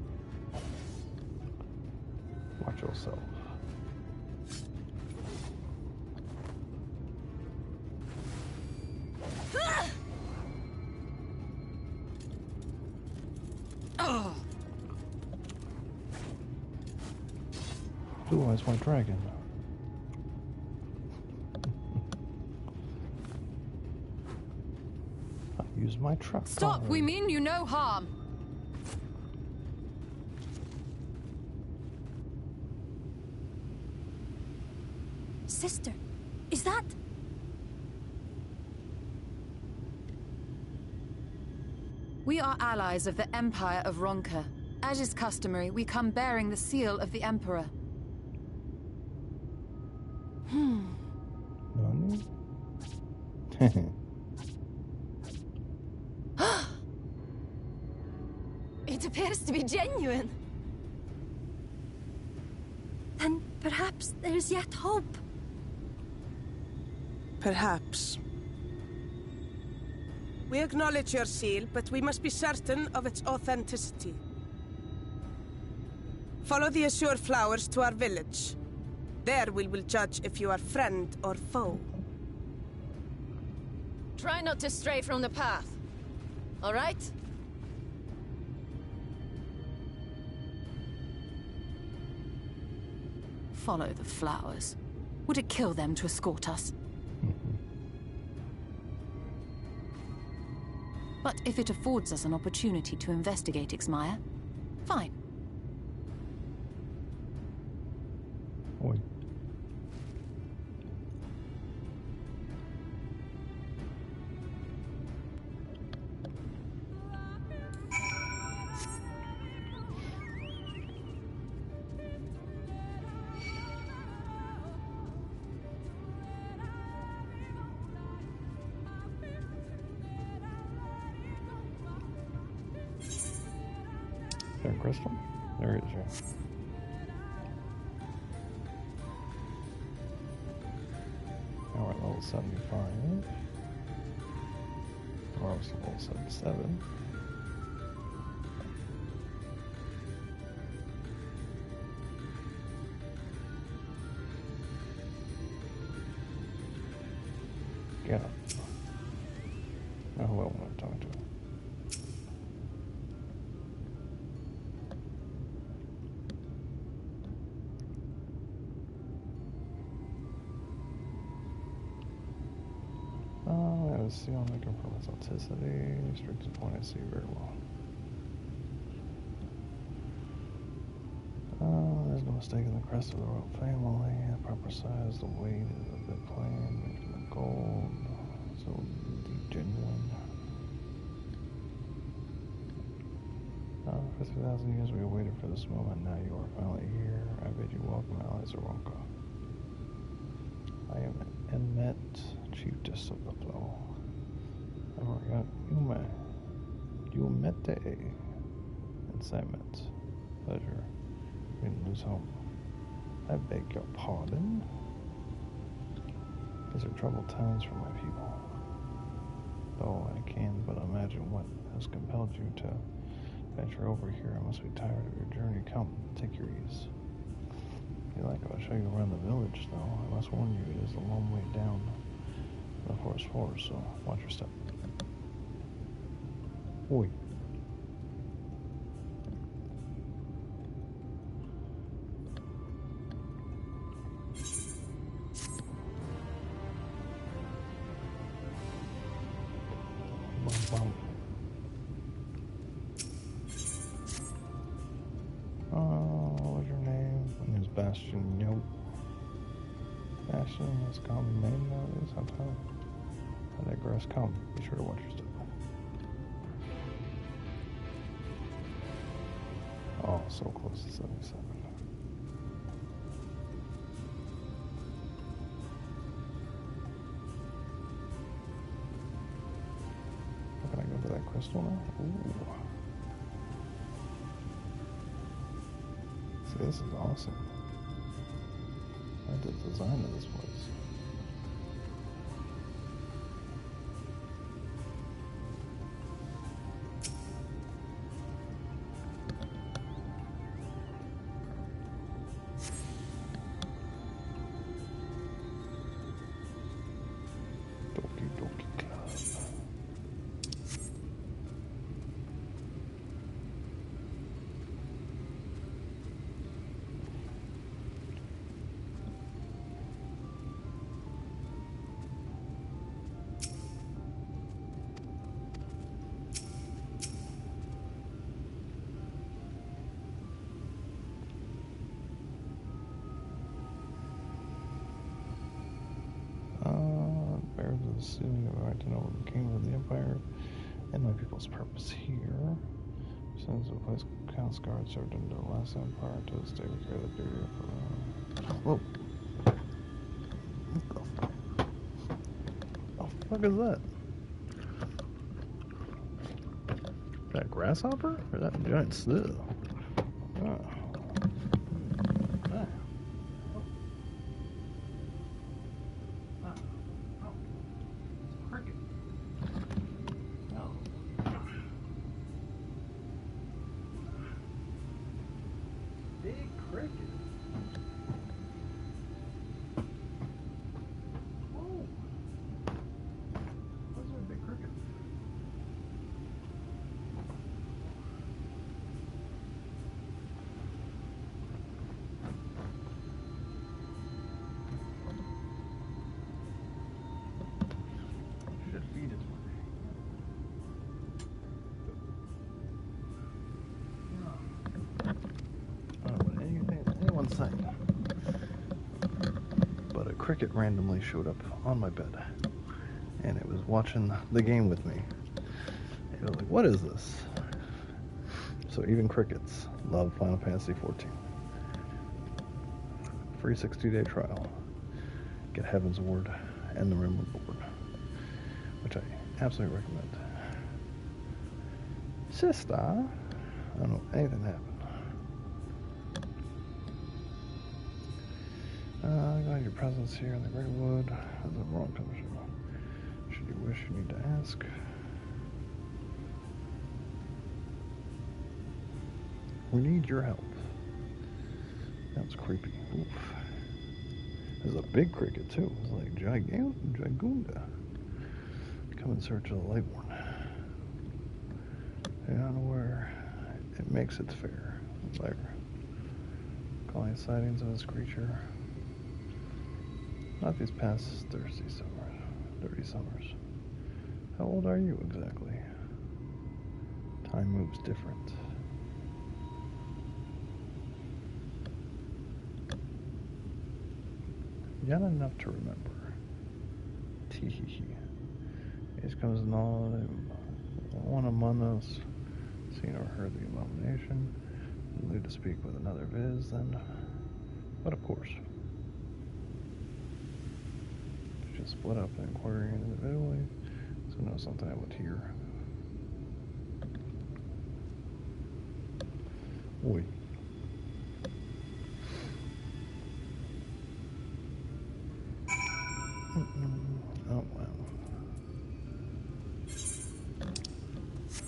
Watch yourself. Blue Eyes White Dragon. Use my truck. Stop! car. We mean you no harm. Sister, is that... We are allies of the Empire of Ronka. As is customary, we come bearing the seal of the Emperor. Nani? It appears to be genuine. Then perhaps there's yet hope. Perhaps. We acknowledge your seal, but we must be certain of its authenticity. Follow the azure flowers to our village. There we will judge if you are friend or foe. Try not to stray from the path. All right? Follow the flowers. Would it kill them to escort us? But if it affords us an opportunity to investigate Ixmaya, fine. Oi. Is there a crystal? There is, yeah. Now we're at level 75. We're almost at level 77. Get up. Oh, well, I'm talking to him. Let's see, I'm looking for its authenticity. Strict to point I see very well. There's no mistake in the crest of the royal family. The proper size, the weight is a bit plain, making it gold. So indeed genuine. For 3,000 years we waited for this moment. Now you are finally here. I bid you welcome, allies of Ronka. I am Enmet, chiefess of the flow. Yumete. Incitement. Pleasure. We didn't lose hope. I beg your pardon. These are troubled times for my people. Though I can but imagine what has compelled you to venture over here. I must be tired of your journey. Come, take your ease. If you like, I'll show you around the village, though. I must warn you, it is a long way down the forest floor, so watch your step. Oi. Bum. What's your name? My name's Bastin. Nope. Bastin, that's a common name nowadays. I digress. Come, be sure to watch your step. Oh, so close to 77. Can I go to that crystal now? Ooh. See, this is awesome. I like the design of this place. assuming the right to know what became of the Empire and my people's purpose here. Since the place Counts Guard served under the last Empire to this day, we carry the duty of... Whoa. What the fuck is that? Is that a grasshopper? Or is that a giant snail? Oh. But a cricket randomly showed up on my bed, and it was watching the game with me. It was like, what is this? So even crickets love Final Fantasy 14. Free 60-day trial. Get Heaven's Ward and the Rimwood board, which I absolutely recommend. Sister, I don't know if anything happened. Glad your presence here in the Great Wood is a wrong condition. Should you wish, you need to ask. We need your help. That's creepy. Oof. There's a big cricket too. It's like Gigunda. Come in search of the Lightborn. You're not aware. It makes it fair. Like calling sightings of this creature. Not these past dirty summers. How old are you exactly? Time moves different. Yet enough to remember. Teehee. Here comes all one among us, seen or heard the abomination, need to speak with another viz, then, but of course. Just split up and inquiring individually, so know something I would hear. Oi. Oh, wow. Let's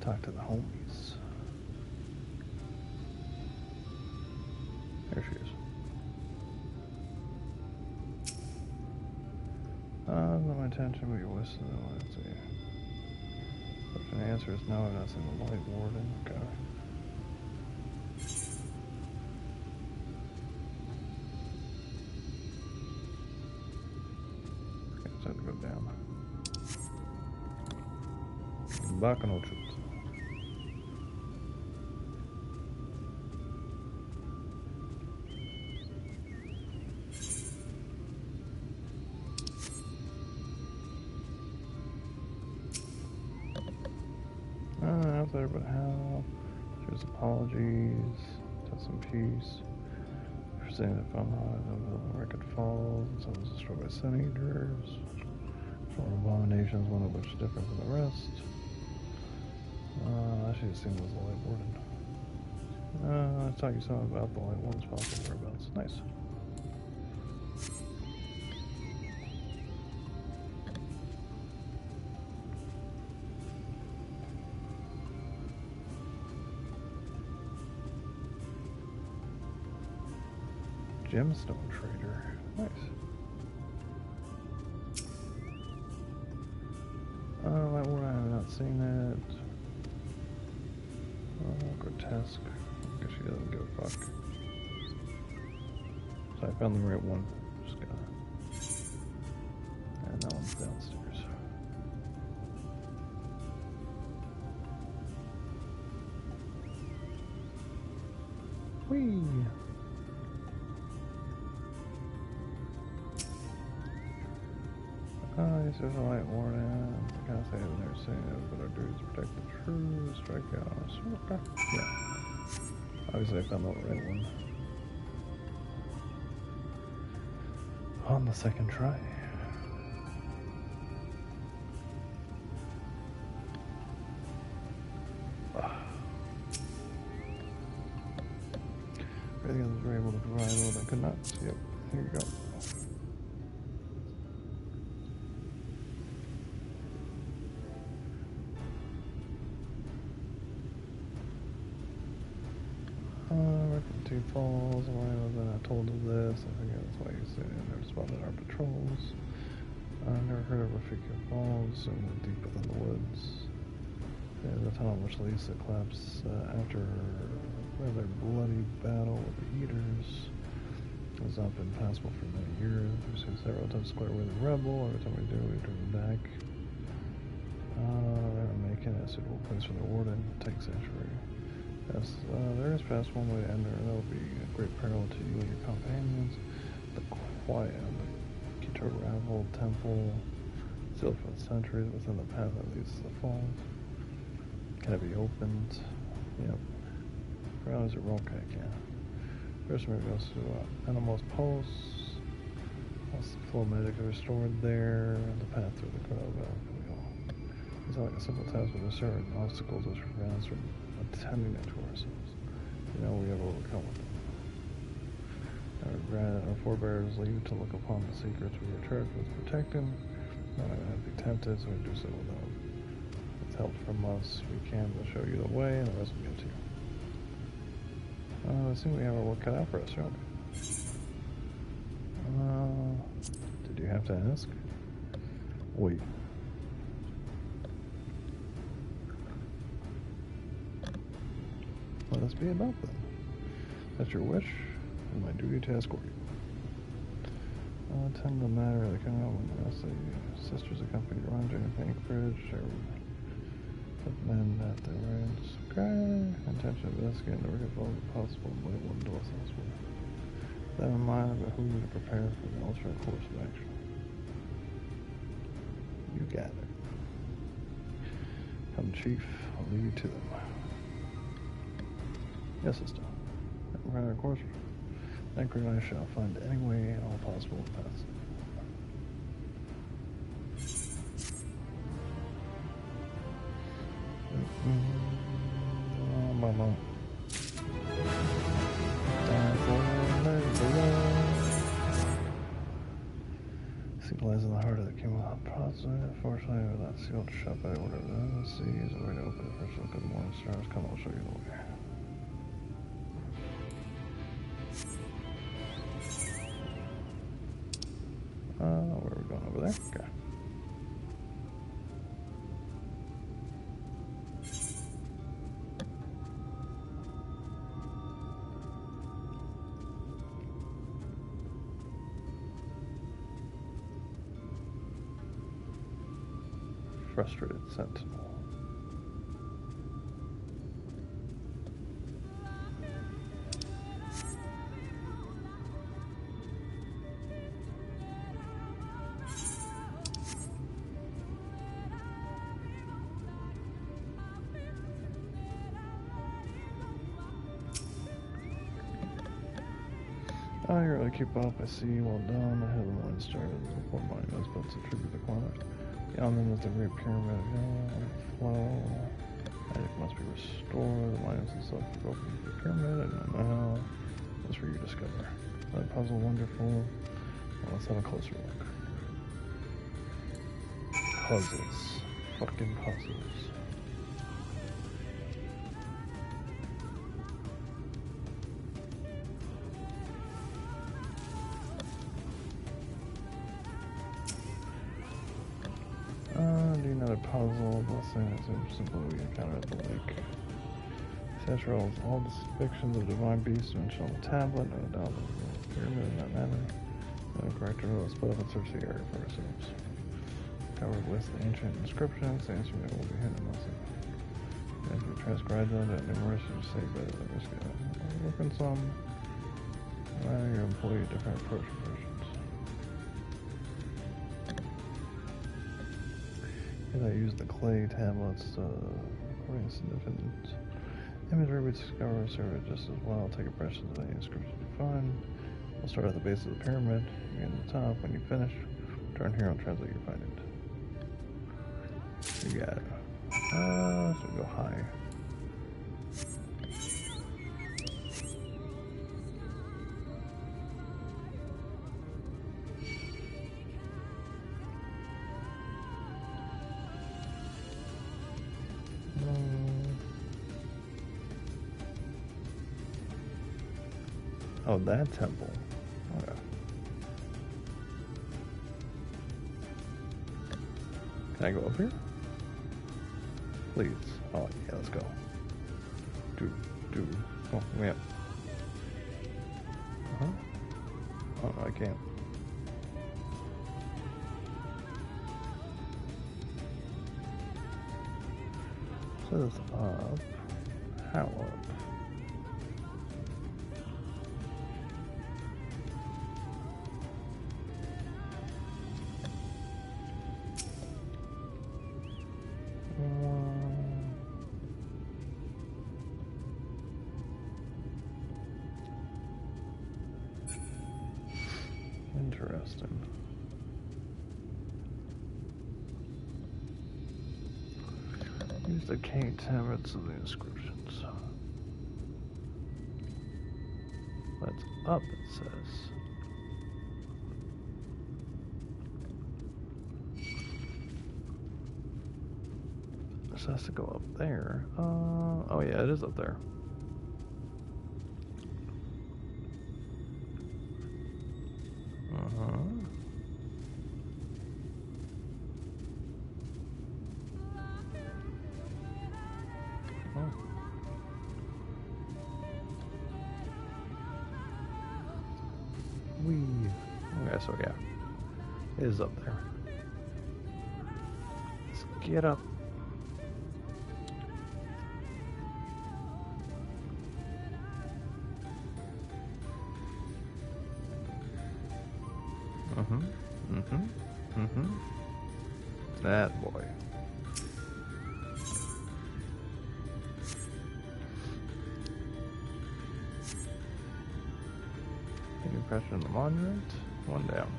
talk to the homies. There she is. Not my attention, but your wish to know. Let's see. If an answer is no, I've not seen the Light Warden. Okay. To go down. Back on Orchard. Out there, but how? There's apologies. Tell some peace. For saying that fun the record falls, and some was destroyed by sun eaters. Four abominations, one of which is different from the rest. I should have seen was the Light Warden. Let's talk you something about the Light Warden's possible whereabouts. Nice. Gemstone Trader. Nice. Light Warden, I have not seen it. Grotesque. I guess she doesn't give a fuck. So I found the right one. Just gotta... And that one's downstairs. Whee! This is a light warning. I can't say I've never seen it, but our dudes protect the true strikeouts. Okay. Yeah. Obviously, I found the right one. On the second try. Everything else were able to provide more than could not. Yep, here you go. Two falls, why was I not told of this? I think that's why you said I never spotted our patrols. I never heard of Rafika Falls, so deep within the woods. There's a tunnel which leads to collapse after a rather bloody battle with the Eaters. It has not been passable for many years. We've seen several attempts to square with the rebel. Every time we do, we turn back. They're making a suitable place for the warden to take sanctuary. Yes, there is past one way to enter. That will be a great peril to you and your companions. The quiet, the Kito-Ravel temple, sealed for centuries within the path that leads to the falls. Can it be opened? Yep. Ground is a roll cake, yeah. First, maybe goes to Animal's Post. Once the flow magic is restored there, the path through the crowd. It's not like a simple task, but there's certain obstacles which prevent us from attending it to ourselves. You know, we have overcome them. Our forebears leave to look upon the secrets we were charged with protecting. Not going to be tempted, so we do so without. With help from us, we can show you the way, and the rest will be up to you. I think we have our work cut out for us, don't we? Did you have to ask? Wait. Let us be about them. That's your wish, and my duty to escort you. Attend the matter of the coming when the sisters accompany Ron Jane and Bankbridge, or men at their range. Okay. Intention of investigating the work of all possible by one door elsewhere. That in mind, I behoove you to prepare for the alternate course of action. You got it. Come, Chief, I'll lead you to them. Yes, sister. Rather, of course, Anchor and I shall find any way and all possible paths. Sea lies in the heart of the King of Process. Unfortunately, we're not sealed shut by order of the sea. Is a way to open it. First, look at the morning stars. Come, I'll show you the way. Where are we going over there? Okay. Frustrated sentinel. I really keep up. I see. Well done. I have the morning started before mine was but to tribute the corner. Beyond them is the Great Pyramid. Flow. Magic must be restored. The mines and stuff broken the pyramid. I don't know how. That's where you discover. That puzzle wonderful. Well, let's have a closer look. Puzzles. Fucking puzzles. Another puzzle. Blessing is simple we encounter at the lake. Central is all depictions of divine beasts mentioned on the tablet. No doubt the pyramid in that manner. No correct or let's put up and search the area for ourselves. Covered with the ancient inscriptions, the instrument will be hidden also. If you transcribe them at numerous, you say better than risk it. Look in some. You employ a different approach versions. Did I use the clay tablets according to significant imagery we discover serve it just as well. Take impressions of any inscription you find. We'll start at the base of the pyramid, begin at the top. When you finish, turn here and translate your finding. You got it. So go high. Oh, that temple. Okay. Can I go up here? Please. Oh, yeah, let's go. Oh, yeah. Uh-huh. Oh, no, I can't. So this up. How up? Interesting. Use the cave tablets of the inscriptions. That's up, it says. This has to go up there. Oh yeah, it is up there. Okay, so yeah, it is up there. Let's get up. That boy. Any pressure on the monument? One down.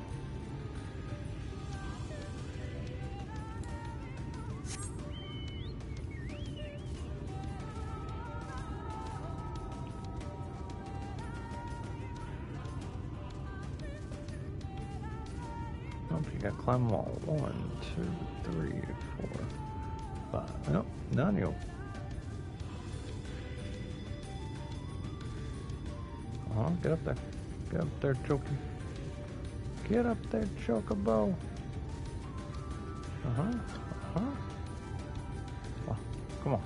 Oh, you got climb wall. 1, 2, 3, 4, 5. Nope, none of you. Get up there. Get up there, Choky. Get up there, Chocobo. Oh, come on.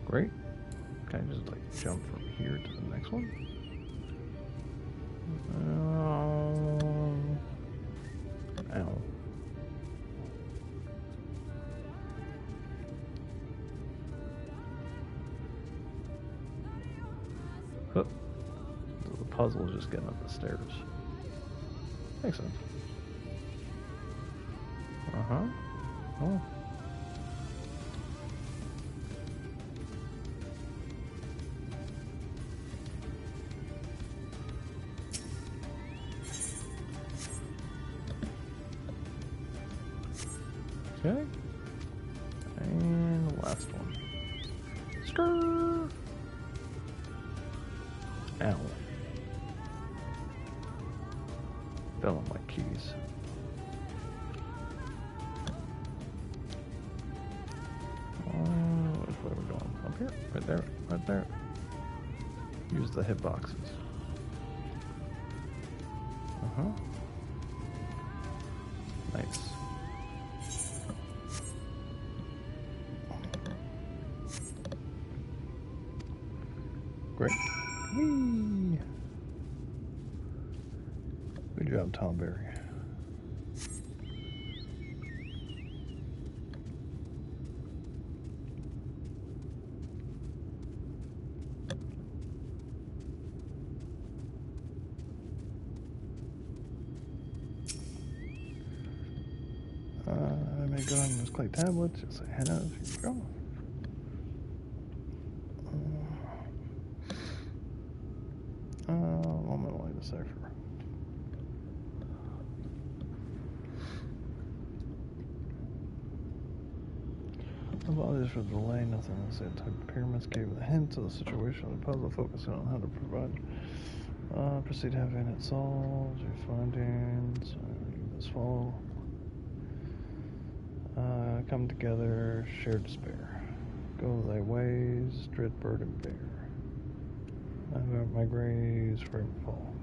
Great. Can I just like jump from here to the next one? Ow. The puzzle is just getting up the stairs. Makes sense. Oh. Okay. And the last one. Skrrr. Ow. Fell on my keys. Which way are we going? Up here? Right there? Right there? Use the hitboxes. Nice. Great. Whee! Good job, Tom Berry. go on those clay tablets. Just say Henna. Here you go. I'm gonna lay the cipher. Apologies for the delay. Nothing else. The type of pyramids gave the hint of the situation of the puzzle, focusing on how to provide. Proceed having it solved. Your findings as follow. Come together, share despair. Go thy ways, dread burden bear. I got my graves for fall.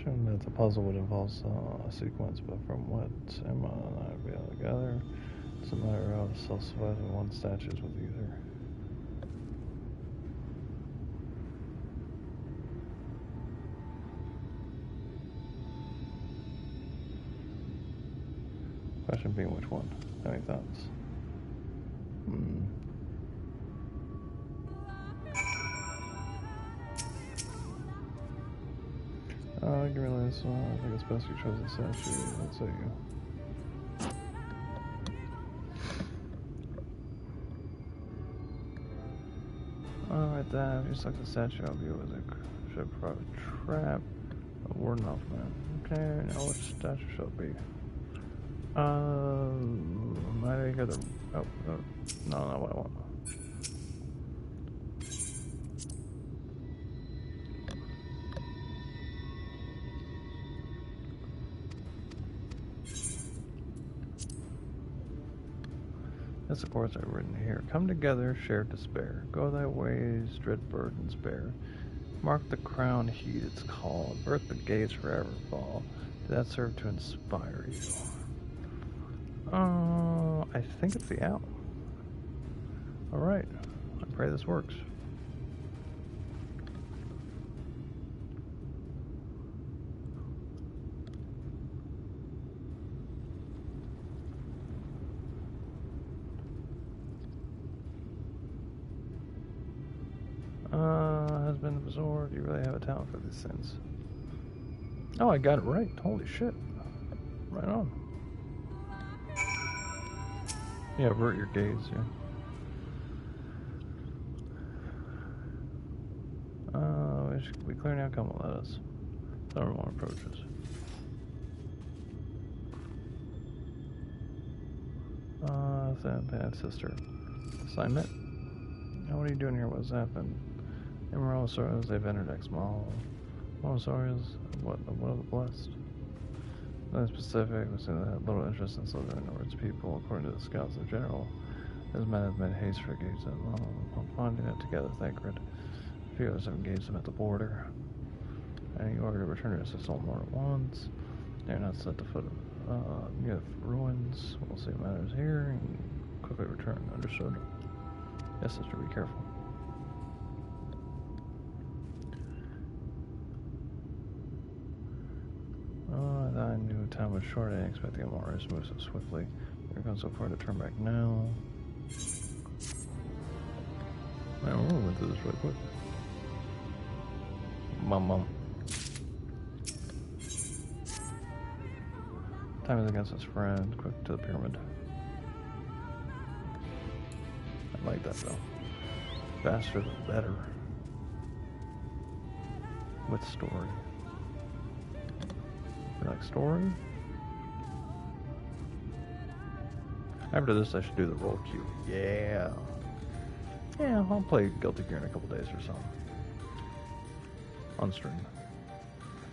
Showing that the puzzle would involve a sequence, but from what Emma and I would be able to gather, it's a matter of self-surviving one statues with either. Question being which one? Any thoughts? Give me this one. I think it's best you chose the statue. Let's say you. Alright, that. If you select the statue, I'll be with a ship private trap. A warden off, man. Okay, now which statue shall it be? Might I get the. Oh, no, not what I want. Yes, of course, I've written here. Come together, share despair. Go thy ways, dread burdens bear. Mark the crown heed its call. Avert the gates forever fall. Did that serve to inspire you? I think it's the owl. Alright. I pray this works. Has been absorbed. You really have a talent for these things. Oh, I got it right. Holy shit. Right on. Yeah, avert your gaze, yeah. We clear now, come let us. Everyone approaches. Bad sister. Assignment? Now what are you doing here? What's happened? Emeraldosaurus, they've entered X-Mall. Mosaurus, what of the blessed? Nothing specific, we see that had little interest in Slytherin or its people, according to the scouts in general. This man has made haste for engaging them. Upon finding it together, Thancred. A few others have engaged them at the border. And you order to return to assist all more at once. They're not set to foot near the ruins. We'll see matters here and quickly return. Understood. Yes, sister, be careful. I knew time was short. I didn't expect the MRS to move so swiftly. We're gone so far to turn back now. Man, we're going through this really quick. Mum. Time is against us, friend. Quick to the pyramid. I like that though. Faster the better. With story. You like story? After this, I should do the roll queue. Yeah. Yeah, I'll play Guilty Gear in a couple days or something. On stream.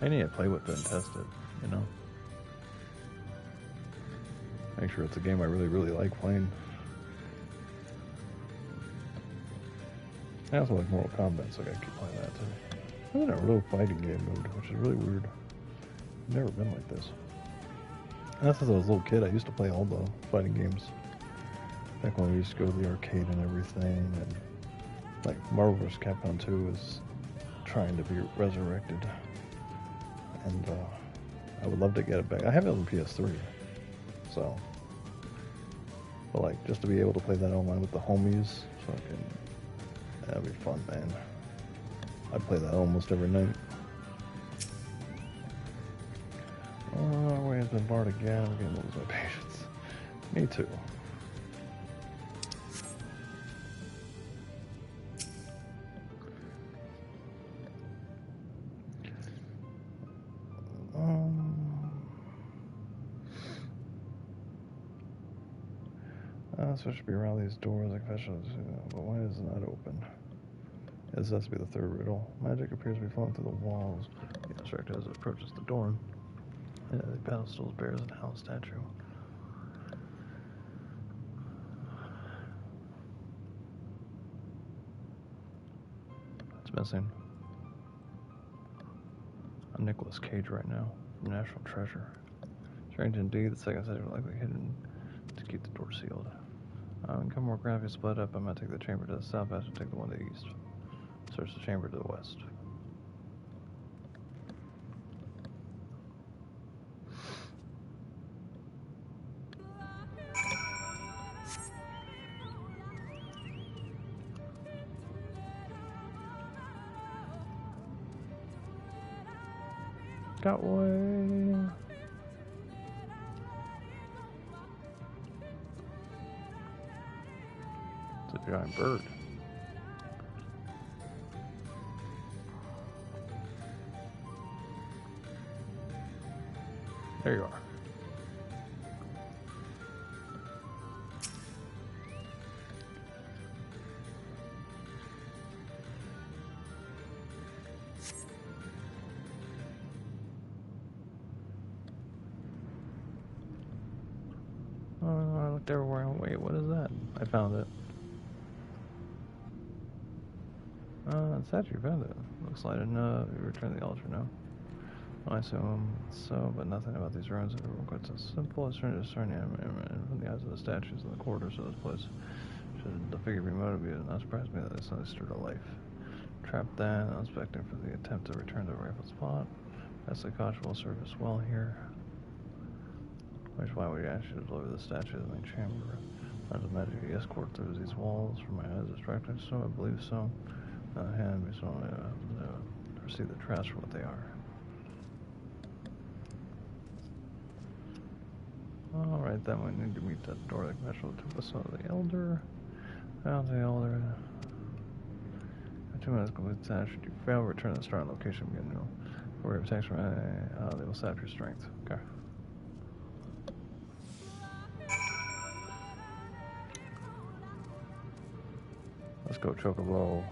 I need to play with it and test it, you know? Make sure it's a game I really, really like playing. I also like Mortal Kombat, so I gotta keep playing that too. I'm in a real fighting game mood, which is really weird. I've never been like this. And that's since I was a little kid. I used to play all the fighting games. Back when we used to go to the arcade and everything. And like Marvel vs. Capcom 2 is trying to be resurrected. And I would love to get it back. I have it on PS3. So. But like, just to be able to play that online with the homies. So I can. That'd be fun, man. I'd play that almost every night. Our way has been barred again. I'm getting to lose my patience. Me too. So it should be around these doors like vegetables, but why is it not open? This has to be the third riddle. Magic appears to be flowing through the walls. The instructor as it approaches the door. The pedestal bears an owl statue. It's missing. I'm Nicolas Cage right now from National Treasure. Strange indeed, the second statue likely hidden to keep the door sealed. Come more gravity split up. I'm going to take the chamber to the south. I have to take the one to the east. Search the chamber to the west. Got way. It's a giant bird. There you are. Oh, I looked everywhere. Wait, what is that? I found it. Statue, found it. Looks like enough. You return the altar now. I assume so, but nothing about these ruins are quite so simple. It's trying to discern from the eyes of the statues in the corridors of this place. Should the figure be motivated, it not surprise me that it suddenly stirred to life. Trapped then, I was expecting for the attempt to return to the rightful spot. That's the caution will serve us well here. Which why would you actually deliver the statue to the main chamber? I was imagining the escort through these walls from my eyes distracted, so I believe so. Hand me so I receive the traps for what they are. Alright, then we need to meet that door like metal to us of the elder. Found the elder. 2 minutes complete the task. Should you fail, return to the starting location again. No. For your attacks from they will sap your strength. Okay. Let's go Chocobo.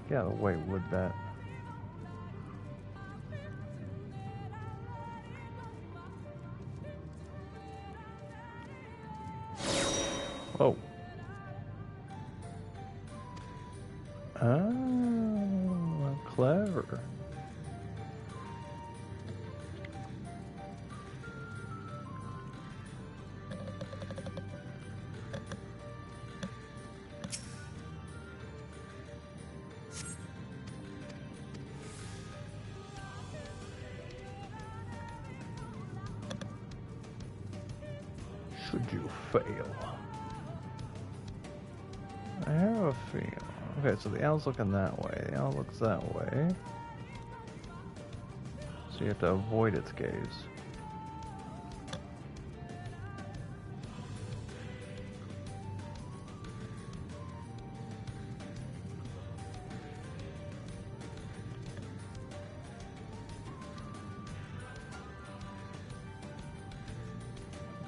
Get out of the way, wood bat. Oh. Oh, clever. Should you fail? I have a feel. Okay, so the owl's looking that way. The owl looks that way. So you have to avoid its gaze.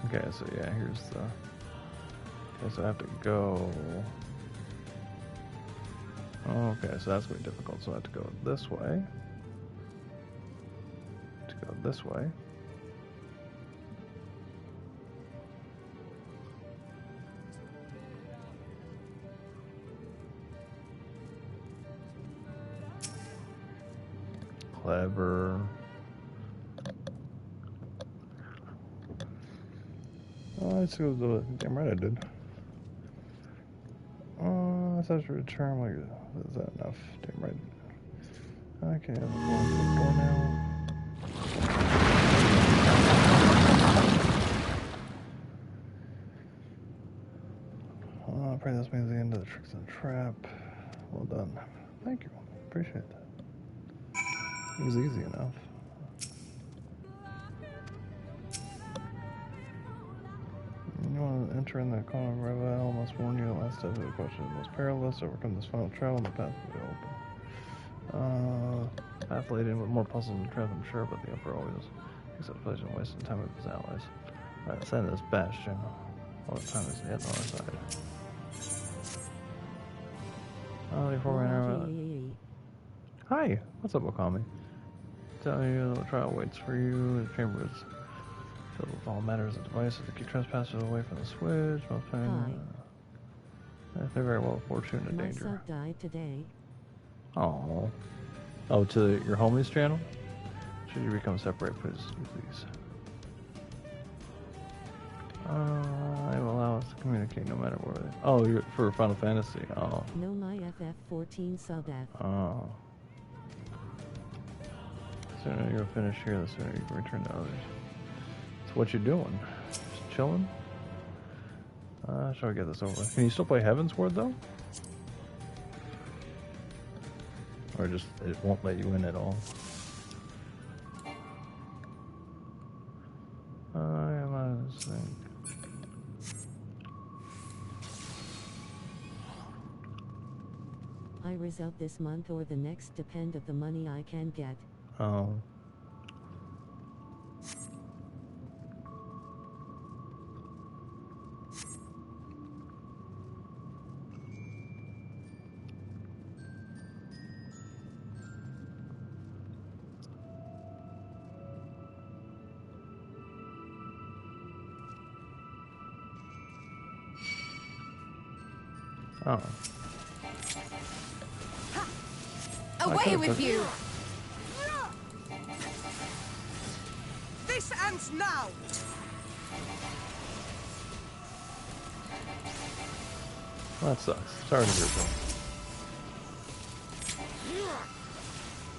Okay, so yeah, here's the... Okay, so I have to go... Okay, so that's going to be difficult, so I have to go this way. To go this way. Clever. Oh, I see what the damn right I did. Oh, I thought to return. Like, is that enough? Damn right. Okay, I'm going to the door now. I pray this means the end of the tricks and trap. Well done. Thank you. Appreciate that. It was easy enough. enter the corner of Revel. Must warn you, the last step of the question is most perilous. Overcome this final travel, and the path will be open. Path laid in with more puzzles and traps, I'm sure, but the Emperor always takes up pleasure in wasting time with his allies. Alright, send this Bastion. All the time is yet on our side. Before we enter. Hi, what's up, Okami? Tell you the trial waits for you. The chamber is filled with all matters of devices to keep trespassers away from the switch. Most pain. They're very well fortunate in danger. My son died today. Oh. Oh, to your homie's channel? Should you become separate, please? They will allow us to communicate no matter where they... Oh, you're for Final Fantasy. Oh. No, my FF14 sub F. Oh. The sooner you're finished here, the sooner you can return to others. So what you doing? Just chilling? Shall we get this over with? Can you still play Heavensward, though? Or just, it won't let you in at all? Let's think. I result this month or the next depend of the money I can get. Oh. Oh. Away with you! This ends now! Well, that sucks. Sorry to hear that.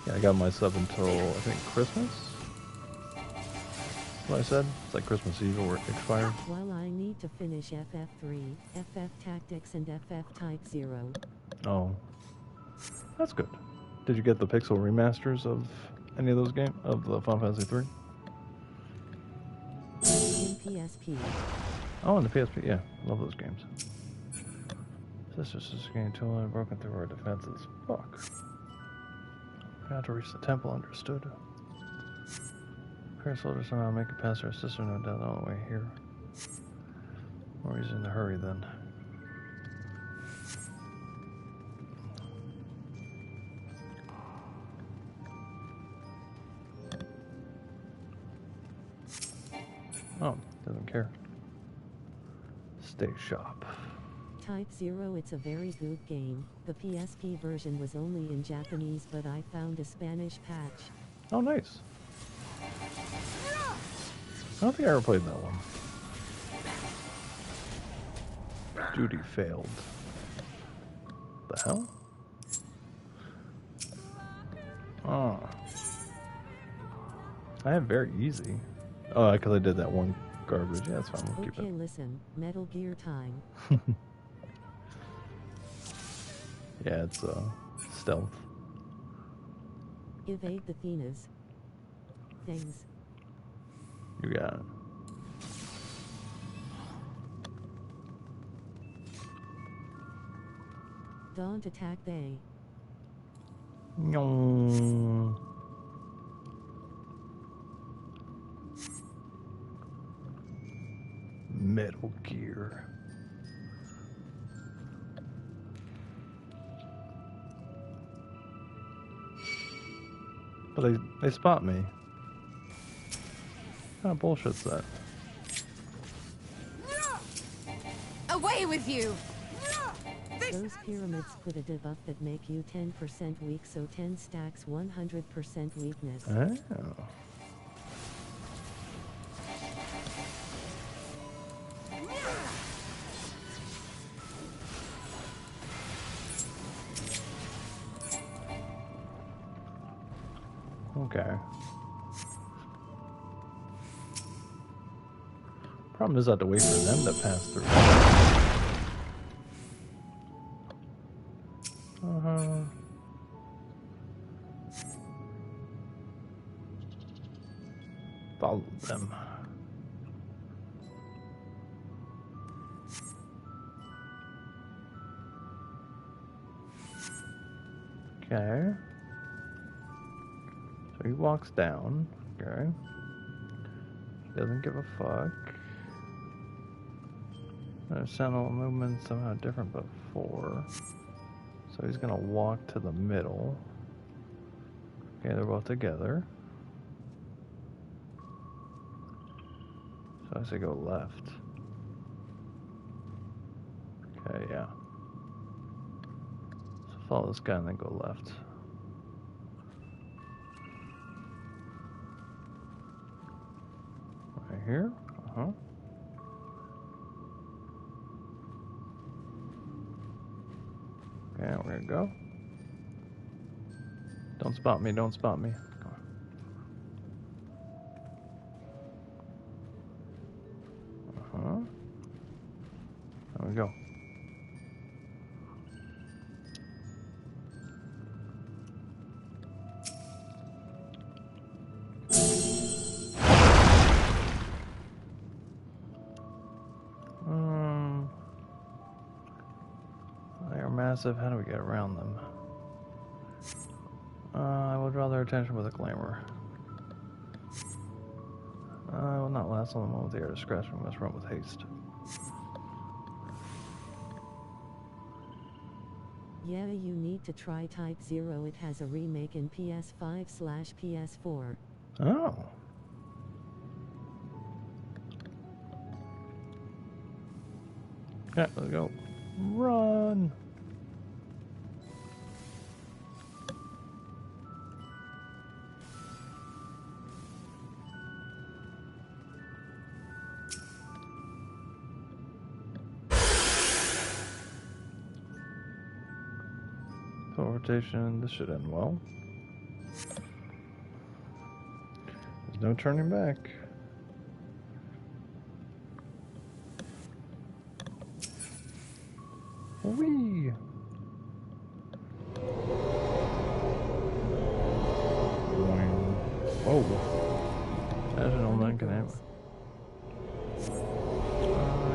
Yeah, I got my sub until, I think, Christmas? What I said? It's like Christmas Eve or it expired. While I need to finish FF3, FF Tactics, and FF Type 0. Oh. That's good. Did you get the pixel remasters of any of those games? Of the Final Fantasy 3? In PSP. Oh, and the PSP, yeah. Love those games. Sister's getting totally broken through our defenses. Fuck. Got to reach the temple, understood. Pair soldiers somehow make it past our sister, no doubt, all the way here. More reason to hurry then. Oh, doesn't care. Stay shop. Type 0, it's a very good game. The PSP version was only in Japanese, but I found a Spanish patch. Oh, nice. I don't think I ever played that one. Duty failed. The hell? Oh. I have very easy. Oh, because I did that one garbage. Yeah, that's fine. We'll keep it. Okay, listen. Metal Gear time. Yeah, it's stealth. Evade the Thenas. Things. You got it. Don't attack they. No. Metal Gear. But they spot me. What kind of bullshit's that? Away with you! Those pyramids put a debuff that make you 10% weak, so 10 stacks 100% weakness. Oh. Okay. Problem is I have to wait for them to pass through. Follow them. Okay. So he walks down. Okay. Doesn't give a fuck. Sentinel movement somehow different but 4. So he's gonna walk to the middle. Okay, they're both together. So I say go left. Okay, yeah. So follow this guy and then go left. Right here? Uh-huh. Okay, we're gonna go. Don't spot me, don't spot me. Come on. Uh-huh. There we go. They are massive. How do we get around them? I will draw their attention with a glamour. I will not last on the moment they are discretion. We must run with haste. Yeah, you need to try Type 0. It has a remake in PS5/PS4. Oh. Yeah, let's go. Run! Teleportation, this should end well. There's no turning back. Whee! Whoa. Imagine all that can happen.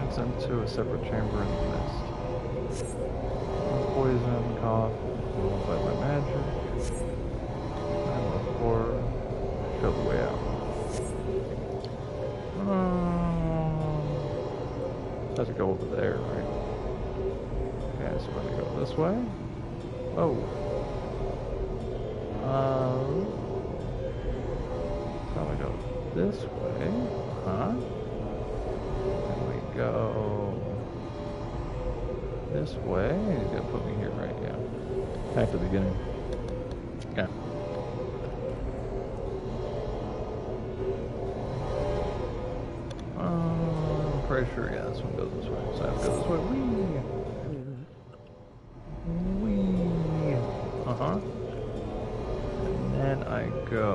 It's sent to a separate chamber in the mist. Poison, cough, fight my magic. I'm left for show the way out. Has to go over there, right? Okay, so we're gonna go this way. Oh. Probably go this way. Huh? And we go this way. He's gonna put me here, right? Yeah. Back to the beginning. Okay. I'm pretty sure, yeah, this one goes this way. So I have to go this way. Whee! Uh-huh. And then I go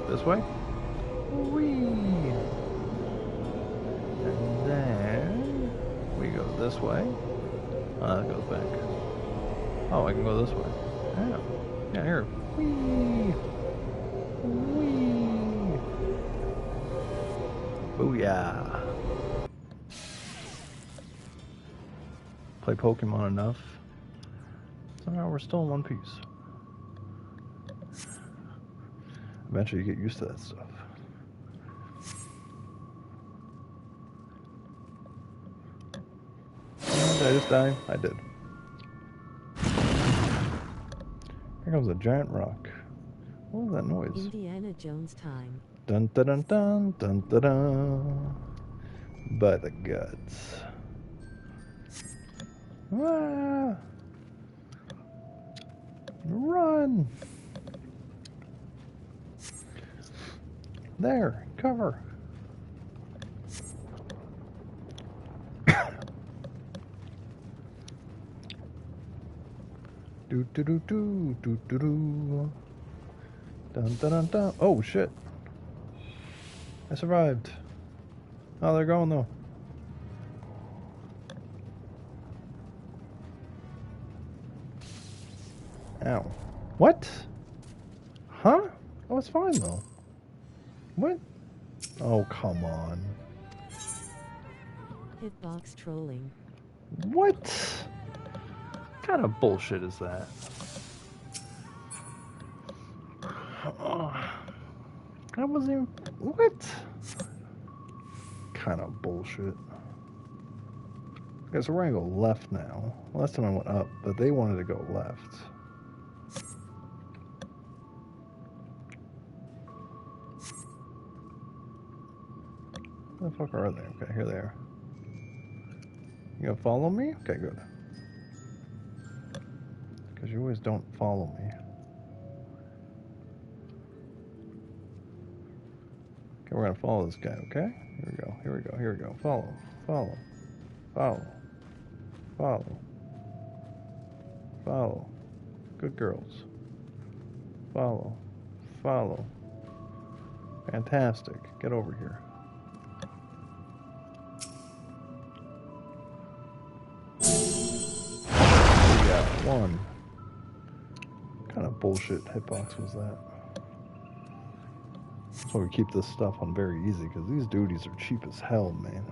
this way. Whee! And then we go this way. That goes back. Oh, I can go this way. Yeah. Yeah, here. Whee! Whee! Booyah! Play Pokemon enough. Somehow we're still in one piece. Eventually you get used to that stuff. Did I just die? I did. Here comes a giant rock. What was that noise? Indiana Jones time. Dun dun dun dun dun dun dun. By the guts. Ah! Run! There, cover. Do do do do do do do. Dun dun dun dun. Oh shit! I survived. Oh, they're going though. Ow. What? Huh? Oh, it's fine though. What? Oh, come on. Hitbox trolling. What? What kind of bullshit is that? I wasn't even... What? Kind of bullshit. Okay, so we're gonna go left now. Last time I went up, but they wanted to go left. Where the fuck are they? Okay, here they are. You gonna follow me? Okay, good. Because you always don't follow me. Okay, we're gonna follow this guy, okay? Here we go, here we go, here we go. Follow, follow, follow, follow, follow. Good girls. Follow, follow. Fantastic. Get over here. We got one. What kind of bullshit hitbox was that? That's why we keep this stuff on very easy, because these duties are cheap as hell, man.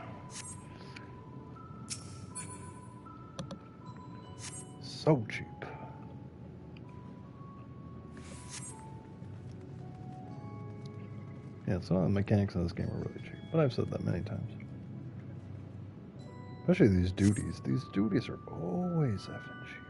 So cheap. Yeah, some of the mechanics in this game are really cheap, but I've said that many times. Especially these duties. These duties are always effing cheap.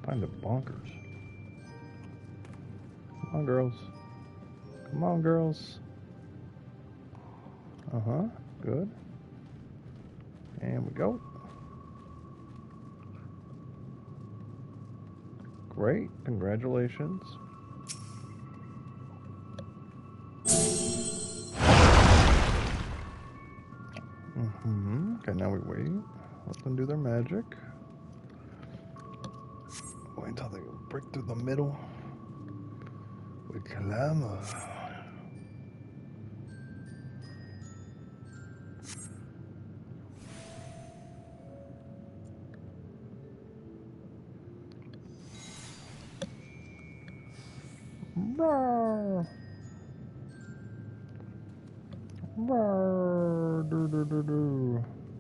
Kind of bonkers. Come on, girls. Come on, girls. Uh-huh. Good. And we go. Great. Congratulations. Okay, now we wait. Let them do their magic. Wait until they break through the middle. With glamour.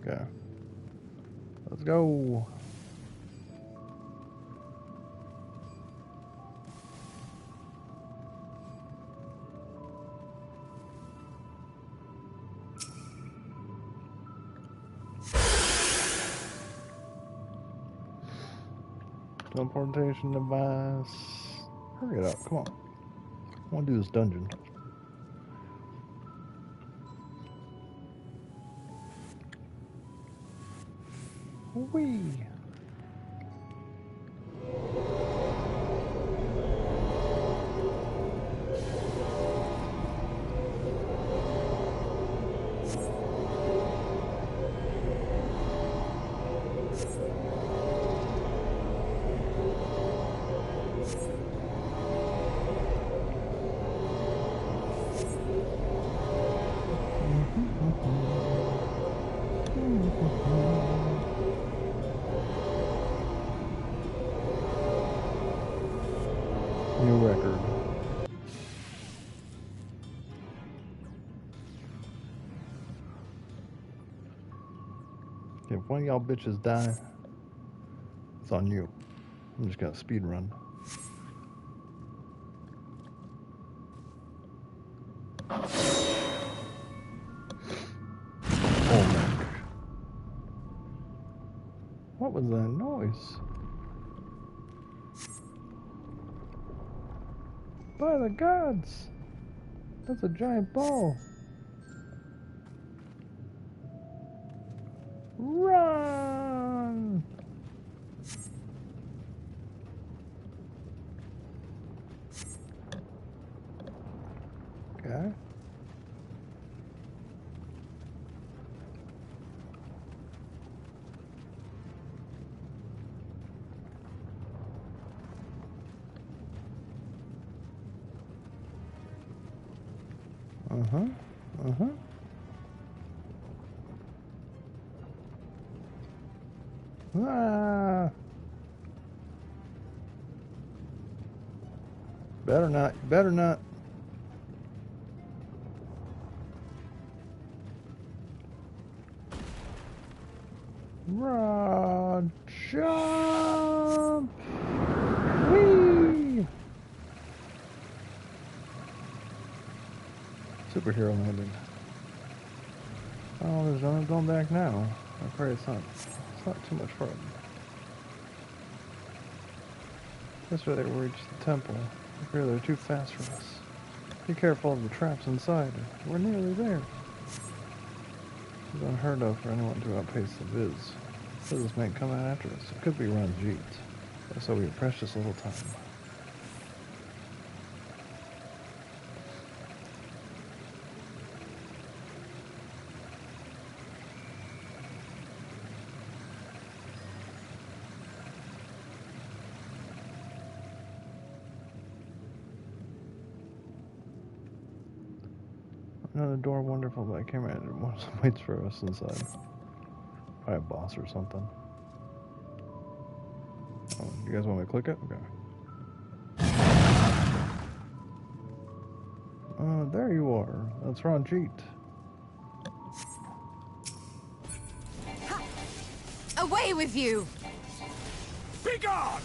Okay. Let's go. Teleportation device. Hurry it up, come on. I want to do this dungeon. Whee! New record. If one of y'all bitches die, it's on you. I'm just gonna speed run. Oh my. What was that noise? By the gods! That's a giant ball. Run! Okay. Uh-huh. Uh-huh. Ah. Better not. Better not. Jump! Whee! Superhero landing. Oh, there's no going back now. I pray it's not too much fun. This way they will reach the temple. I fear they're too fast for us. Be careful of the traps inside. We're nearly there. It's unheard of for anyone to outpace the Viz. Viz may come out after us. It could be Ranjit. So we have precious little time. Another door, wonderful, but I can't imagine what waits for us inside. Probably a boss or something. Oh, you guys want me to click it? Okay. There you are. That's Ranjit. Away with you! Be gone!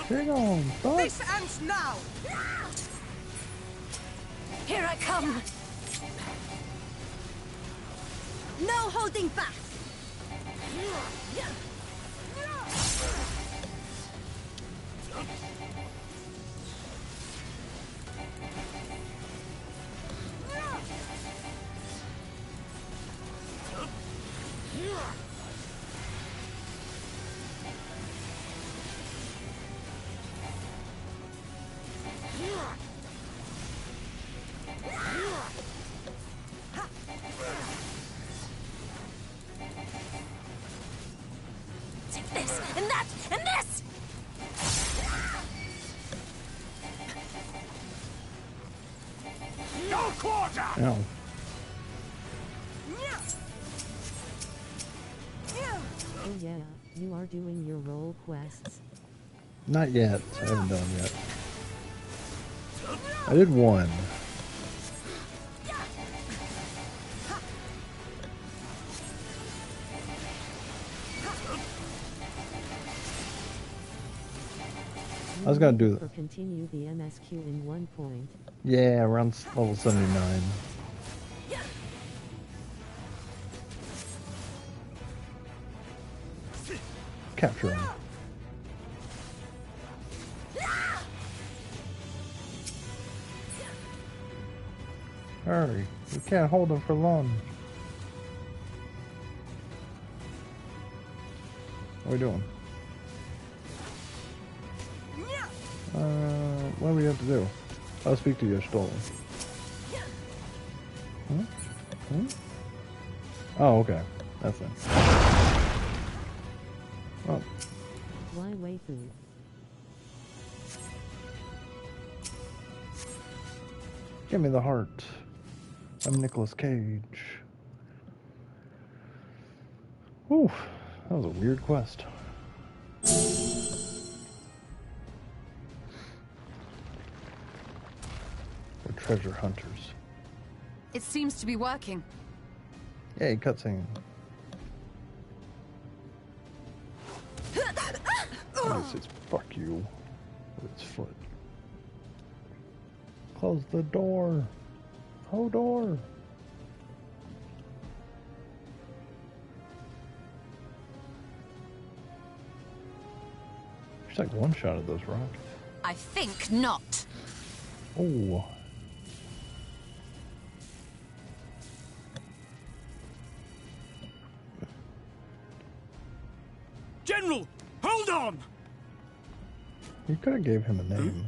Be gone, stop. This ends now! Here I come! No holding back! This, and that, and this! No quarter! Ow. Oh yeah, you are doing your role quests. Not yet. I haven't done them yet. I did one. I was gonna do that. Continue the MSQ in 1 point. Yeah, around level 79. Capture him. Hurry, we can't hold him for long. What are we doing? What do we have to do? I'll speak to you, Stolen. Huh? Huh? Oh, okay. That's it. Oh. Why waifu? Give me the heart. I'm Nicolas Cage. Whew. That was a weird quest. We're treasure hunters. It seems to be working. Yay, cutscene. It says, fuck you. With its foot. Close the door. Oh, door. She's like one shot of those rockets. I think not. Oh. General, hold on! You could have gave him a name.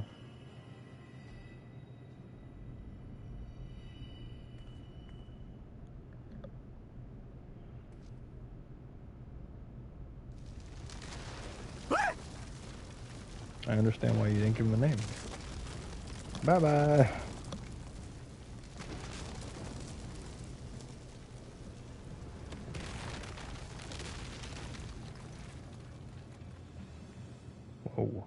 I understand why you didn't give him a name. Bye-bye. Whoa.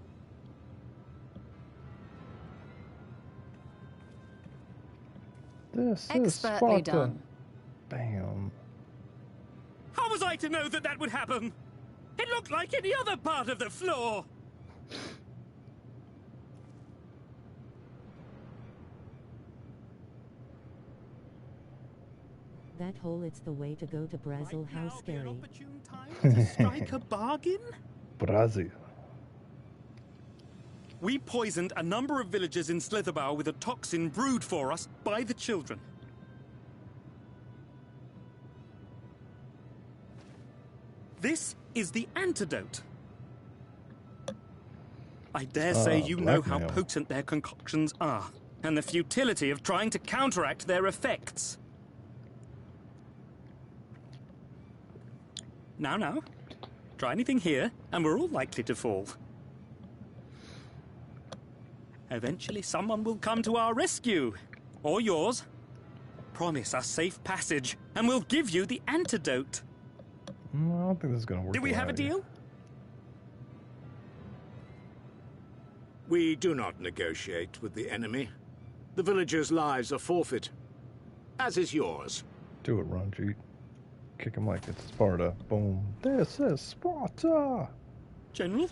This is Expertly Sparta. done. Bam. How was I to know that that would happen? It It looked like any other part of the floor! That hole, it's the way to go to Brazil. How scary. To strike a bargain? Brazil. We poisoned a number of villagers in Slitherbauer with a toxin brewed for us by the children. This is the antidote. I dare say you know how potent their concoctions are, and the futility of trying to counteract their effects. Now, try anything here, and we're all likely to fall. Eventually someone will come to our rescue, or yours. Promise us safe passage, and we'll give you the antidote. I don't think this is going to work. Do we have a deal? We do not negotiate with the enemy. The villagers' lives are forfeit, as is yours. Do it, Ranjit. Kick him like it's Sparta. Boom. This is Sparta! General?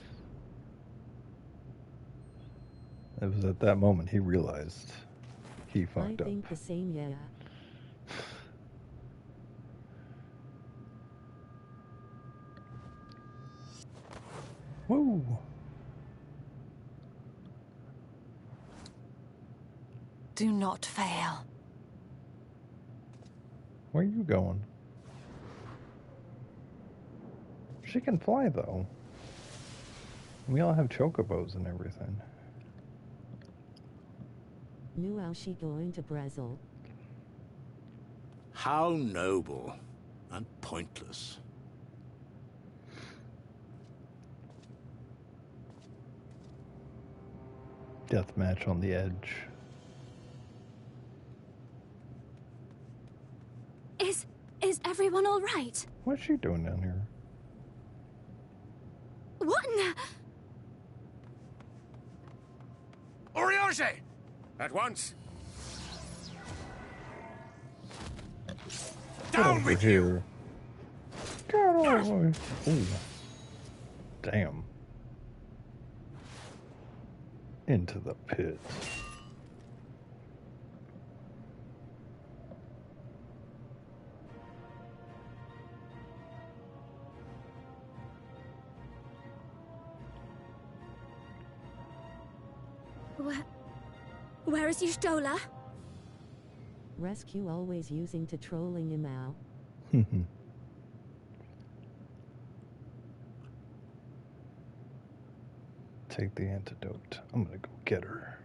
It was at that moment he realized he fucked up. I think the same, yeah. Woo! Do not fail. Where are you going? She can fly, though. We all have chocobos and everything. Knew how she going to Brazil. How noble and pointless. Death match on the edge. Is everyone all right? What's she doing down here? What in the... Oriage! At once! Down with you! Get over. Ooh. Damn. Into the pit. Where is Y'shtola? Rescue always using to trolling him out. Take the antidote. I'm gonna go get her.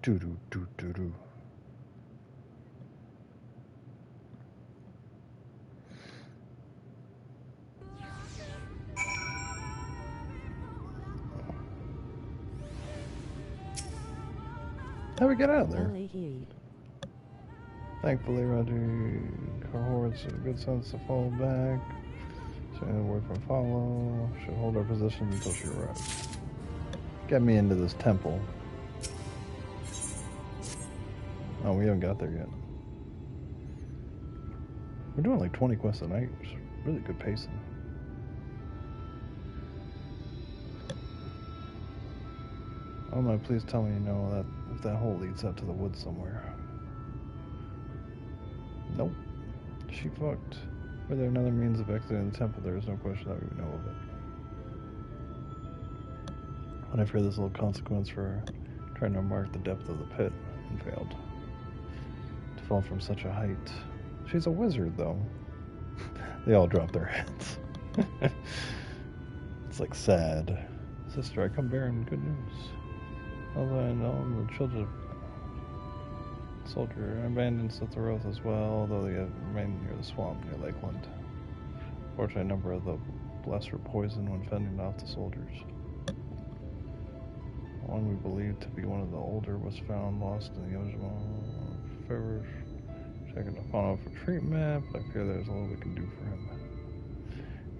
Doo-doo-doo-doo-doo. How do we get out of there? Thankfully, Roger cohorts a good sense to fall back. So away from follow. Should hold our position until she arrives. Get me into this temple. Oh, we haven't got there yet. We're doing like 20 quests a night, which is really good pacing. Oh my, please tell me you know that if that hole leads out to the woods somewhere. Nope. She fucked. Were there another means of exiting the temple? There is no question that we would know of it. When I fear this little consequence for trying to mark the depth of the pit and failed. To fall from such a height. She's a wizard, though. They all drop their heads. It's like sad. Sister, I come bearing good news. Although I know the children of soldier abandoned Slytheroth as well, although they have remained near the swamp near Lakeland. Fortunately, a number of the blessed were poisoned when fending off the soldiers. One we believed to be one of the older was found lost in the ocean. Favors checking the funnel for treatment, but I fear there's little we can do for him.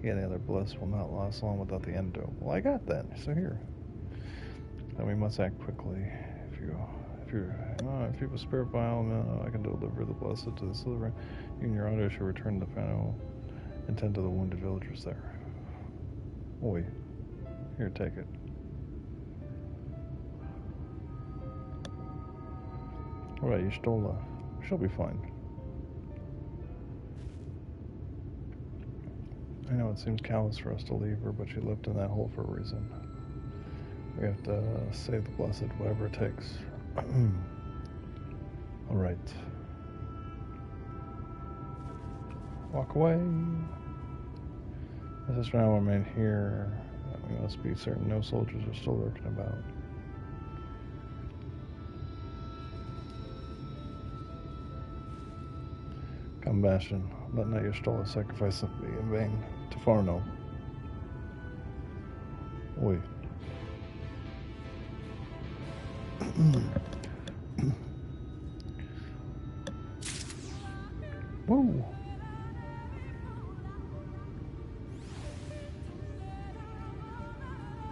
He and the other blessed will not last long without the antidote. Well, I got that, so here. Then we must act quickly. If you have a spirit vial, I can deliver the blessed to the Slytherin. You and your auto should return to the Fano and tend to the wounded villagers there. Oi. Here, take it. Alright, you stole her. She'll be fine. I know it seems callous for us to leave her, but she lived in that hole for a reason. We have to save the blessed, whatever it takes. Alright. Walk away. This is round one man here. We must be certain no soldiers are still lurking about. Come, Bastin. Let not your stolen sacrifice be in vain. To Farno. Oi. Whoa.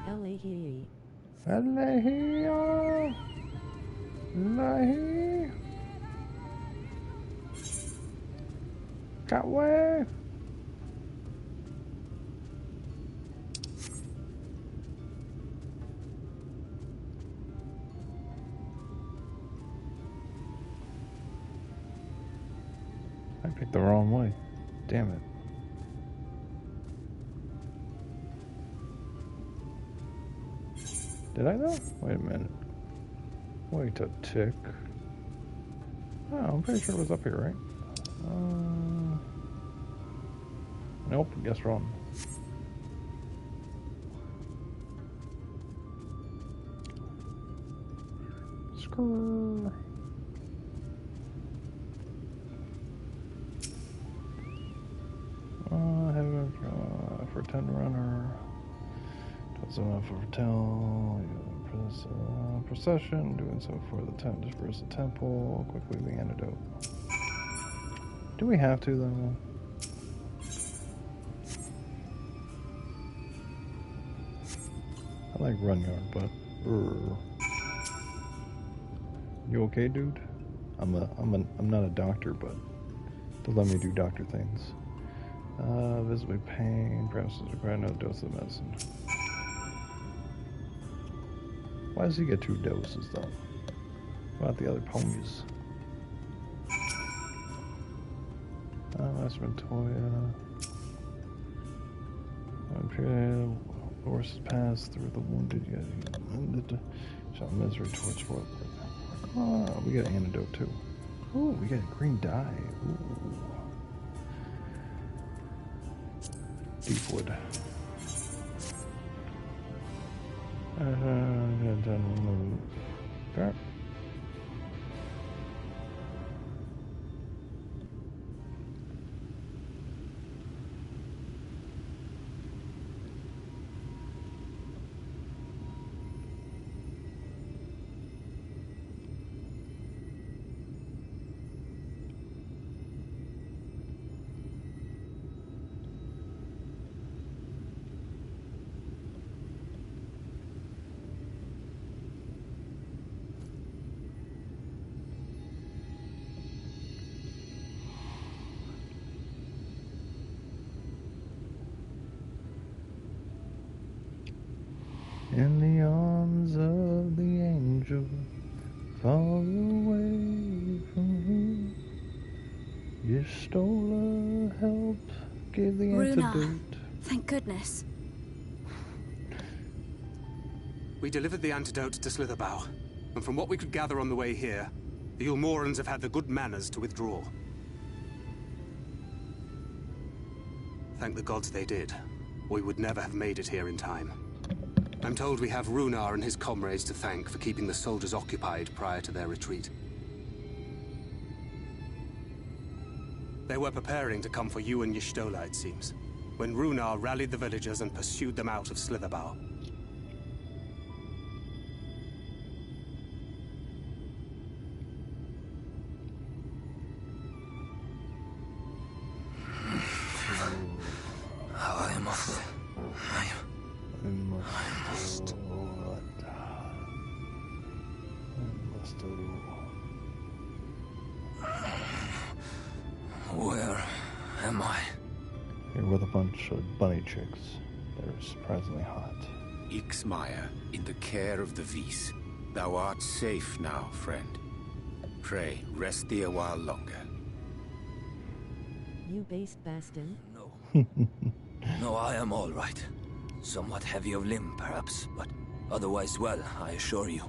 Alehi. Alehi. Alehi. Got way. I picked the wrong way. Damn it. Did I though? Wait a minute. Wait a tick. Oh, I'm pretty sure it was up here, right? Nope, guess wrong. Skrrr. For 10 runner. That's enough for tell. Procession. Doing so for the tent. Disperse the temple. Quickly the antidote. Do we have to though? I like run yard, but you okay, dude? I'm not a doctor, but they'll let me do doctor things. Visibly pain, perhaps require no dose of medicine. Why does he get 2 doses though? What about the other ponies? That's Montoya. Horses pass through the wounded. Shot misery towards forward. Oh, we get an antidote too. Ooh, we get a green dye. Ooh. Deep wood. Okay. In the arms of the angel, far away from here, you stole her help, gave the antidote. Thank goodness. We delivered the antidote to Slitherbow, and from what we could gather on the way here, the Ulmorans have had the good manners to withdraw. Thank the gods they did. We would never have made it here in time. I'm told we have Runar and his comrades to thank for keeping the soldiers occupied prior to their retreat. They were preparing to come for you and Y'shtola, it seems, when Runar rallied the villagers and pursued them out of Slitherbow. Where am I? You're with a bunch of bunny chicks. They're surprisingly hot. Ixmaya, in the care of the Vis. Thou art safe now, friend. Pray, rest thee a while longer. You based Bastin? No. No, I am all right. Somewhat heavy of limb, perhaps, but otherwise well, I assure you.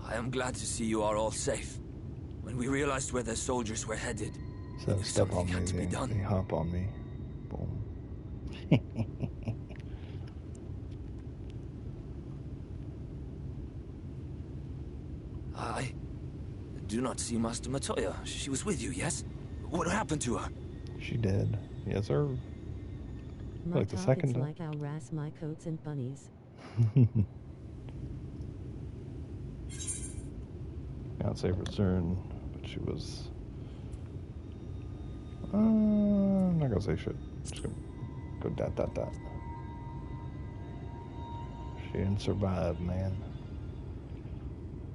I am glad to see you are all safe. When we realized where the soldiers were headed, So step on me, they hop on me. Boom. I do not see Master Matoya. She was with you, yes? What happened to her? She did. Yes, sir. My Like the God, second it's time. like I'll ras my coats and bunnies. Can't say for certain, but she was. I'm not gonna say shit. Just gonna go dot dot dot. She didn't survive, man.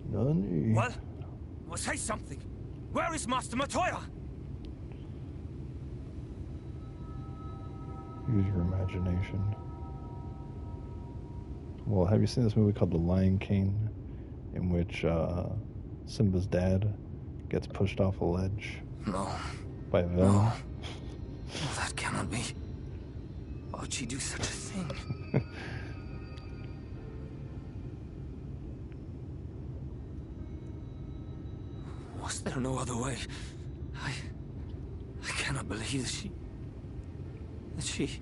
None. Well, say something. Where is Master Matoya? Use your imagination. Well, have you seen this movie called The Lion King, in which Simba's dad gets pushed off a ledge? No. By a villain? No. Oh, that cannot be. Why would she do such a thing? Was there no other way? I cannot believe that she...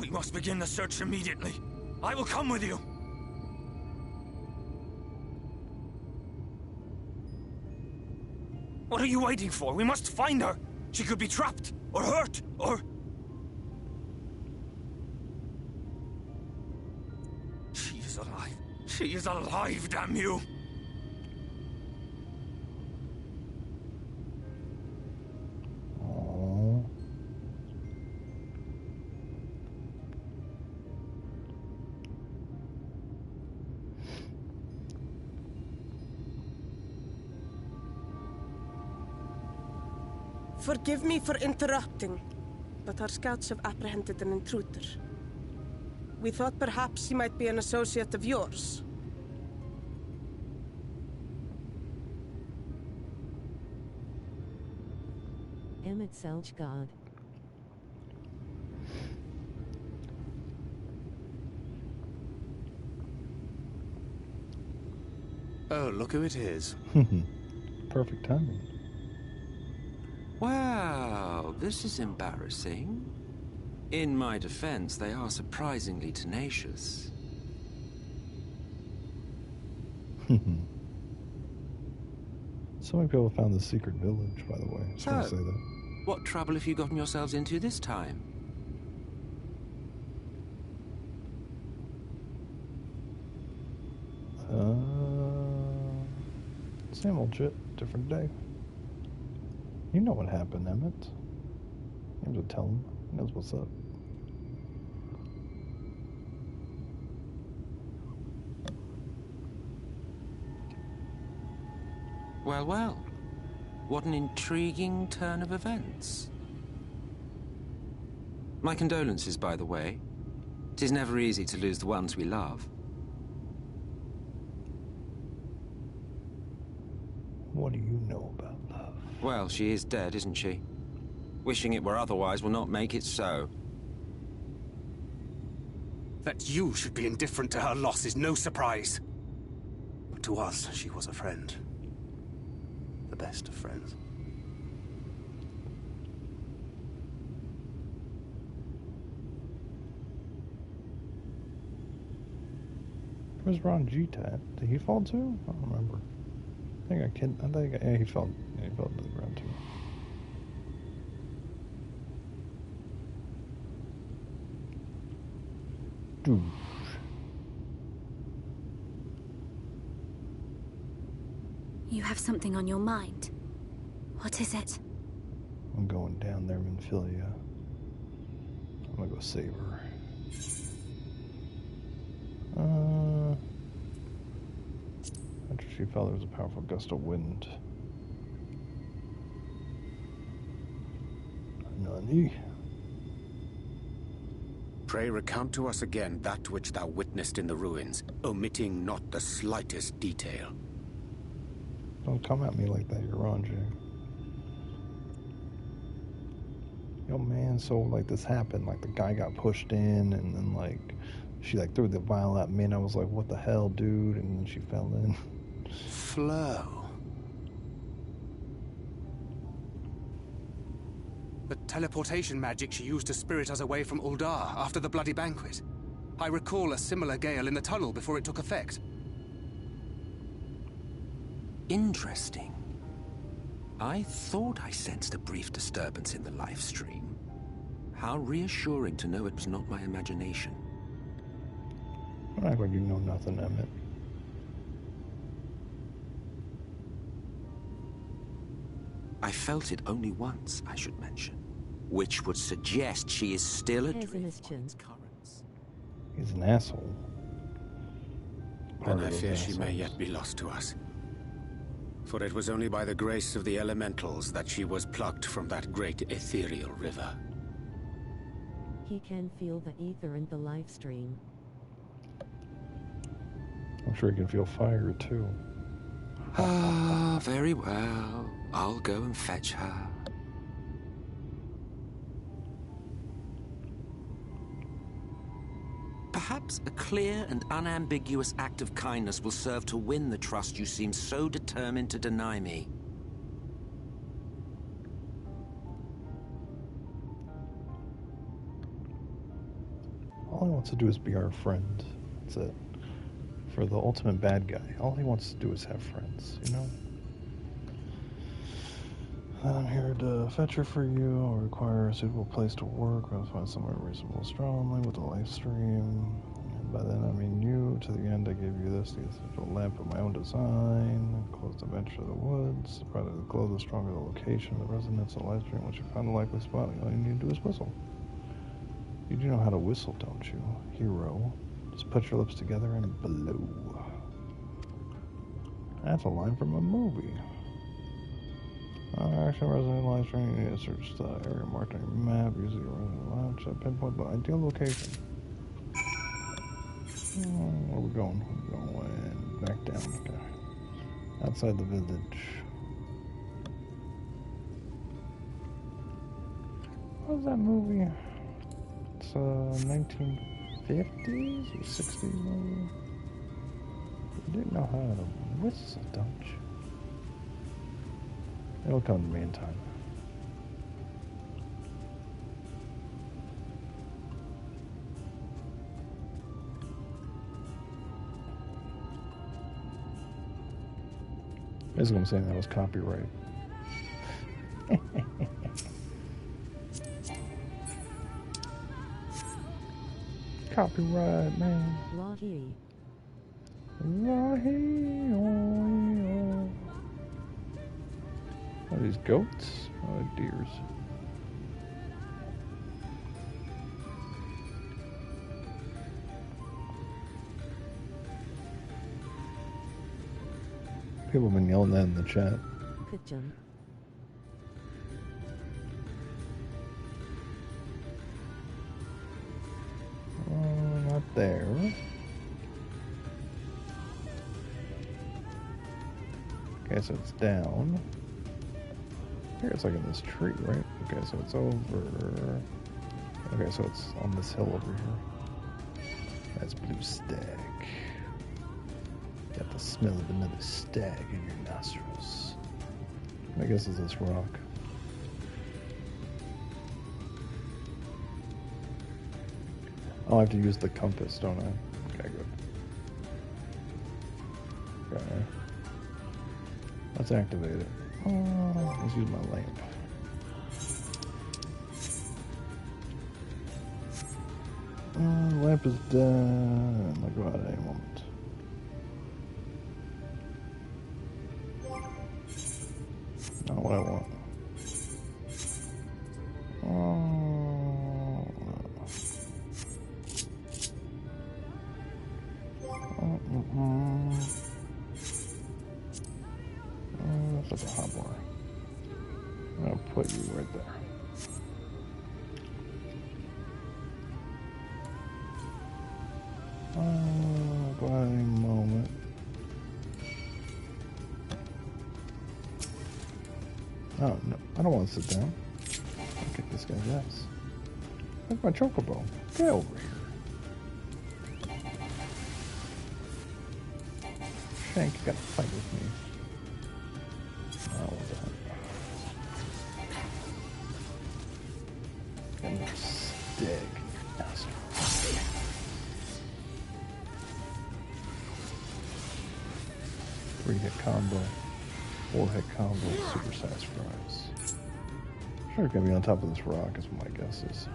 We must begin the search immediately. I will come with you. What are you waiting for? We must find her. She could be trapped, or hurt, or... She is alive. She is alive, damn you! Aww. Forgive me for interrupting, but our scouts have apprehended an intruder. We thought perhaps he might be an associate of yours. Emmett Selch God. Oh, look who it is. Perfect timing. Wow, this is embarrassing. In my defense, they are surprisingly tenacious. So many people found the secret village, by the way. I just want to So, say that. what trouble have you gotten yourselves into this time? Same old shit, different day. You know what happened, Emmett. You have to tell him. He knows what's up. Well, well. What an intriguing turn of events. My condolences, by the way. It is never easy to lose the ones we love. What do you know about love? Well, she is dead, isn't she? Wishing it were otherwise will not make it so. That you should be indifferent to her loss is no surprise. But to us, she was a friend. The best of friends. Where's Ron G-Tat? Did he fall too? I don't remember. Yeah, he fell to the ground too. Dude. You have something on your mind. What is it? I'm going down there, Minfilia. I'm gonna go save her. After she fell, there was a powerful gust of wind. Pray recount to us again that which thou witnessed in the ruins, omitting not the slightest detail. Don't come at me like that, you're wrong, Jay. Yo, man, so, like, this happened. Like, the guy got pushed in, and then, like, she, like, threw the vial at me, and I was like, what the hell, dude? And then she fell in. Flow. The teleportation magic she used to spirit us away from Uldar after the bloody banquet. I recall a similar gale in the tunnel before it took effect. Interesting. I thought I sensed a brief disturbance in the live stream. How reassuring to know it was not my imagination. Don't act like you know nothing, Emmett. I felt it only once, I should mention, which would suggest she is still adrift on its currents. He's an asshole. And I fear she may yet be lost to us. For it was only by the grace of the elementals that she was plucked from that great ethereal river. He can feel the ether in the live stream. I'm sure he can feel fire, too. Ah, very well. I'll go and fetch her. Perhaps a clear and unambiguous act of kindness will serve to win the trust you seem so determined to deny me. All he wants to do is be our friend. That's it. For the ultimate bad guy, all he wants to do is have friends, you know? I'm here to fetch her for you. I'll require a suitable place to work. I'll find somewhere reasonable strongly with a live stream. And by then I mean you. To the end I gave you this, the essential lamp of my own design. Close the bench of the woods. The brighter the glow, the stronger the location of the resonance of the live stream. Once you find the likely spot, all you need to do is whistle. You do know how to whistle, don't you, hero? Just put your lips together and blow. That's a line from a movie. Action resident live stream. You need to search the area marked on your map. Use the resident launch to pinpoint the ideal location. Where are we going? We're going back down. Okay. Outside the village. What was that movie? It's 1950s or 60s movie. You didn't know how to whistle, don't you? It'll come to me in time. Basically, I'm saying that was copyright. Copyright, man. Lahi. Lahi. Are these goats? Oh, deers. People have been yelling that in the chat. Good jump. Oh, not there. Okay, so it's down. Here it's like in this tree, right? Okay, so it's over. Okay, so it's on this hill over here. That's blue stag. Got the smell of another stag in your nostrils. I guess it's this rock. I'll have to use the compass, don't I? Okay, good. Okay. Let's activate it. Oh, let's use my lamp. Lamp is done. I'll go out at any moment. Not what I want. That's like a hot bar. I'm gonna put you right there. want to sit down? I'll kick this guy's ass. That's my chocobo. Get over here. Shank, you gotta fight with me. Oh, what the heck? Get a stick. Asshole. 3-hit combo. 4-hit combo. Super size fries. Sure, it's gonna be on top of this rock, is what my guess is.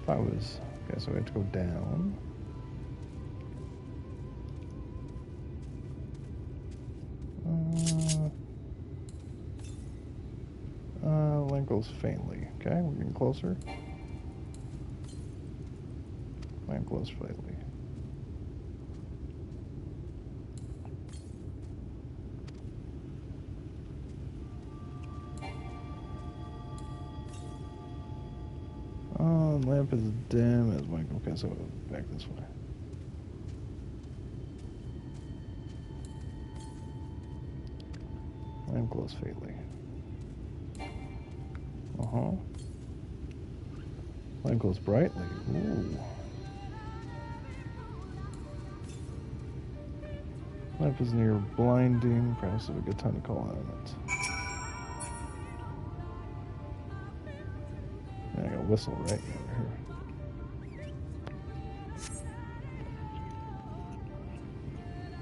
If I was... Okay, so we have to go down. Land goes faintly. Okay, we're getting closer. Land glows faintly. Lamp is dim as my... Okay, so back this way. Lamp glows faintly. Lamp glows brightly. Ooh. Lamp is near blinding. Perhaps it's a good time to call on it. Yeah, I got a whistle right over here.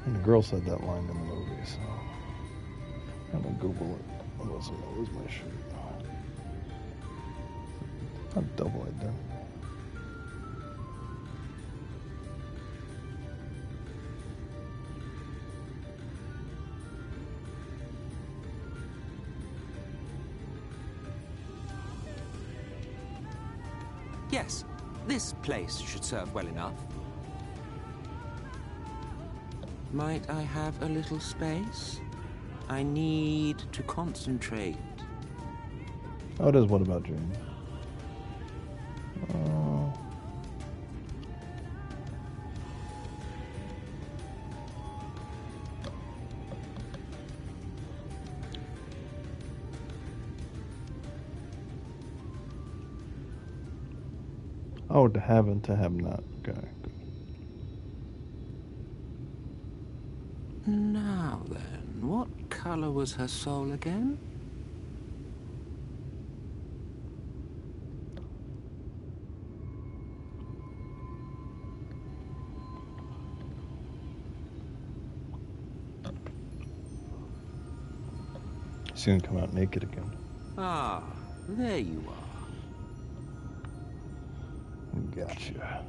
And the girl said that line in the movie, so I'm gonna Google it. Otherwise I'm gonna lose my shit. I'm double-eyed then. Yes, this place should serve well enough. Might I have a little space? I need to concentrate. Oh, it is What About Jane? Oh, to have and to have not. Okay, good. Now then, what color was her soul again? She's gonna come out naked again. Ah, there you are. Gotcha.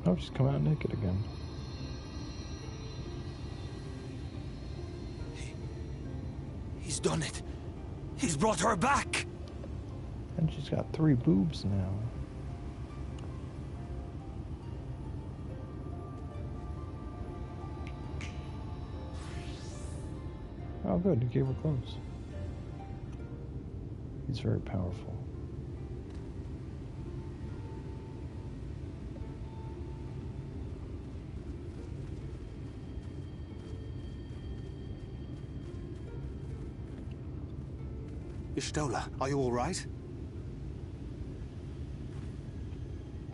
Oh, she's come out naked again. He's done it. He's brought her back. And she's got 3 boobs now. Oh, good. You gave her clothes. He's very powerful. Ishtola, are you all right?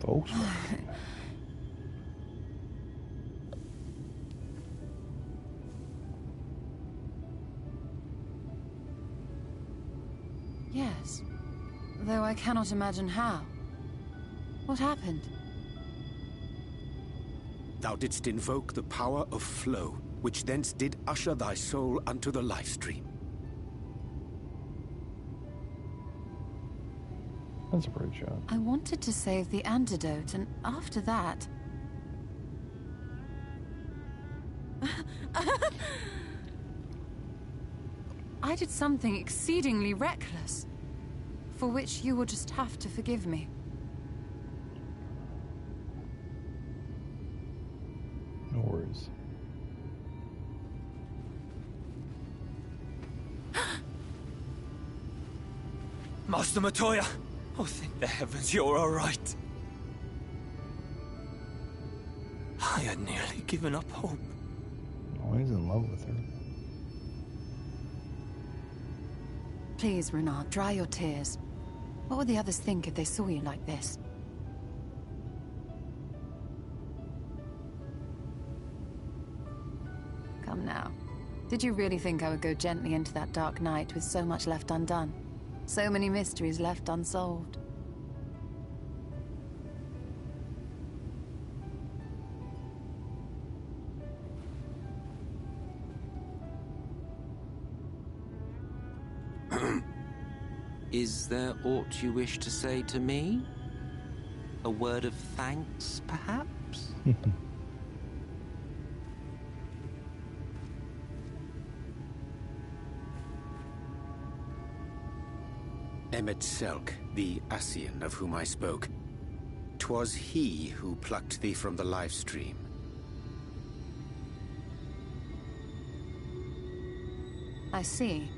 Folks. Yes, though I cannot imagine how. What happened? Thou didst invoke the power of flow, which thence did usher thy soul unto the life stream. That's a great shot. I wanted to save the antidote, and after that... I did something exceedingly reckless, for which you will just have to forgive me. No worries. Master Matoya! Oh, thank the heavens you're all right. I had nearly given up hope. Oh, he's in love with her. Please, Renard, dry your tears. What would the others think if they saw you like this? Come now. Did you really think I would go gently into that dark night with so much left undone? So many mysteries left unsolved. Is there aught you wish to say to me? A word of thanks, perhaps? Emmet Selk, the Ascian of whom I spoke. 'Twas he who plucked thee from the live stream. I see.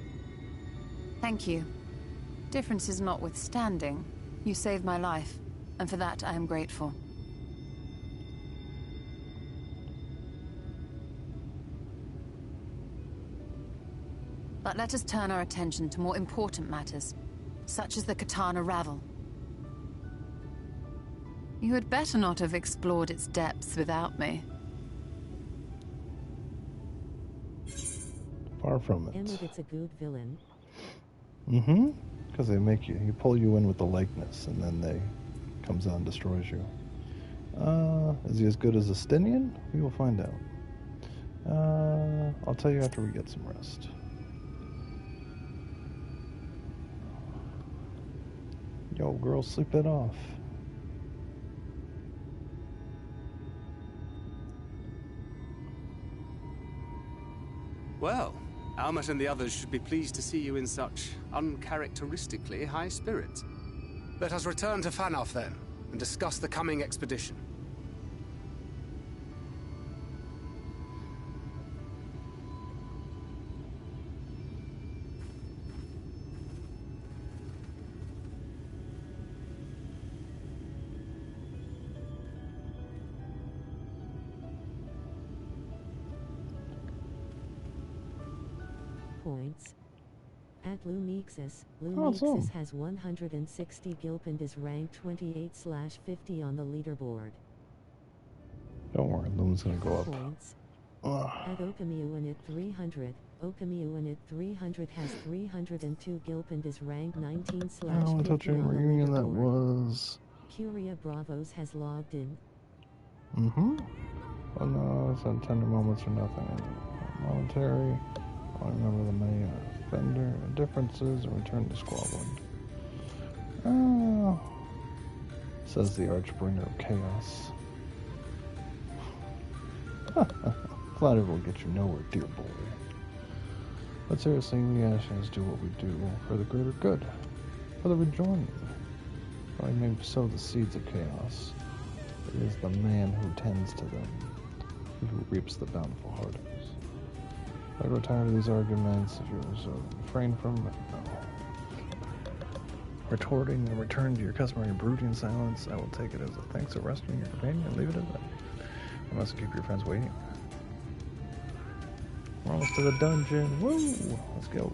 Thank you. Differences notwithstanding, you saved my life, and for that I am grateful. But let us turn our attention to more important matters, such as the Katana Ravel. You had better not have explored its depths without me. Far from it. Emmet, it's a good villain. Mm-hmm. Because they make you pull you in with the likeness, and then they comes out and destroys you. Is he as good as Astinian? We will find out. I'll tell you after we get some rest. Yo, girl, sleep it off. Well, Almat and the others should be pleased to see you in such uncharacteristically high spirits. Let us return to Fanoff then, and discuss the coming expedition. Points. At Lumixus, Lumixus has 160 Gilp and is ranked 28/50 on the leaderboard. Don't worry, Lume's gonna go up. Points. At Okamiuan at 300, Okamiuan at 300 has 302 Gilp and is ranked 19/50 Oh, I thought your on the reunion that leaderboard. was. Curia Bravos has logged in. Mm-hmm. Oh no, it's on tender moments or nothing. Momentary. I remember the many offender differences and return to squabbling. Oh. Says the Archbringer of Chaos. Flattery will get you nowhere, dear boy. But seriously, we Ashes do what we do for the greater good, for the rejoining. I may sow the seeds of chaos. It is the man who tends to them, he who reaps the bountiful harvest. I grow tired of these arguments. If you refrain from retorting and return to your customary brooding silence, I will take it as a thanks for rescuing your companion and leave it at that. I must keep your friends waiting. We're almost to the dungeon. Woo! Let's go.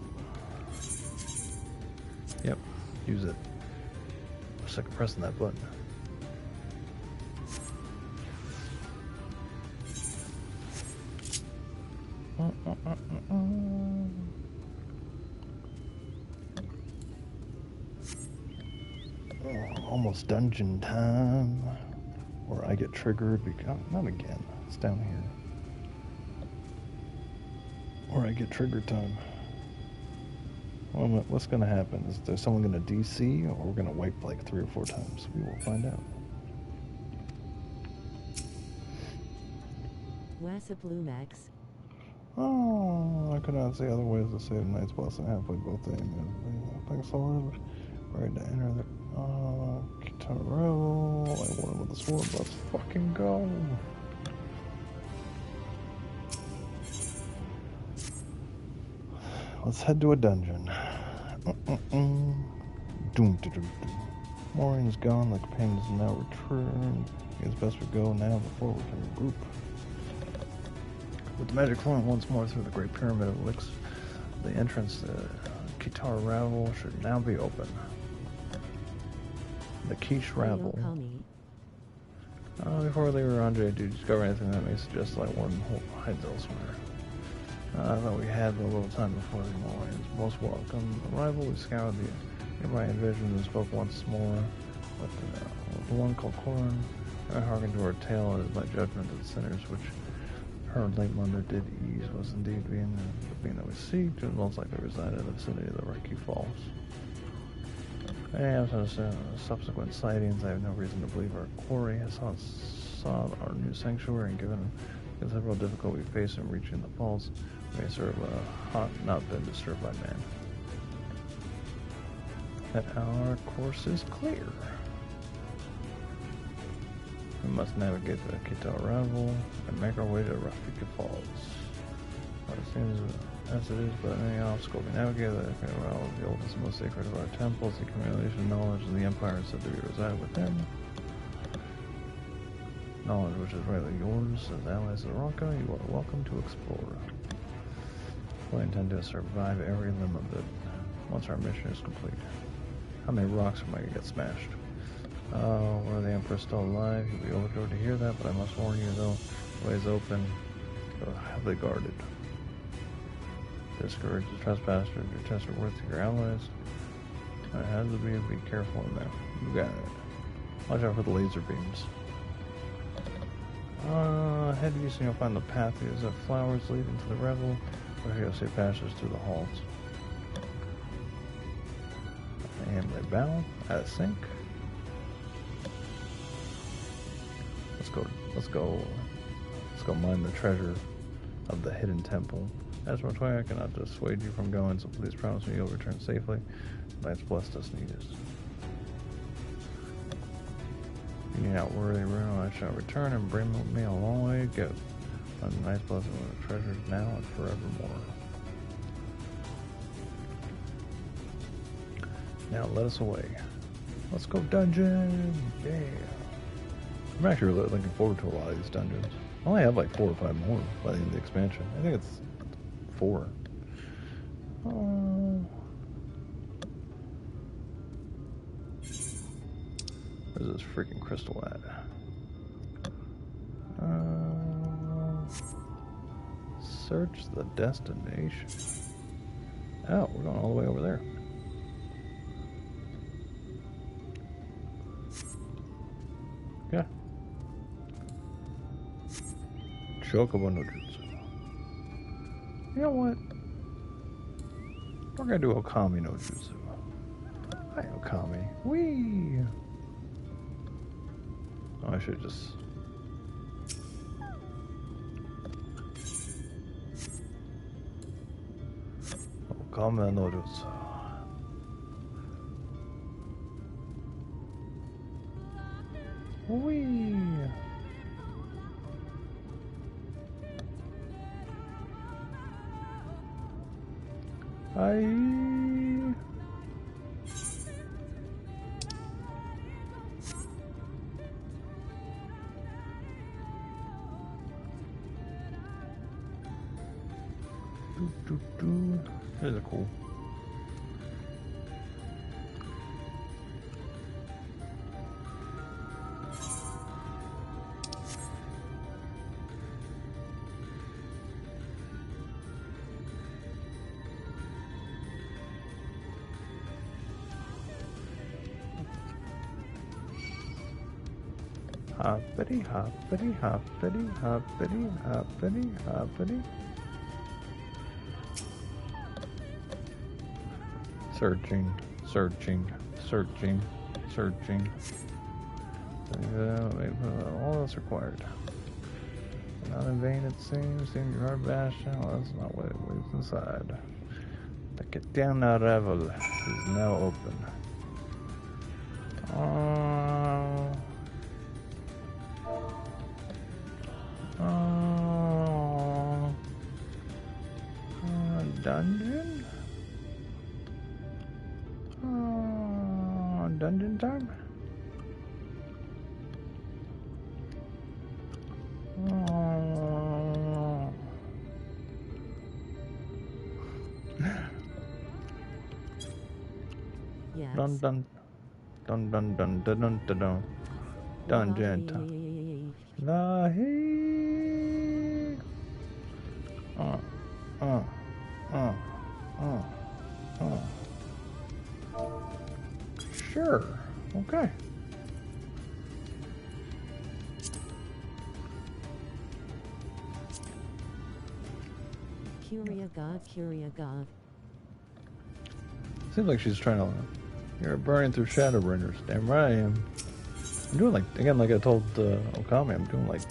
Yep, use it. I'm sick of pressing that button. Almost dungeon time. Or I get triggered because... Not again. It's down here. Or I get trigger time. Well, what's going to happen? Is there someone going to DC, or we're going to wipe like 3 or 4 times? We will find out. Wasip Lumax. Oh, I could not see other ways to save Knight's Blessing halfway both the thanks so much. Ready to enter the Kitara Rebel. I won with the sword. Let's fucking go. Let's head to a dungeon. Doom. Maureen's gone. The companions now return. It's best we go now before we can regroup. With the magic flowing once more through the Great Pyramid of Licks, the entrance to Kitara Ravel should now be open. The Quiche Ravel. Before we leave Andre, do you discover anything that may suggest like one hides elsewhere? I thought we had a little time before the Moraines. Most welcome arrival. We scoured the nearby invasion and spoke once more with the one called Corin. I hearkened to her tale as my judgment of the sinners, which her late mother did ease, was indeed being that we seek, and most likely resided in the vicinity of the Reiki Falls. And after subsequent sightings, I have no reason to believe our quarry has saw our new sanctuary, and given the considerable difficulty we face in reaching the falls, may serve not been disturbed by man. That our course is clear. We must navigate the Kitara Ravel and make our way to Rafika Falls. It seems as it is, but any obstacle we navigate, the Kitara Ravel is the oldest and most sacred of our temples. The accumulation of knowledge of the Empire is said to be reside within. Knowledge which is rightly yours. As allies of Ronka, you are welcome to explore. We intend to survive every limb of it once our mission is complete. How many rocks am I going to get smashed? Were the Emperor still alive? He'll be overjoyed to hear that, but I must warn you though, the way is open, so heavily guarded. Discourage the trespassers, your tests are worth to your allies. Alright, how to be careful in there. You got it. Watch out for the laser beams. Head east and you'll find the path is of flowers leading to the revel, or you'll see passages through the halls. And they bow, out of sync. Let's go mine the treasure of the hidden temple. As much way I cannot dissuade you from going, so please promise me you'll return safely. Knight's blessed us need us. You need not worthy ruin, I shall return and bring me a long way to go. A nice blessing of the treasures now and forevermore. Now let us away. Let's go dungeon! Yeah! I'm actually really looking forward to a lot of these dungeons. I only have like 4 or 5 more by the end of the expansion. I think it's 4. Where's this freaking crystal at? Search the destination. Oh, we're going all the way over there. Yeah. Chocobo no Jutsu. You know what? We're gonna do Okami no Jutsu. Hi, Okami. Whee! Oh, I should just... Okami no Jutsu. Whee! These are cool. Hoppity, hoppity, hoppity, hoppity, hoppity, hoppity. Searching, searching, searching, searching. All that's required. Not in vain it seems your heart Bastin. Well, that's not what it was inside. The get down that level is now open. Dungeon? Dungeon time? Yes. Dun dun dun dun dun dun dun dun dun. Dungeon time. Lahi. Sure. Okay. Curia God. Seems like she's trying to. You're burning through Shadowbringers. Damn right I am. I'm doing like, again, like I told Okami, I'm doing like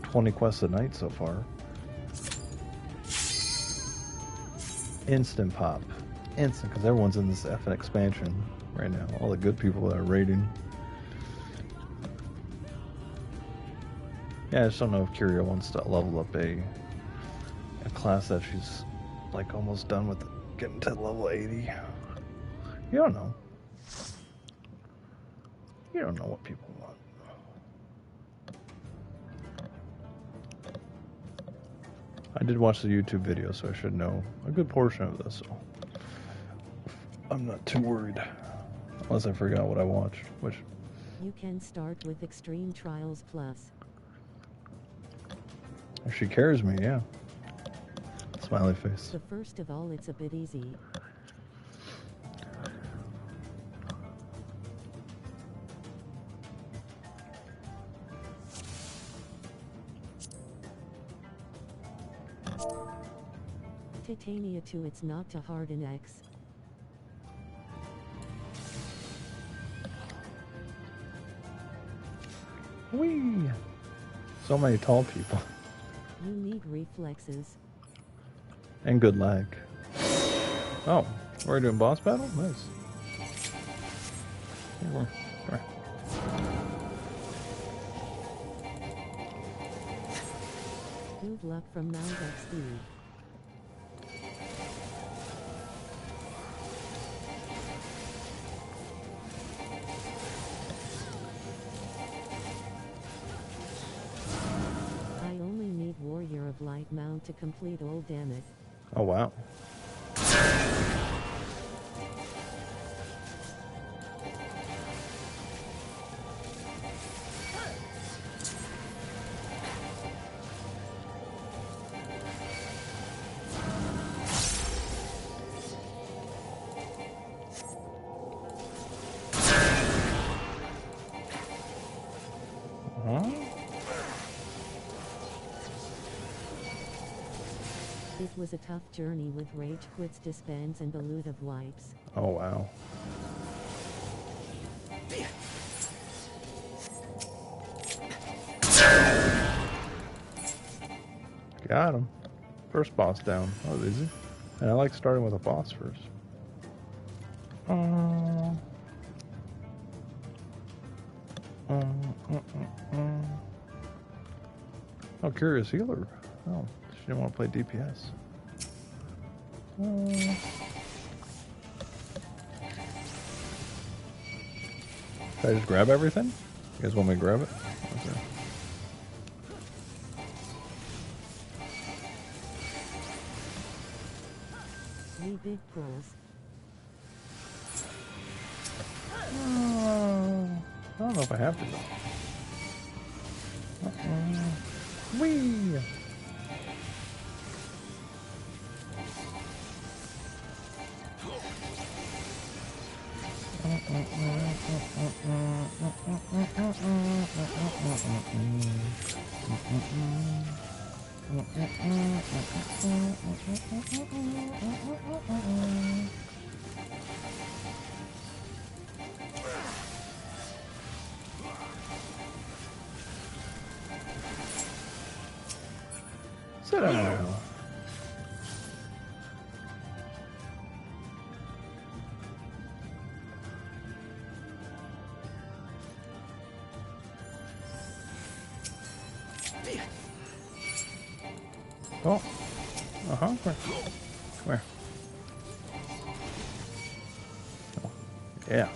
20 quests a night so far. Instant pop. Instant, because everyone's in this effing expansion right now. All the good people that are raiding. Yeah, I just don't know if Curia wants to level up a class that she's like almost done with getting to level 80. You don't know. You don't know what people want. I did watch the YouTube video, so I should know a good portion of this. So I'm not too worried. Unless I forgot what I watched, which... You can start with Extreme Trials Plus. If she carries me, yeah. Smiley face. The first of all, it's a bit easy. Titania 2, it's not too hard in X. Whee! So many tall people. You need reflexes. And good lag. Oh, we're doing boss battle? Nice. Come here. Good luck from Mount XD. Warrior of Light Mount to complete all damage. Oh wow. It was a tough journey with rage quits, disbands, and a loot of wipes. Oh wow. Got him. First boss down. That was easy. And I like starting with a boss first. Oh, Curious Healer. Oh, she didn't want to play DPS. Should I just grab everything? You guys want me to grab it? Okay. Three big pulls. I don't know if I have to though. Whee! Sit down. Oh. Uh-huh. Come here. Oh. Yeah.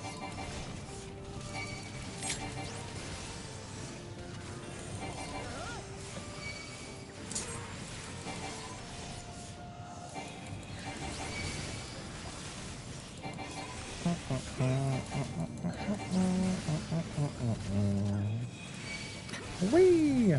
Whee!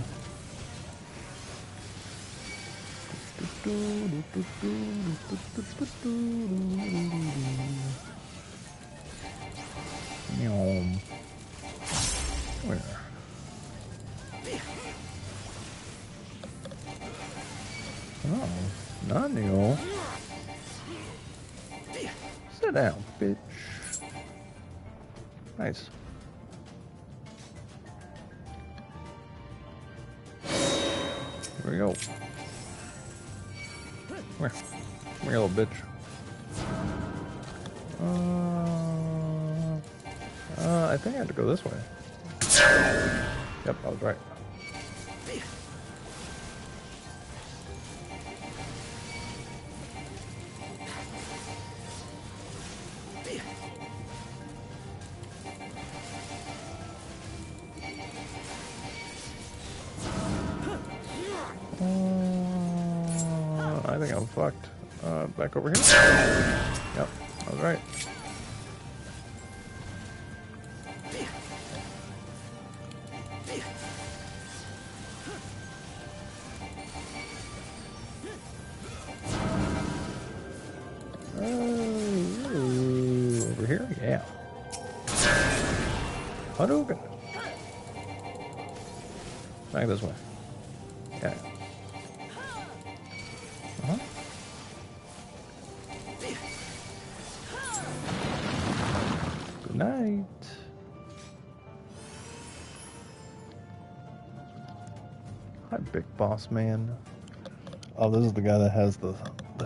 Where? Oh, not new. Sit down, bitch. Nice. Here we go. Come here, little bitch. I think I had to go this way. Yep, I was right. I think I'm fucked. Back over here? Yep, I was right. Over here? Yeah. Hadouken. Back this way. Yeah. Uh-huh. Good night. Hi, big boss man. Oh, this is the guy that has the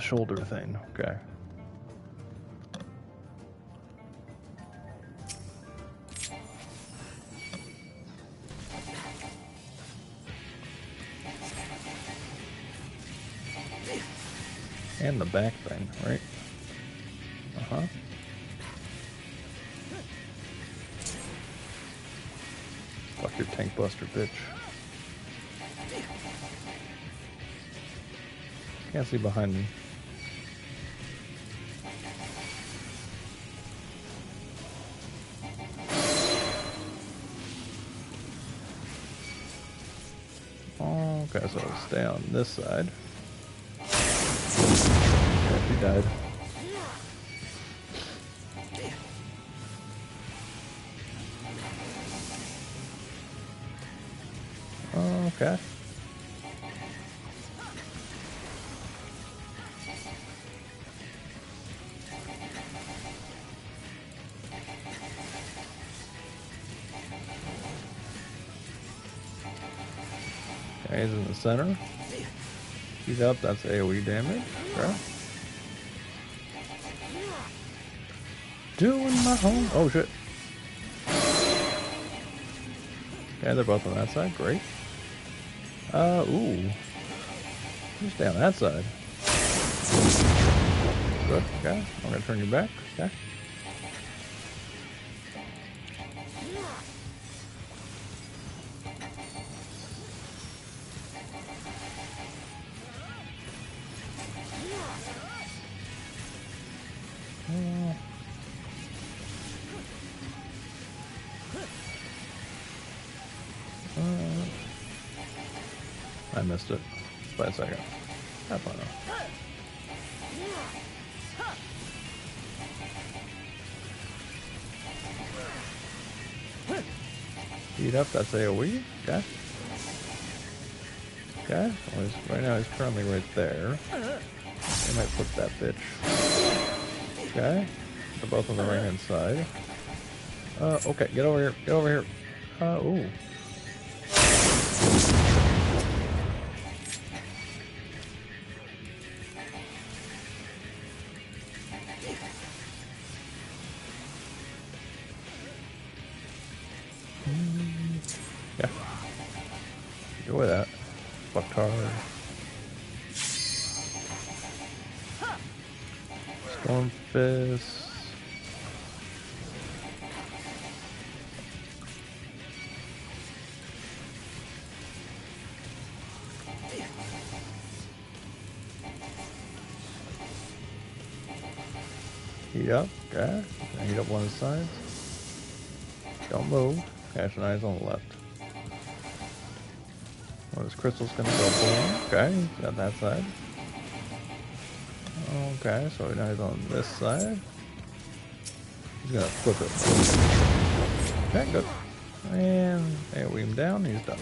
shoulder thing. Okay. And the back thing, right? Uh-huh. Fuck your tank buster, bitch. Can't see behind me. Okay, so stay on this side. Yeah, she died. Okay. Okay, he's in the center. He's up, that's AoE damage. Okay. Doing my home. Oh shit. Okay, they're both on that side. Great. Ooh. Who's down that side? Good. Okay. I'm gonna turn you back. Okay. I missed it by a second. Have fun though. Heat up, that's AoE. Okay. Okay. Well, right now he's currently right there. I might flip that bitch. Okay. They're both on the right hand side. Okay, get over here. Get over here. Ooh. Storm Fist. Heat up, okay. Heat up one of the sides. Don't move. Cash and eyes on the left. Well, this crystal's gonna go boom. Okay, got that side. Okay, so now he's on this side. He's gonna flip it. Okay, good. And AoE him down, he's done.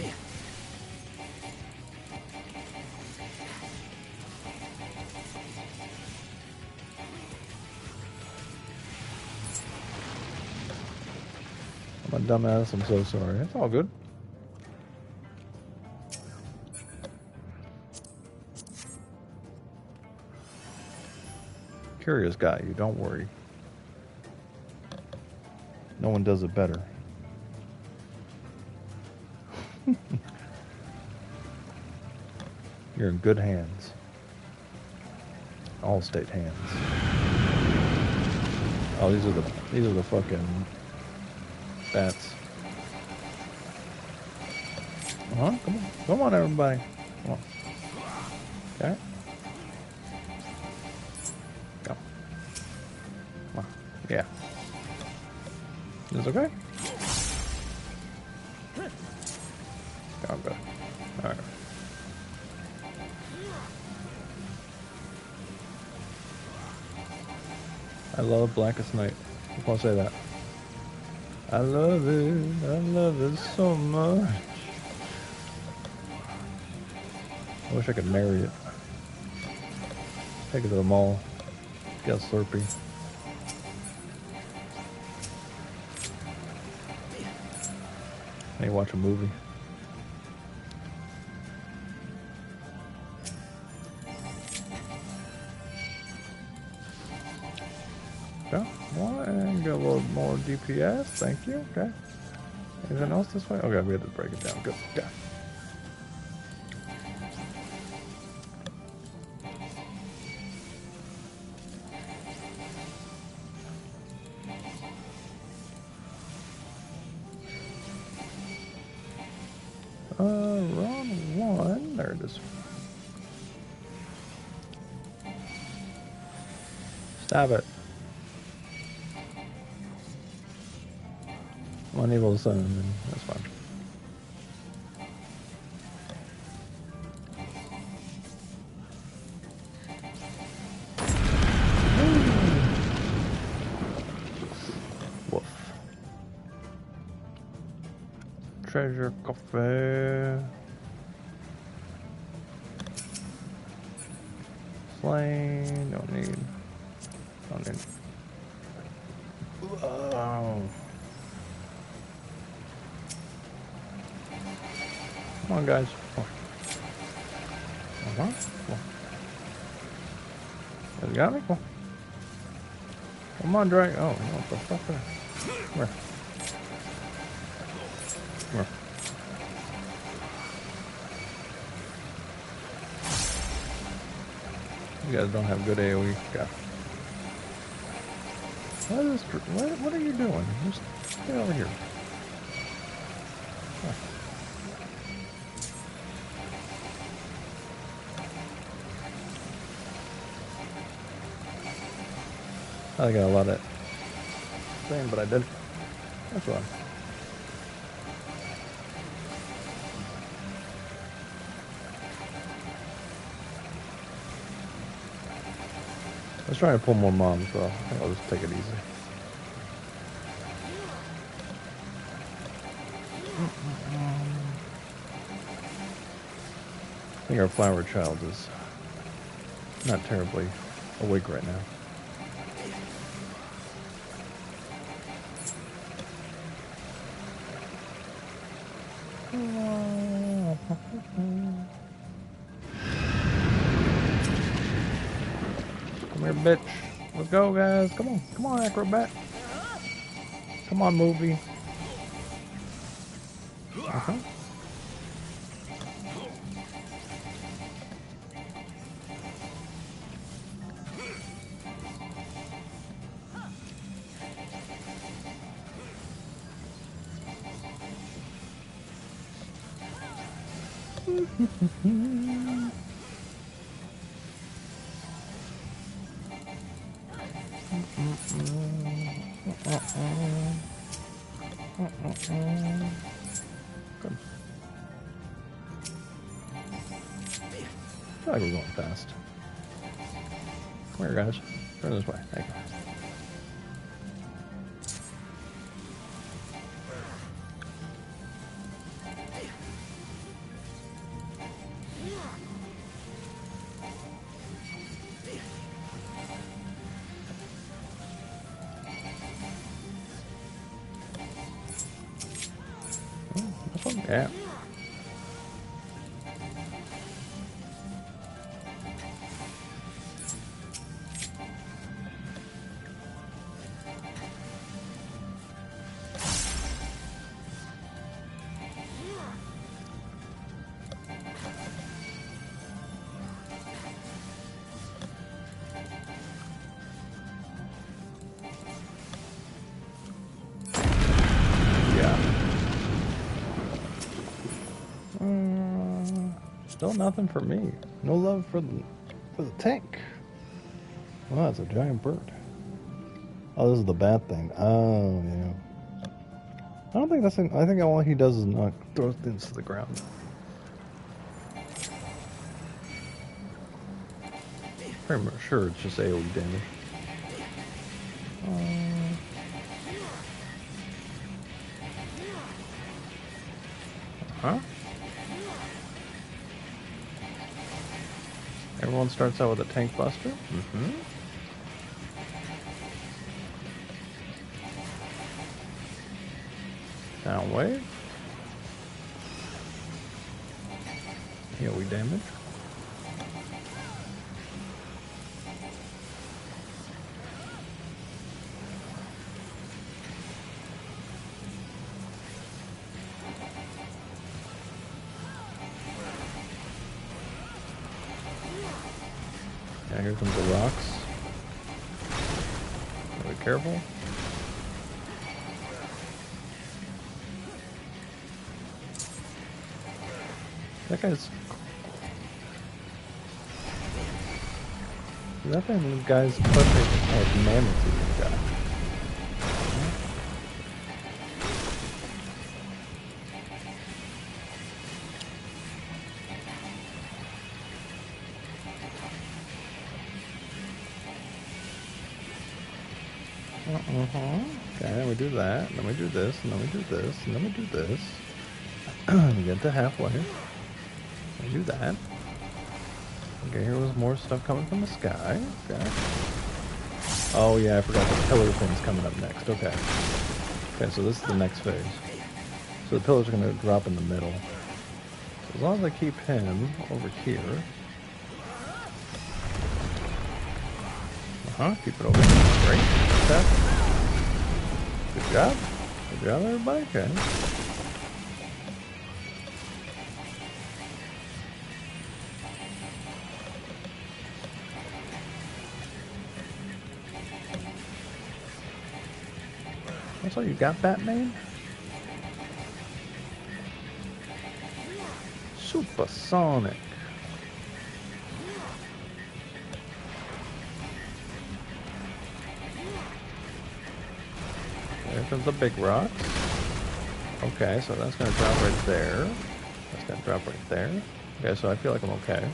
I'm a dumbass, I'm so sorry. It's all good. Curious guy, you don't worry. No one does it better. You're in good hands. All state hands. Oh, these are the fucking bats. Come on, everybody. Come on. Okay. Go. Come on. Yeah. Is it okay? Oh, good. All right. I love Blackest Night. I just want to say that. I love it so much. I wish I could marry it. Take it to the mall. Get a Slurpee. Maybe watch a movie. Okay, well, and get a little more DPS. Thank you. Okay. Anything else this way? Okay, we had to break it down. Good. Okay. Round one. There it is. Stab it. I'm unable to summon him, that's fine. Woof. Treasure coffee. Flame, don't need. Oh. Come on, guys. Come on. Come on. You got me? Come on, Drake. Oh, what the fuck? Come here. Come here. You guys don't have good AoE. God. What are you doing? Just get over here. Oh. I got a lot of thing, but I did. That's fine. I was trying to pull more mobs, so I think I'll just take it easy. I think our flower child is not terribly awake right now. Come here, bitch. Let's go, guys. Come on, acrobat. Come on, movie. Good. I feel like we're going fast. Come here, guys. Turn this way. Thank you. This one? Yeah. Still nothing for me. No love for the tank. Oh, that's a giant bird. Oh, this is the bad thing. Oh, yeah. I don't think that's... I think all he does is knock throw things to the ground. Pretty much sure it's just AoE damage. Huh? Everyone starts out with a tank buster. Mm-hmm. Down wave. AoE damage. Yeah, here comes the rocks. Be careful. That guy's... That guy's clutching like mammoths in this guy. Okay, then we do that, and then we do this, and then we do this, and then we do this. We get to halfway. We do that. Okay, here was more stuff coming from the sky. Okay. Oh yeah, I forgot the pillar thing's coming up next. Okay. Okay, so this is the next phase. So the pillars are going to drop in the middle. So as long as I keep him over here. Keep it over here. Great. Okay. Good job. Good job, everybody. Okay. So you got Batman? Supersonic. There comes the big rocks. Okay, so that's gonna drop right there. That's gonna drop right there. Okay, so I feel like I'm okay.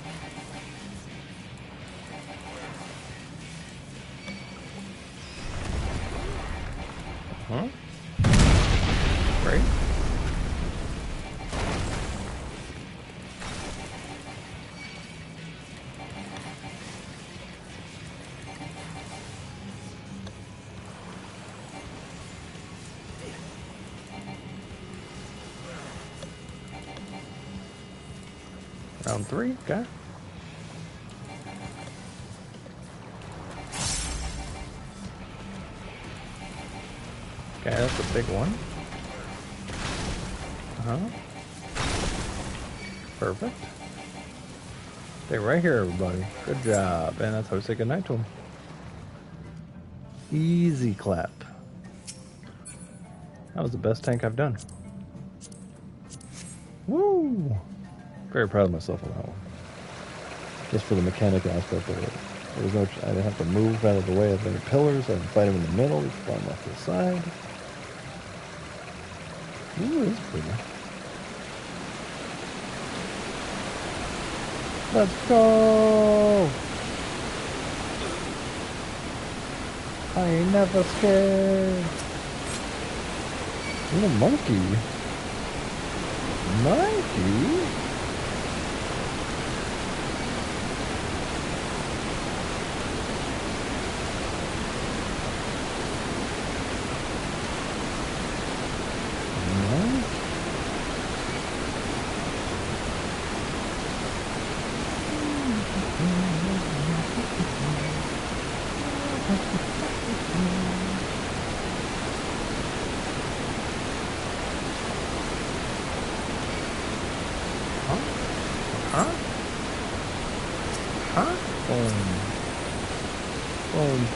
Great. Round 3, okay. Okay, that's a big one. Perfect. Stay right here, everybody. Good job. And that's how we say goodnight to him. Easy clap. That was the best tank I've done. Woo! Very proud of myself on that one. Just for the mechanic aspect of it. There was no, I didn't have to move out of the way of any pillars. I didn't fight him in the middle. He fought him off to the side. Ooh, this is pretty. Let's go! I ain't never scared. Little monkey. Monkey?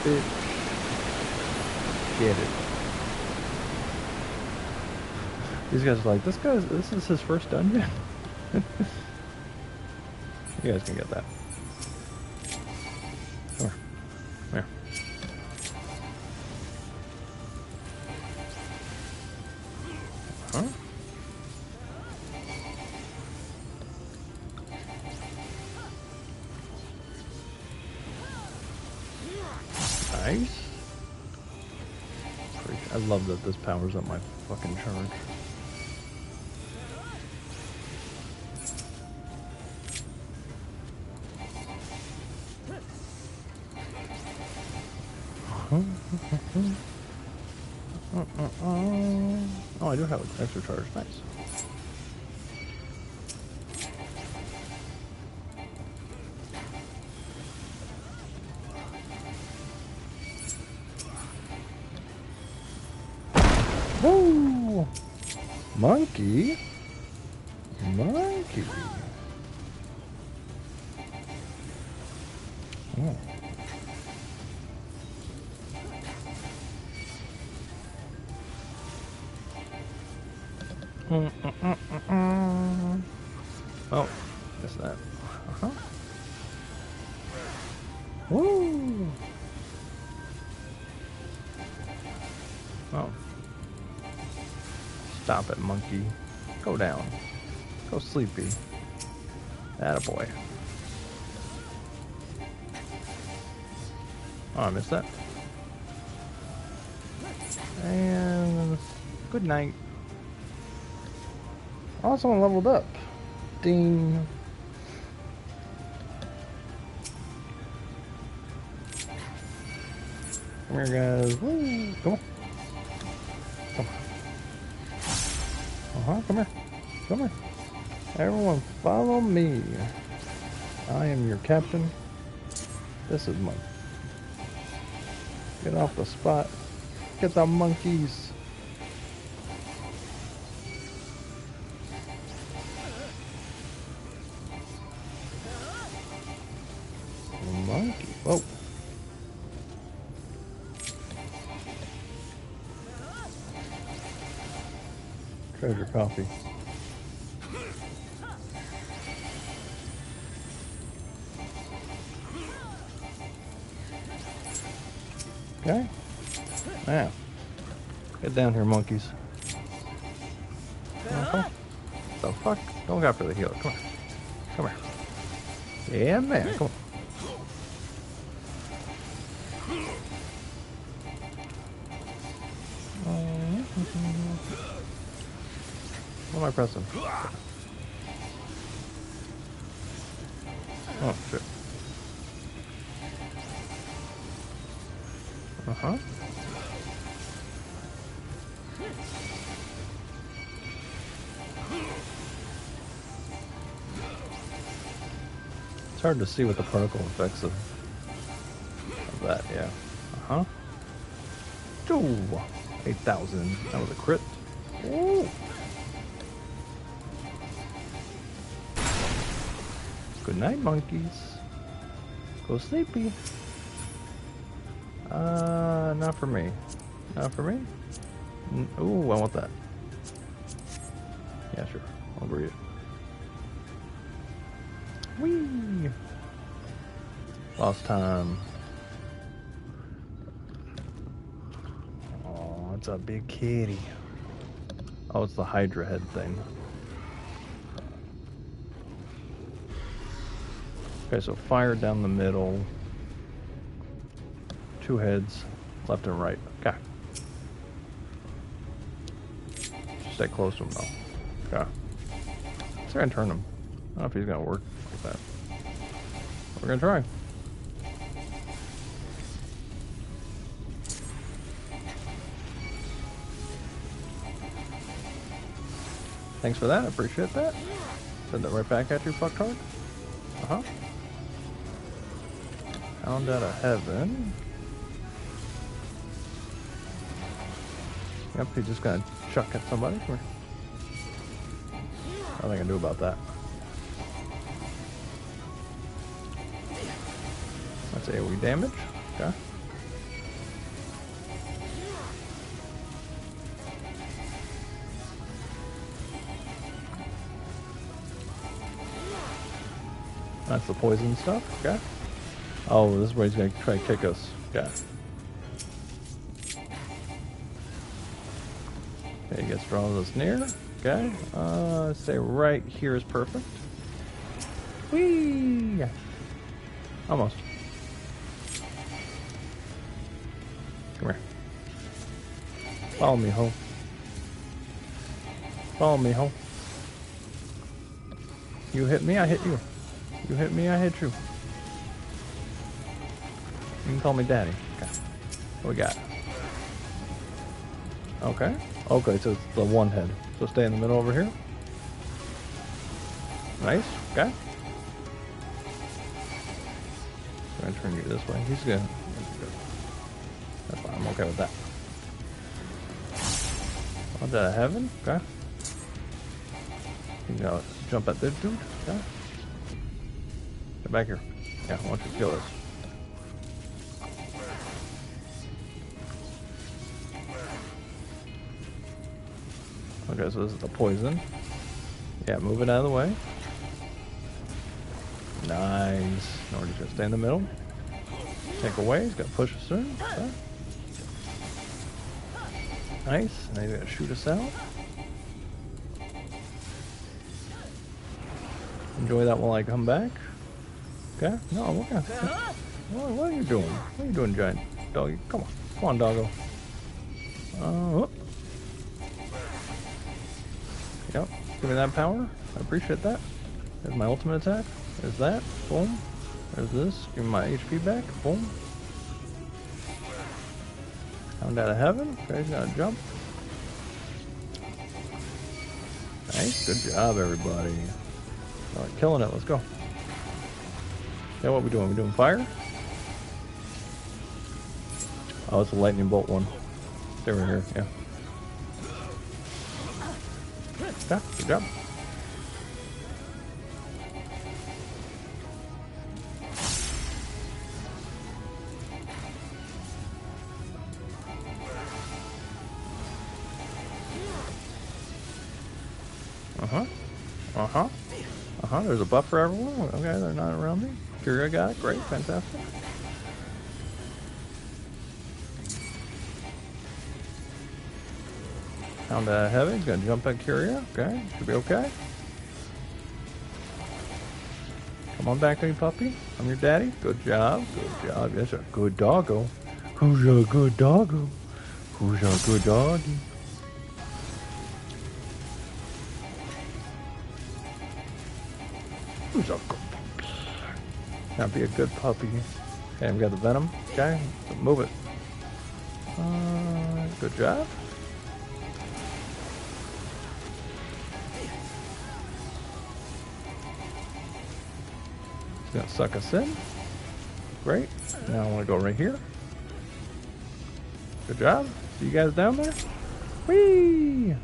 Bitch. Get it. These guys are like, this is his first dungeon? You guys can get that. Come here. Come here. Huh? Nice. I love that this powers up my fucking charge. Oh, I do have an extra charge. Nice. Woo! Monkey? Monkey. Oh. Oh, missed that. Woo! Oh. Stop it, monkey. Go down. Go sleepy. Attaboy. Oh, I missed that. And good night. Oh, someone leveled up. Ding. Come here, guys. Woo. Come on. Come on. Come here. Come here. Everyone follow me. I am your captain. This is Monk. Get off the spot. Get the monkeys. Monkey. Whoa. Treasure coffee. Okay. Now, get down here, monkeys. The fuck? Don't go after the healer. Come here. Come here. Yeah, man. Come on. What am I pressing? Oh, shit. Uh-huh. It's hard to see what the particle effects of that, yeah. Uh-huh. Ooh, 8,000. That was a crit. Ooh. Good night, monkeys. Go sleepy. Not for me. Not for me? Ooh, I want that. Yeah, sure. I'll breed it. Whee! Lost time. Oh, it's a big kitty. Oh, it's the Hydra head thing. Okay, so fire down the middle. 2 heads, left and right. Okay. Stay close to him though. Okay. Let's try and turn him. I don't know if he's gonna work like that. We're gonna try. Thanks for that, I appreciate that. Send that right back at you, fucktard. Uh-huh. Hound out of heaven. Yep, he's just gonna chuck at somebody. Come here. Nothing I can do about that. That's AoE damage. Okay. That's the poison stuff. Okay. Oh, this is where he's gonna try to kick us. Okay. Okay, he gets drawn us near. Okay. Say right here is perfect. Whee! Almost. Come here. Follow me, ho. Follow me, ho. You hit me, I hit you. You hit me, I hit you. You can call me daddy. Okay. What we got? Okay. Okay, so it's the one head. So stay in the middle over here. Nice. Okay. I'm gonna turn you this way. He's good. That's fine. I'm okay with that. Out of heaven. Okay. You gotta jump at this dude. Okay. Get back here. Yeah, I want you to kill this. Okay, so this is the poison. Yeah, move it out of the way. Nice. Now we're just gonna stay in the middle. Take away. He's gonna push us through. Okay. Nice. Now he's gonna shoot us out. Enjoy that while I come back. Okay. No, we're gonna. What are you doing? What are you doing, giant doggy? Come on. Come on, doggo. Whoop. Yep. Give me that power. I appreciate that. There's my ultimate attack. There's that. Boom. There's this. Give me my HP back. Boom. Hound out of heaven. Okay, he's gonna jump. Nice. Good job, everybody. Alright, killing it. Let's go. Yeah, what are we doing? We doing fire? Oh, it's a lightning bolt one. Stay right here. Yeah. Yeah, good job. There's a buff for everyone. Okay, they're not around me. Curia got it. Great, fantastic. Hound heavy. He's gonna jump at Curia. Okay, should be okay. Come on back to me, puppy. I'm your daddy. Good job. Good job. Yes, a good doggo. Who's a good doggo? Who's a good doggy? Who's a good puppy? Now be a good puppy. Okay, we got the venom. Okay, so move it. Good job. It's gonna suck us in. Great. Now I want to go right here. Good job. See you guys down there? Whee!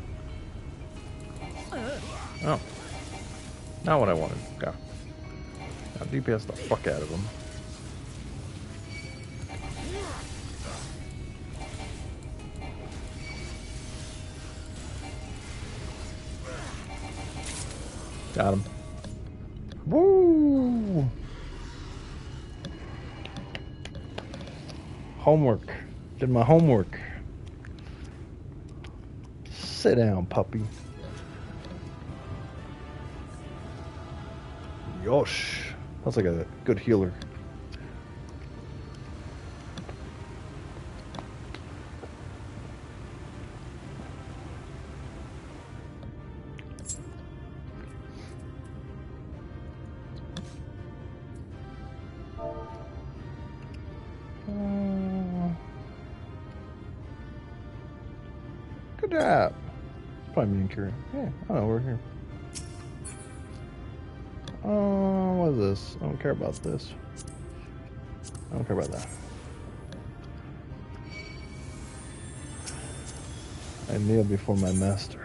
Oh. Not what I wanted. Go. Now DPS the fuck out of him. Got him. Woo! Homework. Did my homework. Sit down, puppy. Yosh. That's like a good healer. Good job. It's probably me and Kieran. Yeah, I know, we're here. What is this? I don't care about this. I don't care about that. I kneel before my master.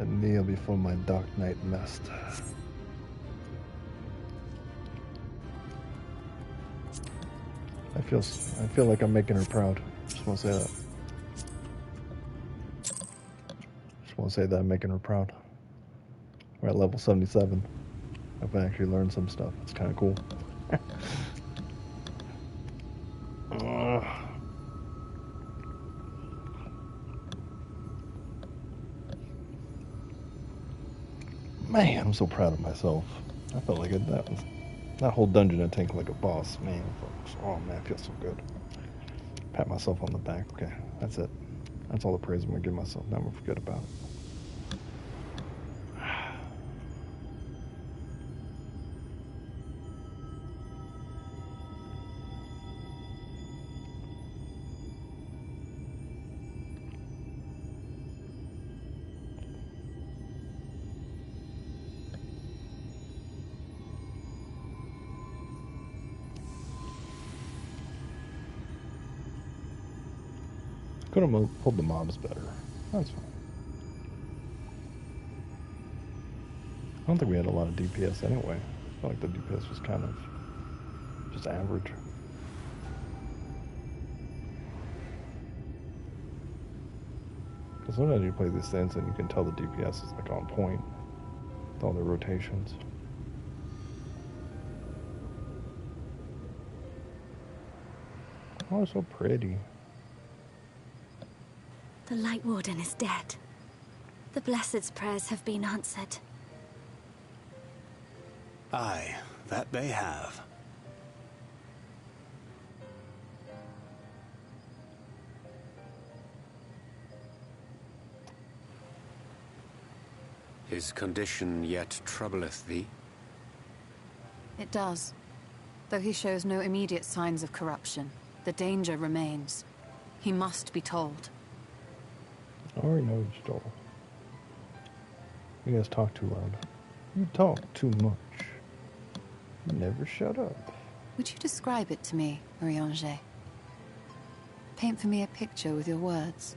I kneel before my dark knight master. I feel like I'm making her proud. Just want to say that. Just want to say that I'm making her proud. We're at level 77. I've actually learned some stuff. It's kind of cool. Man, I'm so proud of myself. I felt like that whole dungeon had taken like a boss. Man, oh man, it feels so good. Pat myself on the back. Okay, that's it. That's all the praise I'm gonna give myself. Never forget about it. Could have pulled the mobs better. That's fine. I don't think we had a lot of DPS anyway. I feel like the DPS was kind of just average. Because sometimes you play these things and you can tell the DPS is like on point with all their rotations. Oh, it's so pretty. The Light Warden is dead. The Blessed's prayers have been answered. Aye, that they have. His condition yet troubleth thee? It does. Though he shows no immediate signs of corruption, the danger remains. He must be told. I already know you stole. You guys talk too loud. You talk too much. You never shut up. Would you describe it to me, Marie-Ange? Paint for me a picture with your words.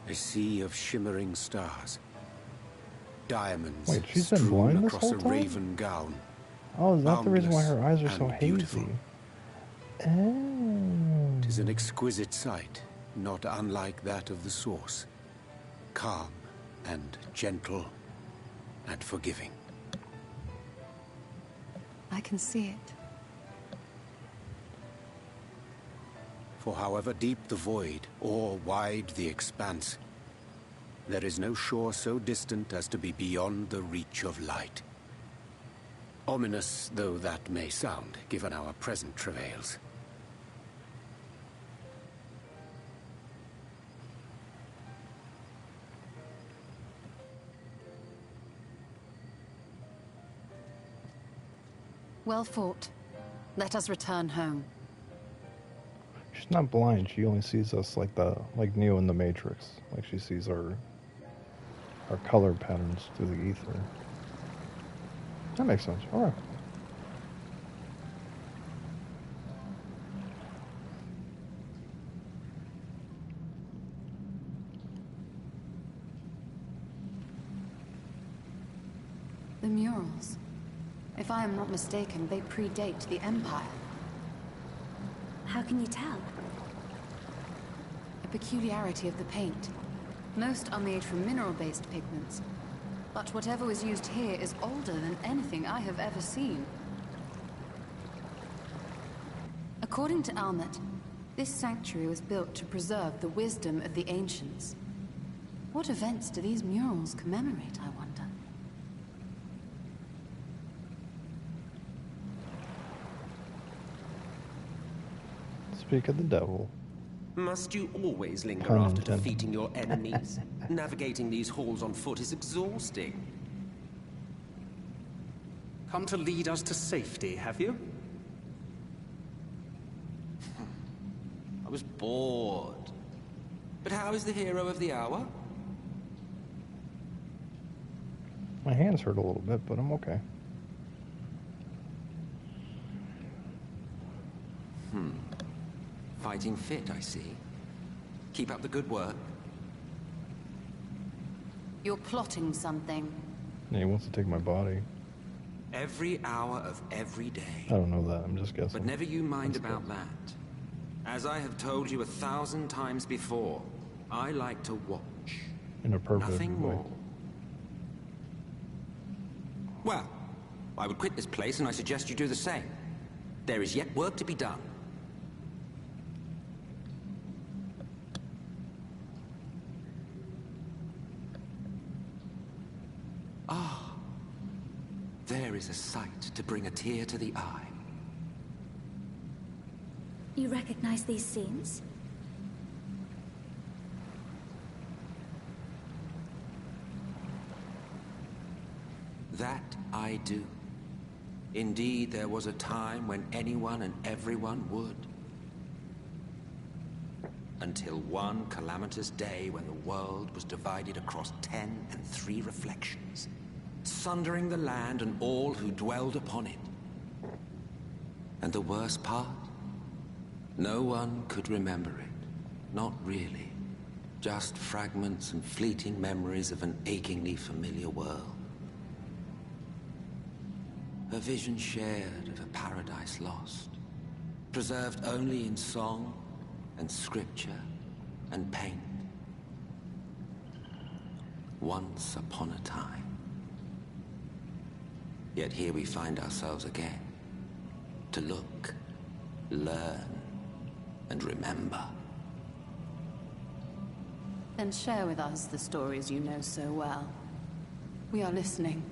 A sea of shimmering stars. Diamonds. Wait, she's been blind this across whole a time? raven gown. Oh, is that the reason why her eyes are so and hazy? beautiful. Oh. 'Tis an exquisite sight, not unlike that of the source. Calm and gentle and forgiving. I can see it. For however deep the void, or wide the expanse, there is no shore so distant as to be beyond the reach of light. Ominous though that may sound, given our present travails. Well fought. Let us return home. She's not blind. She only sees us like Neo in the Matrix. Like she sees our color patterns through the ether. That makes sense. All right. The murals. If I am not mistaken, they predate the Empire. How can you tell? A peculiarity of the paint. Most are made from mineral-based pigments. But whatever was used here is older than anything I have ever seen. According to Almet, this sanctuary was built to preserve the wisdom of the ancients. What events do these murals commemorate, I wonder? Speak of the devil. Must you always linger Pun after intended. defeating your enemies? Navigating these halls on foot is exhausting. Come to lead us to safety, have you? I was bored. But how is the hero of the hour? My hands hurt a little bit, but I'm okay. Fighting fit, I see. Keep up the good work. You're plotting something. Yeah, he wants to take my body. Every hour of every day. I don't know that, I'm just guessing. But never you mind about that. As I have told you 1,000 times before, I like to watch. In a perfect Nothing way. more. Well, I would quit this place and I suggest you do the same. There is yet work to be done. There is a sight to bring a tear to the eye. You recognize these scenes? That I do. Indeed, there was a time when anyone and everyone would. Until one calamitous day when the world was divided across 10 and 3 reflections, sundering the land and all who dwelled upon it. And the worst part? No one could remember it. Not really. Just fragments and fleeting memories of an achingly familiar world. A vision shared of a paradise lost, preserved only in song and scripture and paint. Once upon a time. Yet here we find ourselves again, to look, learn, and remember. Then share with us the stories you know so well. We are listening.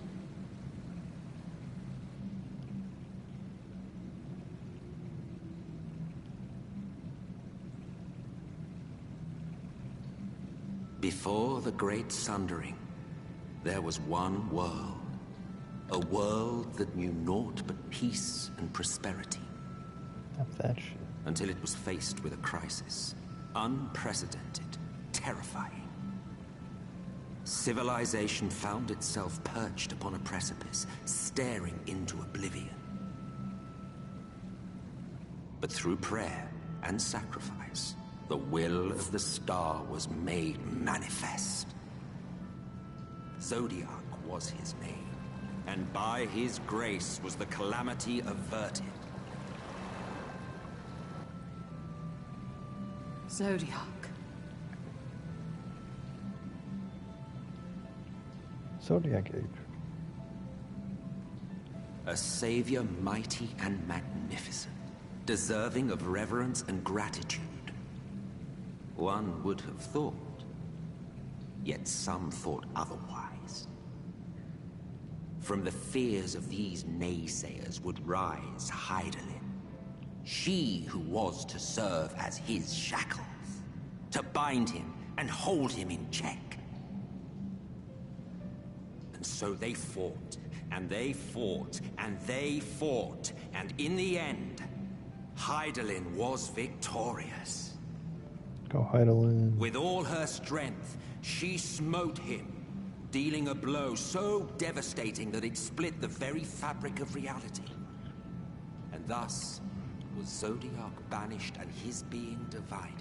Before the Great Sundering, there was one world. A world that knew naught but peace and prosperity. That shit. Until it was faced with a crisis. Unprecedented, terrifying. Civilization found itself perched upon a precipice, staring into oblivion. But through prayer and sacrifice, the will of the star was made manifest. Zodiac was his name. And by his grace was the calamity averted. Zodiac. Zodiac Age. A savior mighty and magnificent, deserving of reverence and gratitude. One would have thought, yet some thought otherwise. From the fears of these naysayers would rise Hydaelyn. She who was to serve as his shackles, to bind him and hold him in check. And so they fought, and they fought, and they fought, and in the end, Hydaelyn was victorious. Go Hydaelyn. With all her strength, she smote him, dealing a blow so devastating that it split the very fabric of reality. And thus was Zodiac banished and his being divided.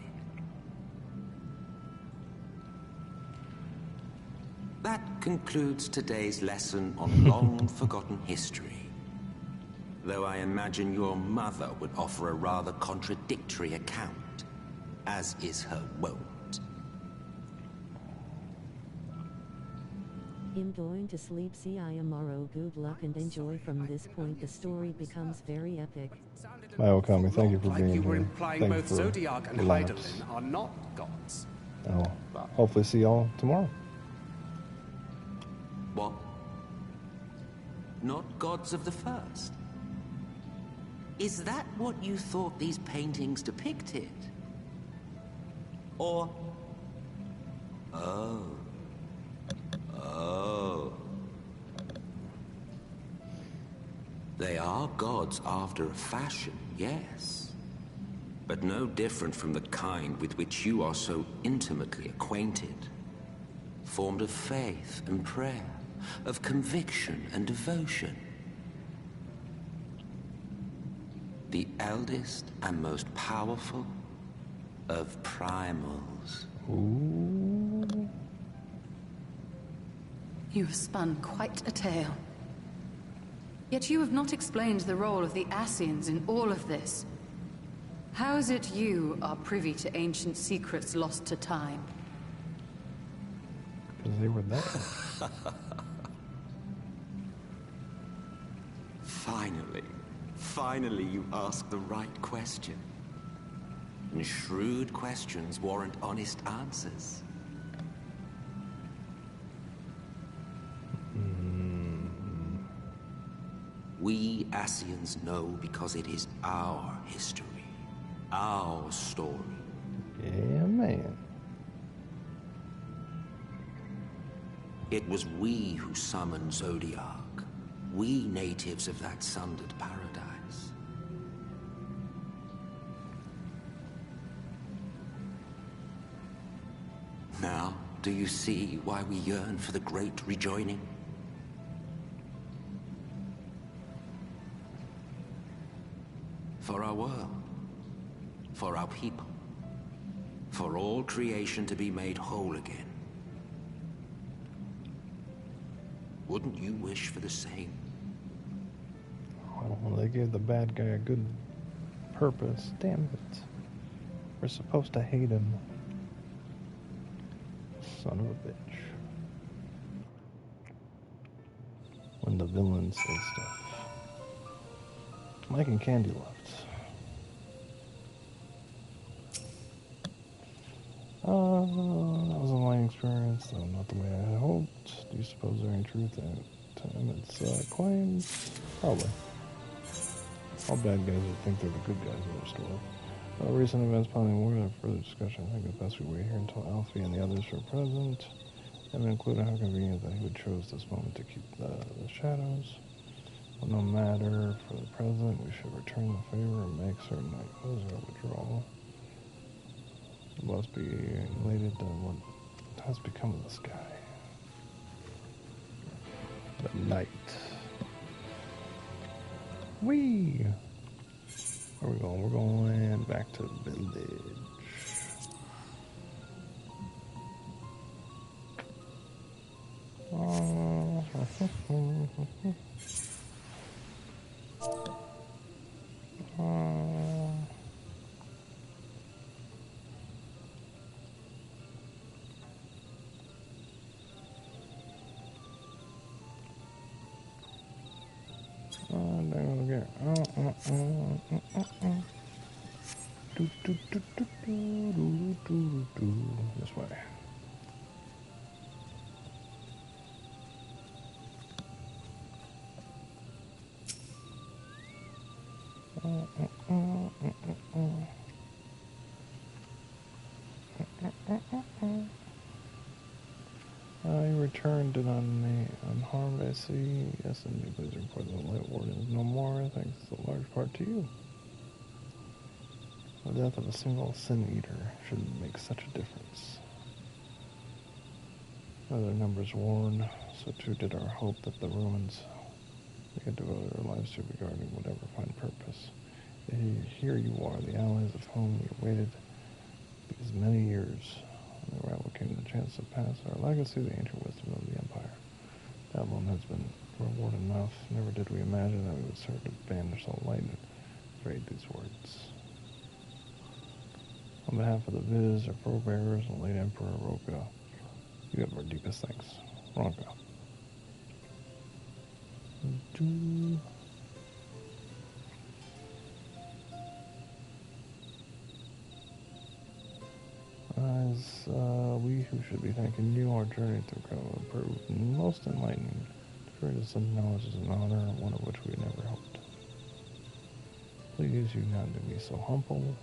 That concludes today's lesson on long-forgotten history. Though I imagine your mother would offer a rather contradictory account, as is her wont. I'm going to sleep. See you tomorrow. Good luck and enjoy. From this point the story becomes very epic. My Okami, thank you for being You were here. implying Thank both you for Zodiac and the laughs. Heidelin are not gods. I'll hopefully see y'all tomorrow. What? Not gods of the first? Is that what you thought these paintings depicted? Or... Oh. Oh. They are gods after a fashion, yes. But no different from the kind with which you are so intimately acquainted. Formed of faith and prayer, of conviction and devotion. The eldest and most powerful of primals. Ooh. You have spun quite a tale. Yet you have not explained the role of the Ascians in all of this. How is it you are privy to ancient secrets lost to time? Because they were there. Finally you ask the right question. And shrewd questions warrant honest answers. We Ascians know because it is our history, our story. Yeah, man. It was we who summoned Zodiac. We natives of that sundered paradise. Now, do you see why we yearn for the great rejoining? For our world, for our people, for all creation to be made whole again. Wouldn't you wish for the same? Well, they gave the bad guy a good purpose. Damn it. We're supposed to hate him. Son of a bitch. When the villains say stuff. Mike and Candy left. That was a learning experience, though not the way I hoped. Do you suppose there ain't truth in its claims? Probably. All bad guys would think they're the good guys in the story. Recent events probably warrant further discussion. I think it's best we wait here until Alfie and the others are present, and including how convenient that he would chose this moment to keep the shadows. But no matter, for the present, we should return the favor and make certain that was our withdrawal. Must be related to what has become of the sky. The night. Whee! Where are we going? We're going back to the village. This way. You returned and unharmed, I see. Yes, and please report that the Light Warden is no more, thanks a large part to you. The death of a single Sin Eater shouldn't make such a difference. Other numbers warn, so too did our hope that the ruins we had devoted our lives to regarding whatever fine purpose. Here you are, the allies of whom we waited these many years. When the arrival came the chance to pass our legacy, the ancient wisdom of the Empire. Babylon has been reward enough. Never did we imagine that we would serve to banish all light and afraid these words. On behalf of the Viz, our forebearers, and late Emperor Roka, you have our deepest thanks. Ronka. As we who should be thanking you, our journey through Kona proved most enlightening. To create some knowledge is an honor, one of which we never hoped. Please you not to be so humble.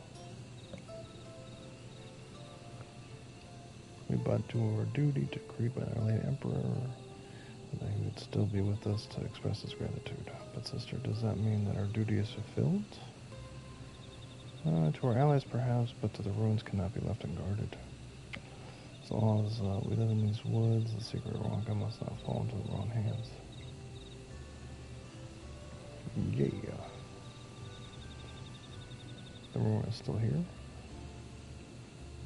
We but do our duty to greet by our late emperor, and that he would still be with us to express his gratitude. But sister, does that mean that our duty is fulfilled? To our allies perhaps, but to the ruins cannot be left unguarded. As long as we live in these woods, the secret of Ronka must not fall into the wrong hands. Yeah. The ruin is still here.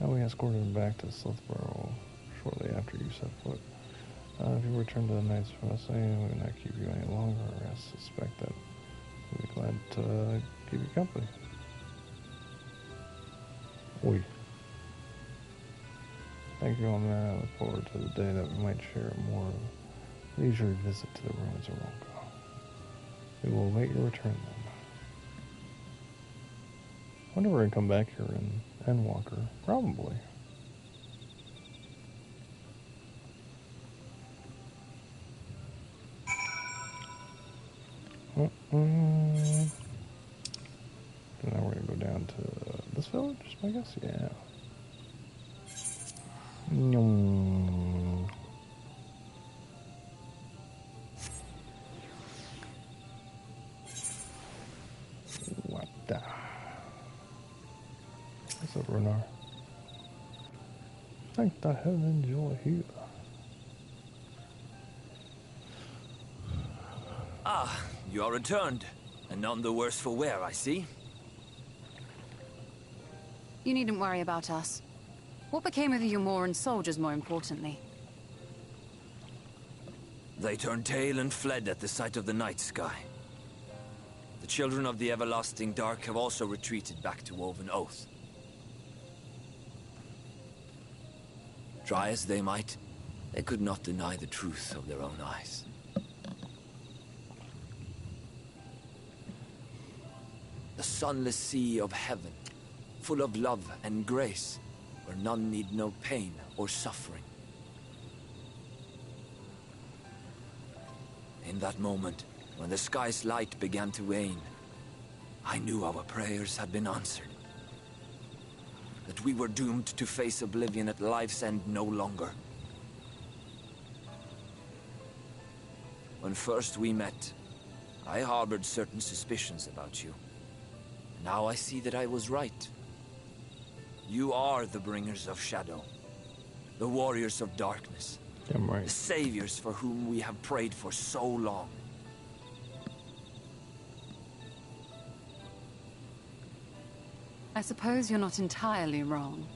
Now we escorted him back to Slithborough shortly after you set foot. If you return to the Knight's Crossing, we will not keep you any longer. I suspect that we'll be glad to keep you company. Oi. Thank you, old man. I look forward to the day that we might share a more leisurely visit to the ruins of Ronka. We will await your return then. I wonder if we're going to come back here in Endwalker. Probably. So now we're going to go down to this village, I guess? Yeah. What the? What's up, Runar? Thank the heavens you're here. Ah, you are returned, and none the worse for wear, I see. You needn't worry about us. What became of the Umoran soldiers, more importantly? They turned tail and fled at the sight of the night sky. The children of the everlasting dark have also retreated back to Woven Oath. Try as they might, they could not deny the truth of their own eyes. The sunless sea of heaven, full of love and grace, where none need know pain or suffering. In that moment, when the sky's light began to wane, I knew our prayers had been answered. That we were doomed to face oblivion at life's end no longer. When first we met, I harbored certain suspicions about you. Now I see that I was right. You are the bringers of shadow, the warriors of darkness, Damn right. the saviors for whom we have prayed for so long. I suppose you're not entirely wrong.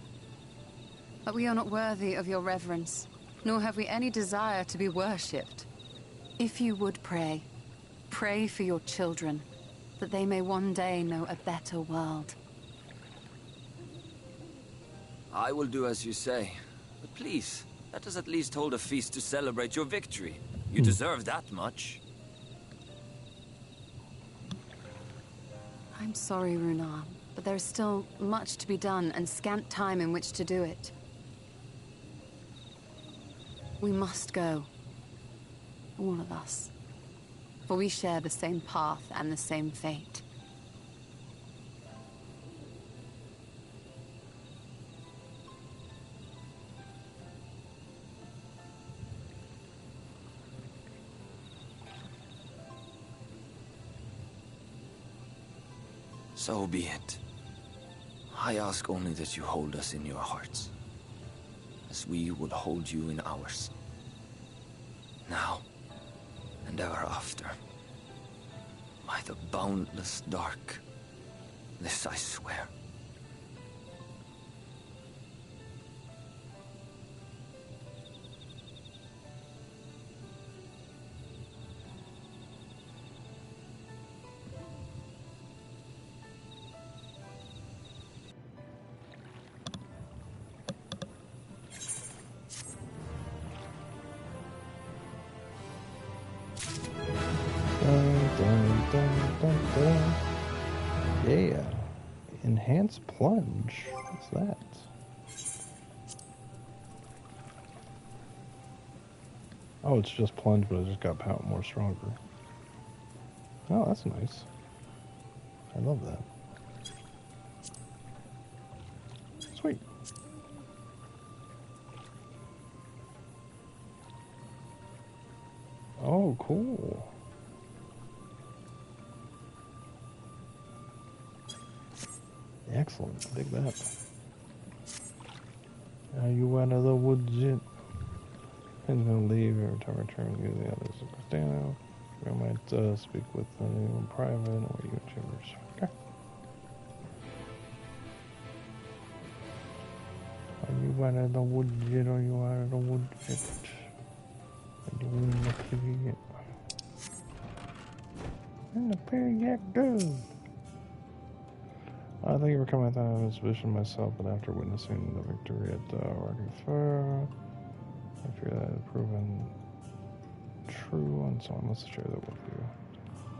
But we are not worthy of your reverence, nor have we any desire to be worshipped. If you would pray, pray for your children, that they may one day know a better world. I will do as you say, but please, let us at least hold a feast to celebrate your victory. You deserve that much. I'm sorry, Runar, but there is still much to be done and scant time in which to do it. We must go. All of us. For we share the same path and the same fate. So be it. I ask only that you hold us in your hearts, as we will hold you in ours. Now, and ever after. By the boundless dark, this I swear. Enhanced plunge. What's that? Oh, it's just plunge, but it just got power more stronger. Oh, that's nice. I love that. Sweet. Oh, cool. Excellent. Dig that. Are you out of the woods yet? He's gonna leave every time I return to the others of Castano. I might speak with you in private or you in chambers. Okay. Are you out of the woods yet? Are you out of the woods yet? Are you in the clear yet? In the clear yet, dude. Thank you for coming. I thought I was vision myself, but after witnessing the victory at Rocky Fur, I fear that had proven true, and so I must share that with you.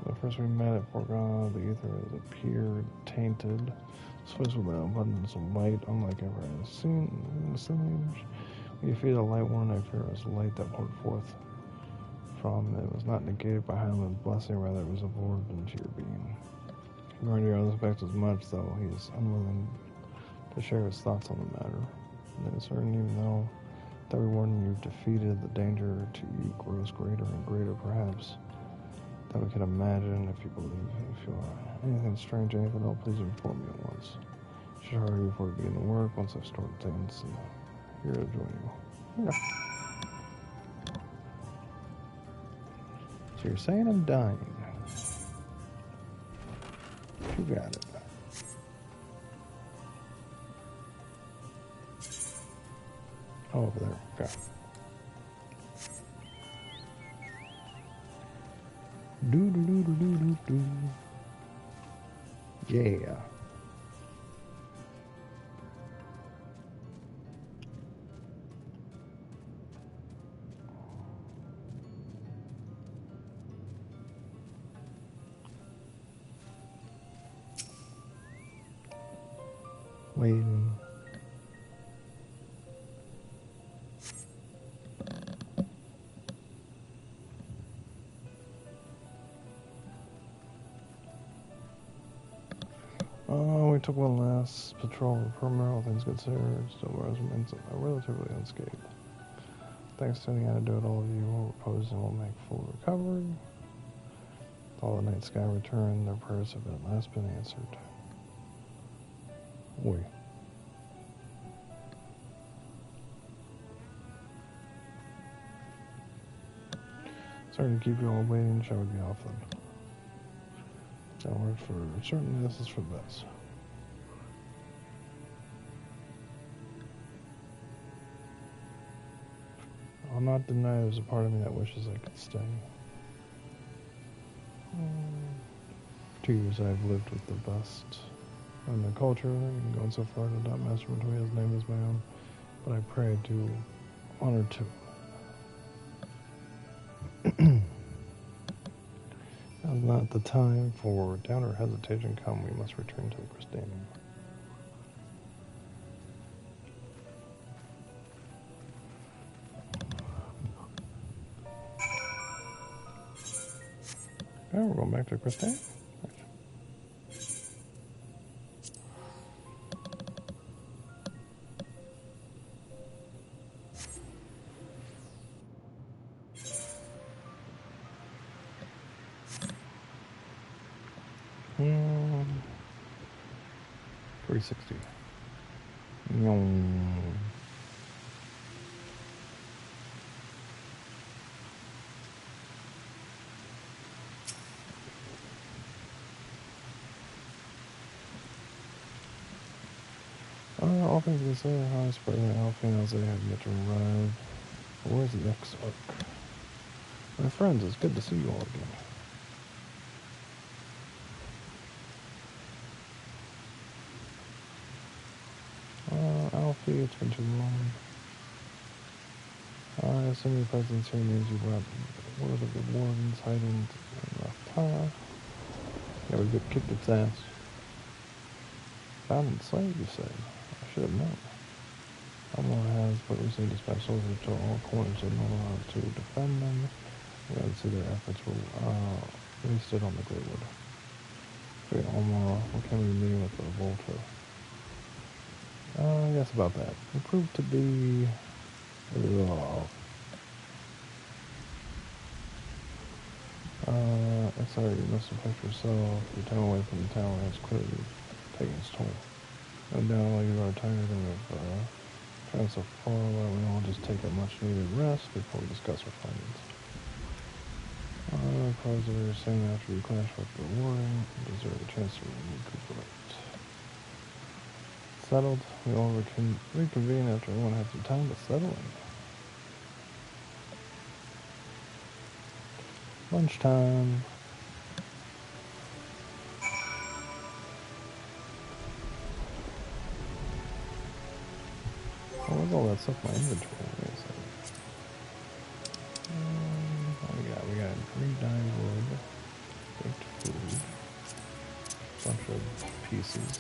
The first we met at Forgana, the ether has appeared tainted, swims with an abundance of light, unlike ever I have seen in the Age. When you feed a light one, I fear it was light that poured forth from it was not negated by Highland's blessing, rather it was absorbed into your being. Guardian respects as much, though he is unwilling to share his thoughts on the matter. And it is certain, even though that rewarding you've defeated, the danger to you grows greater and greater, perhaps, than we can imagine. If you believe, if you are anything strange, anything else, please inform me at once. You should hurry before we begin the work. Once I've stored things, here to join you. Yeah. So you're saying I'm dying? You got it. Oh, over there. Okay. Do do do do do do do. Yeah. Waiting. We took one last patrol of perimeter, all things considered, still remains relatively unscathed. Thanks to the antidote, all of you will repose and will make full recovery. All the night sky returned, their prayers have at last been answered. Oi. Sorry to keep you all waiting, shall we be off then? That worked for certainly this is for the best. I'll not deny there's a part of me that wishes I could stay. 2 years I've lived with the best in the culture, and going so far to adopt Master Montoya's name as my own, but I pray I do honor to. Now's not the time for doubt or hesitation. Come, we must return to the Christanium. Okay, we're going back to Christanium. Hmm. 360. All things considered, how I spread my Alphinos they have yet to arrive. But where's the X-Arc? My friends, it's good to see you all again. Alfie, it's been too long. I assume your presence here means you brought word of the wardens hiding in Raftara. Yeah, we kicked its ass. Found and slain, you say? I should have known. Almor has but recently dispatched soldiers to all corners of Nolan to defend them. We glad to see their efforts were wasted on the Greywood. Okay, Almor, what can we be meeting with the Volta? Yes, about that. It proved to be... sorry, you must have affect yourself. Your time away from the tower has clearly taken its toll. No doubt while you are tired and have traveled so far, why we all just take a much-needed rest before we discuss our findings. Cause of your saying after you clash with the warring, you deserve a chance to recuperate. Settled. We all reconvene after everyone has some time to settle in. Lunchtime. Where's all that stuff in my inventory? Wait a second. What we got? We got green dye wood, baked food, bunch of pieces.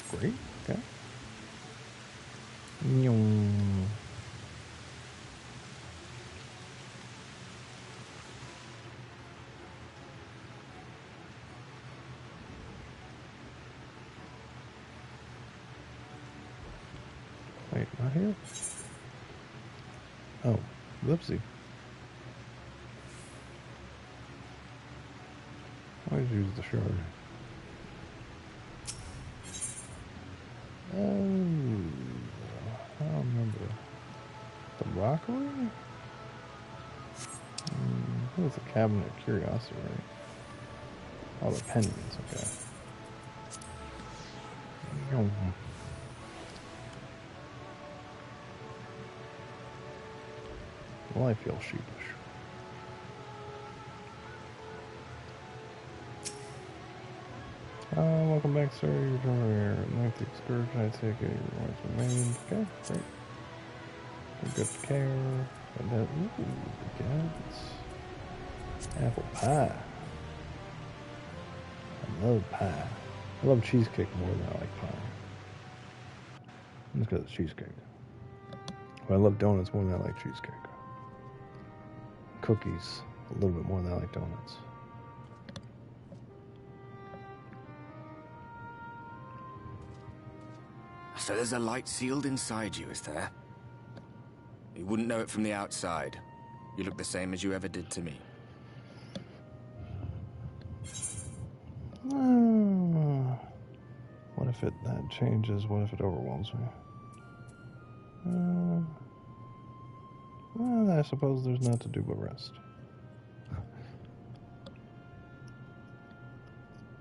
Great, okay. Wait, not here? Oh, whoopsie. Always use the shard. Oh, I don't remember. The rockery? It was a cabinet of curiosity, right? Oh, the pendants, okay. Well, I feel sheepish. Welcome back, sir. You're doing your lengthy excursion. I take it your rights remained. Okay, great. Good care. And then, ooh, yes. Apple pie. I love pie. I love cheesecake more than I like pie. Just because it's cheesecake. But I love donuts more than I like cheesecake. Cookies a little bit more than I like donuts. So there's a light sealed inside you, is there? You wouldn't know it from the outside. You look the same as you ever did to me. What if that changes? What if it overwhelms me? Well, I suppose there's not to do but rest.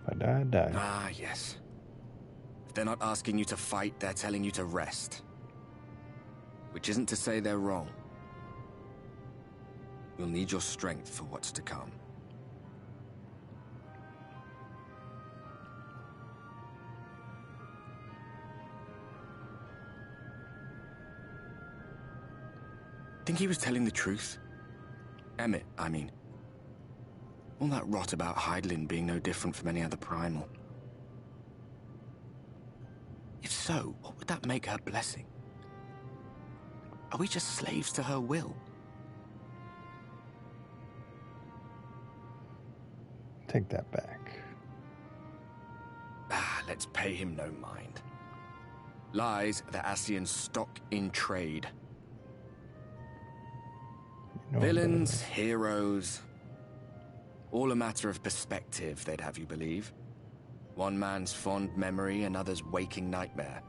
If I die, I die. Ah, yes. If they're not asking you to fight, they're telling you to rest. Which isn't to say they're wrong. You'll need your strength for what's to come. Think he was telling the truth? Emmett, I mean. All that rot about Hydaelyn being no different from any other primal. If so, what would that make her blessing? Are we just slaves to her will? Take that back. Let's pay him no mind. Lies the Ascians stock in trade. Villains, heroes, all a matter of perspective, they'd have you believe. One man's fond memory, another's waking nightmare.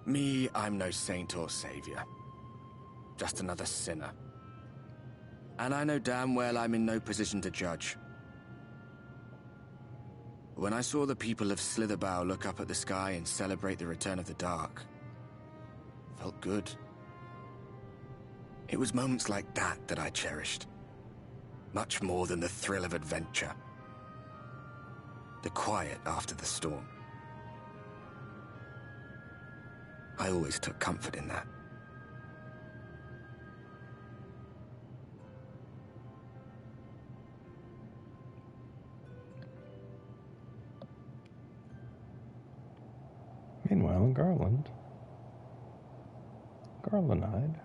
Me, I'm no saint or savior. Just another sinner. And I know damn well I'm in no position to judge. When I saw the people of Slitherbow look up at the sky and celebrate the return of the dark, it felt good. It was moments like that that I cherished. Much more than the thrill of adventure. The quiet after the storm. I always took comfort in that. Meanwhile, in Garland. Garlandide.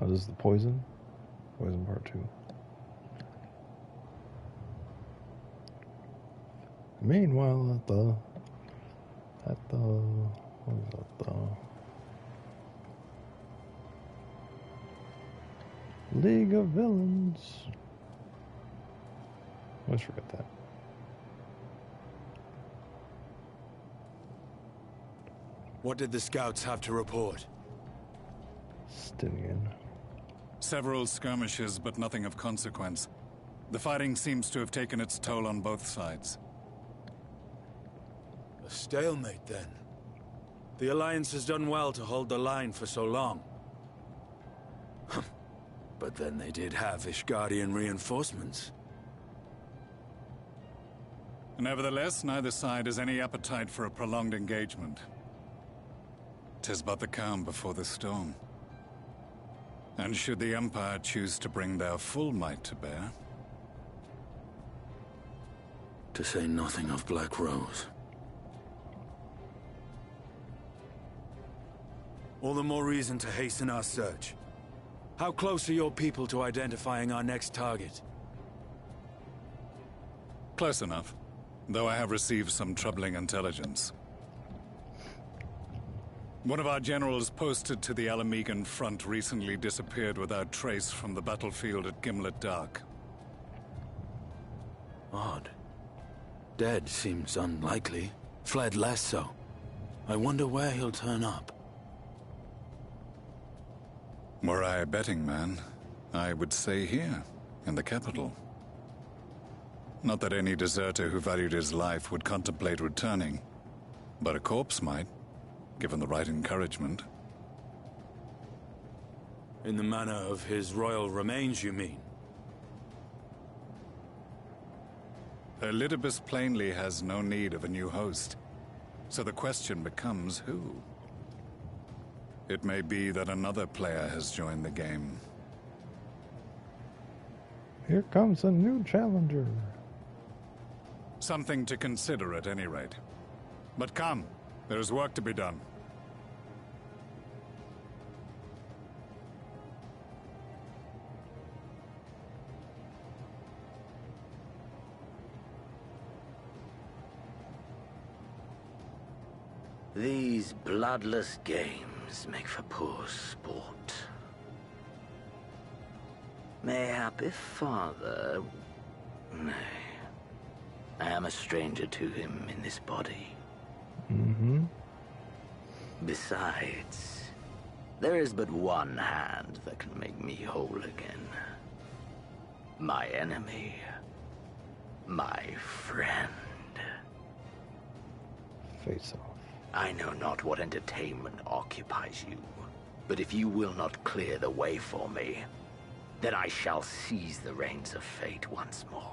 Oh, this is the poison? Poison part 2. Meanwhile, what is that, the League of Villains. Let's forget that. What did the scouts have to report? Stinian. Several skirmishes, but nothing of consequence. The fighting seems to have taken its toll on both sides. A stalemate, then. The Alliance has done well to hold the line for so long. But then they did have Ishgardian reinforcements. Nevertheless, neither side has any appetite for a prolonged engagement. 'Tis but the calm before the storm. And should the Empire choose to bring their full might to bear... To say nothing of Black Rose. All the more reason to hasten our search. How close are your people to identifying our next target? Close enough, though I have received some troubling intelligence. One of our generals posted to the Alamegan front recently disappeared without trace from the battlefield at Gimlet Dark. Odd. Dead seems unlikely. Fled less so. I wonder where he'll turn up. Were I a betting man, I would say here, in the capital. Not that any deserter who valued his life would contemplate returning, but a corpse might, given the right encouragement. In the manner of his royal remains, you mean? Elidibus plainly has no need of a new host, so the question becomes who? It may be that another player has joined the game. Here comes a new challenger. Something to consider at any rate. But come, there is work to be done. These bloodless games make for poor sport. Mayhap if father... Nay. I am a stranger to him in this body. Mm-hmm. Besides, there is but one hand that can make me whole again. My enemy. My friend. Face off. I know not what entertainment occupies you, but if you will not clear the way for me, then I shall seize the reins of fate once more.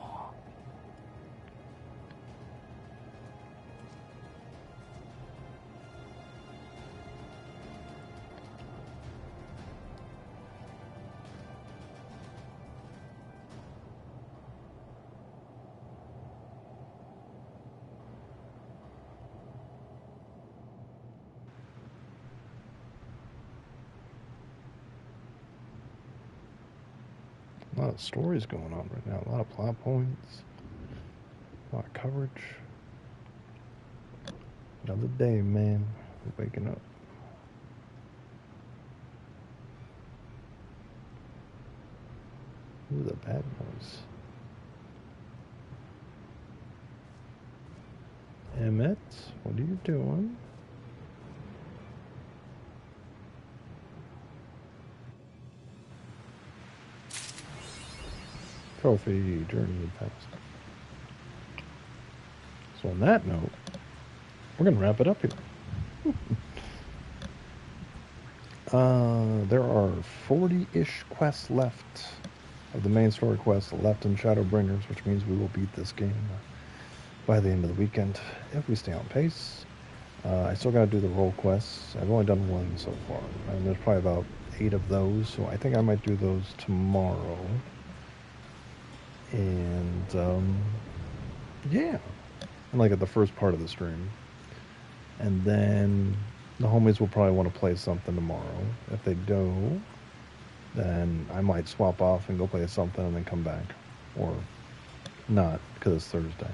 A lot of stories going on right now. A lot of plot points. A lot of coverage. Another day, man. We're waking up. Ooh, the bad noise. Emmett, what are you doing? Trophy, journey past. So on that note, we're going to wrap it up here. There are 40-ish quests left of the main story quests left in Shadowbringers, which means we will beat this game by the end of the weekend if we stay on pace. I still got to do the role quests. I've only done one so far, and there's probably about 8 of those, so I think I might do those tomorrow. And yeah, and like at the first part of the stream. And then the homies will probably want to play something tomorrow. If they do, then I might swap off and go play something and then come back. Or not, because it's Thursday.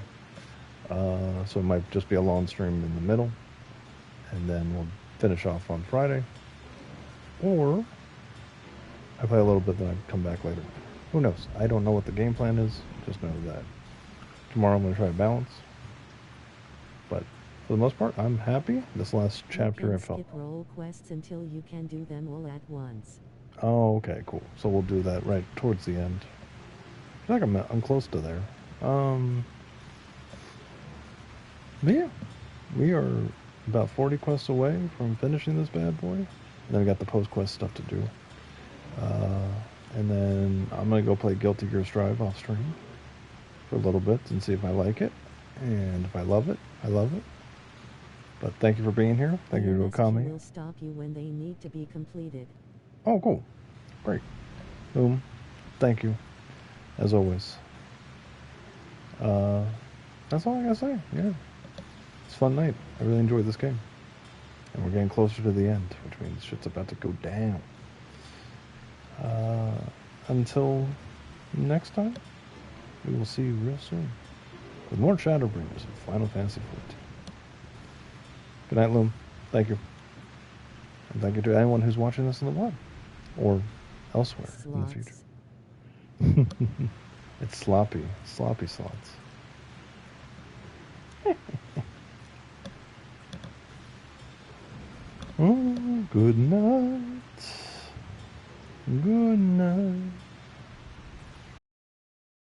So it might just be a long stream in the middle. And then we'll finish off on Friday. Or I play a little bit, then I come back later. Who knows? I don't know what the game plan is. Just know that tomorrow I'm going to try to balance. But for the most part, I'm happy. This last chapter I felt... skip role quests until you can do them all at once. Oh, okay, cool. So we'll do that right towards the end. I feel like I'm close to there. But yeah, we are about 40 quests away from finishing this bad boy. And then we got the post-quest stuff to do. And then I'm going to go play Guilty Gear Strive off stream for a little bit and see if I like it. And if I love it, I love it. But thank you for being here. Thank you to Okami. Will stop you when they need to be completed. Oh, cool. Great. Boom. Thank you. As always. That's all I gotta say. Yeah. It's a fun night. I really enjoyed this game. And we're getting closer to the end, which means shit's about to go down. Until next time, we will see you real soon with more Shadowbringers of Final Fantasy XIV. Good night, Loom. Thank you. And thank you to anyone who's watching this in the web or elsewhere in the future. It's sloppy. Sloppy slots. Oh, good night. Good night.